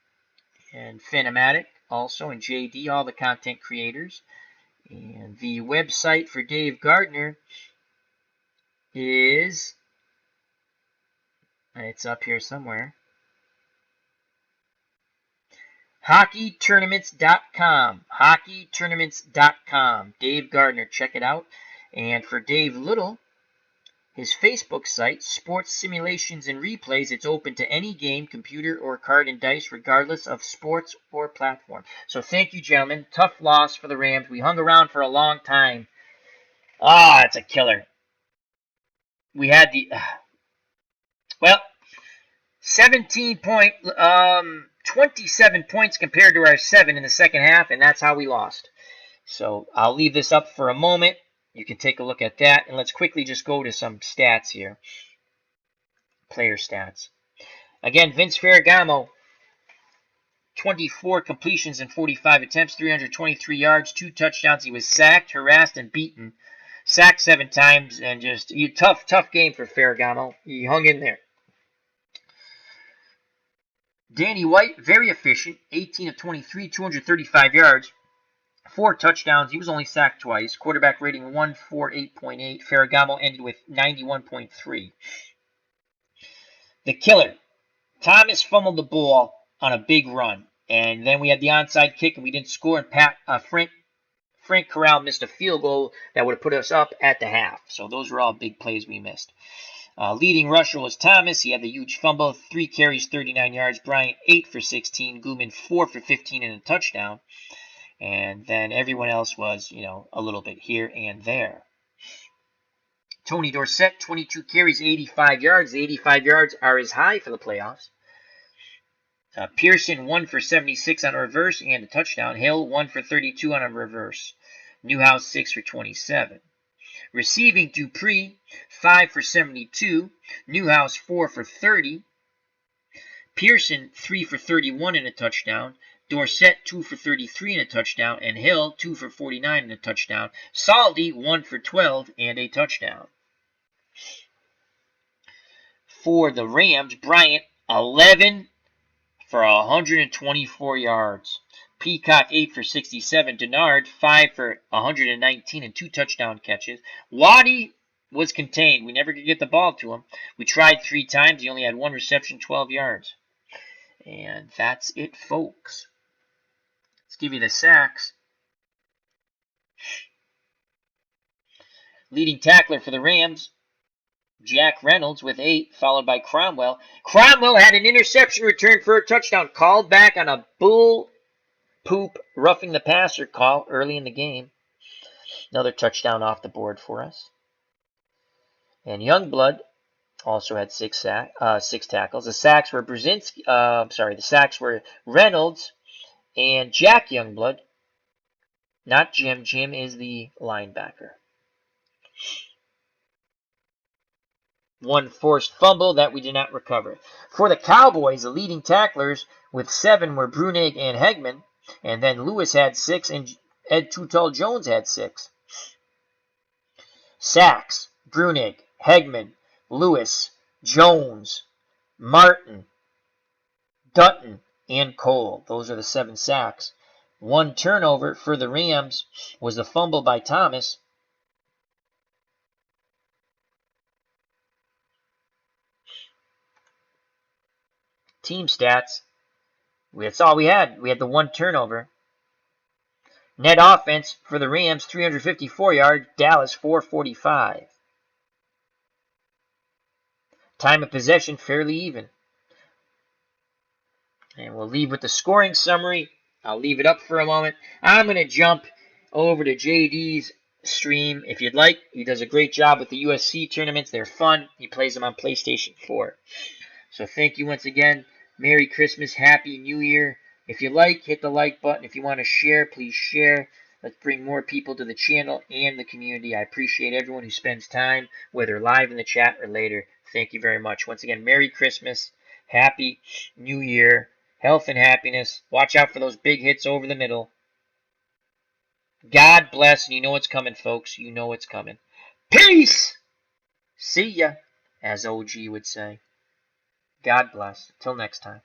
And Phanomatic also, and JD, all the content creators. And the website for Dave Gardner is, it's up here somewhere, hockeytournaments.com. hockeytournaments.com. Dave Gardner, check it out. And for Dave Little, his Facebook site, Sports Simulations and Replays, it's open to any game, computer or card and dice, regardless of sports or platform. So thank you, gentlemen. Tough loss for the Rams. We hung around for a long time. It's a killer. We had the... well, 27 points compared to our 7 in the second half, and that's how we lost. So I'll leave this up for a moment. You can take a look at that, and let's quickly just go to some stats here. Player stats. Again, Vince Ferragamo, 24 completions and 45 attempts, 323 yards, 2 touchdowns. He was sacked, harassed, and beaten. Sacked 7 times, and just tough game for Ferragamo. He hung in there. Danny White, very efficient, 18 of 23, 235 yards, 4 touchdowns. He was only sacked twice. Quarterback rating 148.8. Ferragamo ended with 91.3. The killer, Thomas fumbled the ball on a big run, and then we had the onside kick, and we didn't score, and Frank Corral missed a field goal that would have put us up at the half. So those were all big plays we missed. Leading rusher was Thomas. He had the huge fumble, 3 carries, 39 yards. Bryant, 8 for 16. Gluman, 4 for 15 and a touchdown. And then everyone else was, a little bit here and there. Tony Dorsett, 22 carries, 85 yards. The 85 yards are his high for the playoffs. Pearson, 1 for 76 on a reverse and a touchdown. Hill, 1 for 32 on a reverse. Newhouse, 6 for 27. Receiving, Dupree, 5 for 72. Newhouse, 4 for 30. Pearson, 3 for 31 and a touchdown. Dorsett, 2 for 33 and a touchdown. And Hill, 2 for 49 and a touchdown. Saldi, 1 for 12 and a touchdown. For the Rams, Bryant, 11 for 124 yards. Peacock, 8 for 67. Denard, 5 for 119 and 2 touchdown catches. Waddy was contained. We never could get the ball to him. We tried 3 times. He only had 1 reception, 12 yards. And that's it, folks. Let's give you the sacks. Leading tackler for the Rams, Jack Reynolds with 8, followed by Cromwell. Cromwell had an interception return for a touchdown, called back on a bull poop roughing the passer call early in the game. Another touchdown off the board for us. And Youngblood also had 6 tackles. The sacks were the sacks were Reynolds and Jack Youngblood, not Jim. Jim is the linebacker. 1 forced fumble that we did not recover. For the Cowboys, the leading tacklers with 7 were Brunig and Hegman, and then Lewis had 6 and Ed Tutal Jones had 6. Sacks, Brunig, Hegman, Lewis, Jones, Martin, Dutton, and Cole. Those are the 7 sacks. 1 turnover for the Rams was the fumble by Thomas. Team stats, that's all we had. We had the 1 turnover. Net offense for the Rams, 354 yards. Dallas, 445. Time of possession, fairly even. And we'll leave with the scoring summary. I'll leave it up for a moment. I'm going to jump over to JD's stream if you'd like. He does a great job with the USC tournaments. They're fun. He plays them on PlayStation 4. So thank you once again. Merry Christmas. Happy New Year. If you like, hit the like button. If you want to share, please share. Let's bring more people to the channel and the community. I appreciate everyone who spends time, whether live in the chat or later. Thank you very much. Once again, Merry Christmas. Happy New Year. Health and happiness. Watch out for those big hits over the middle. God bless. And you know what's coming, folks. You know what's coming. Peace. See ya, as OG would say. God bless. Till next time.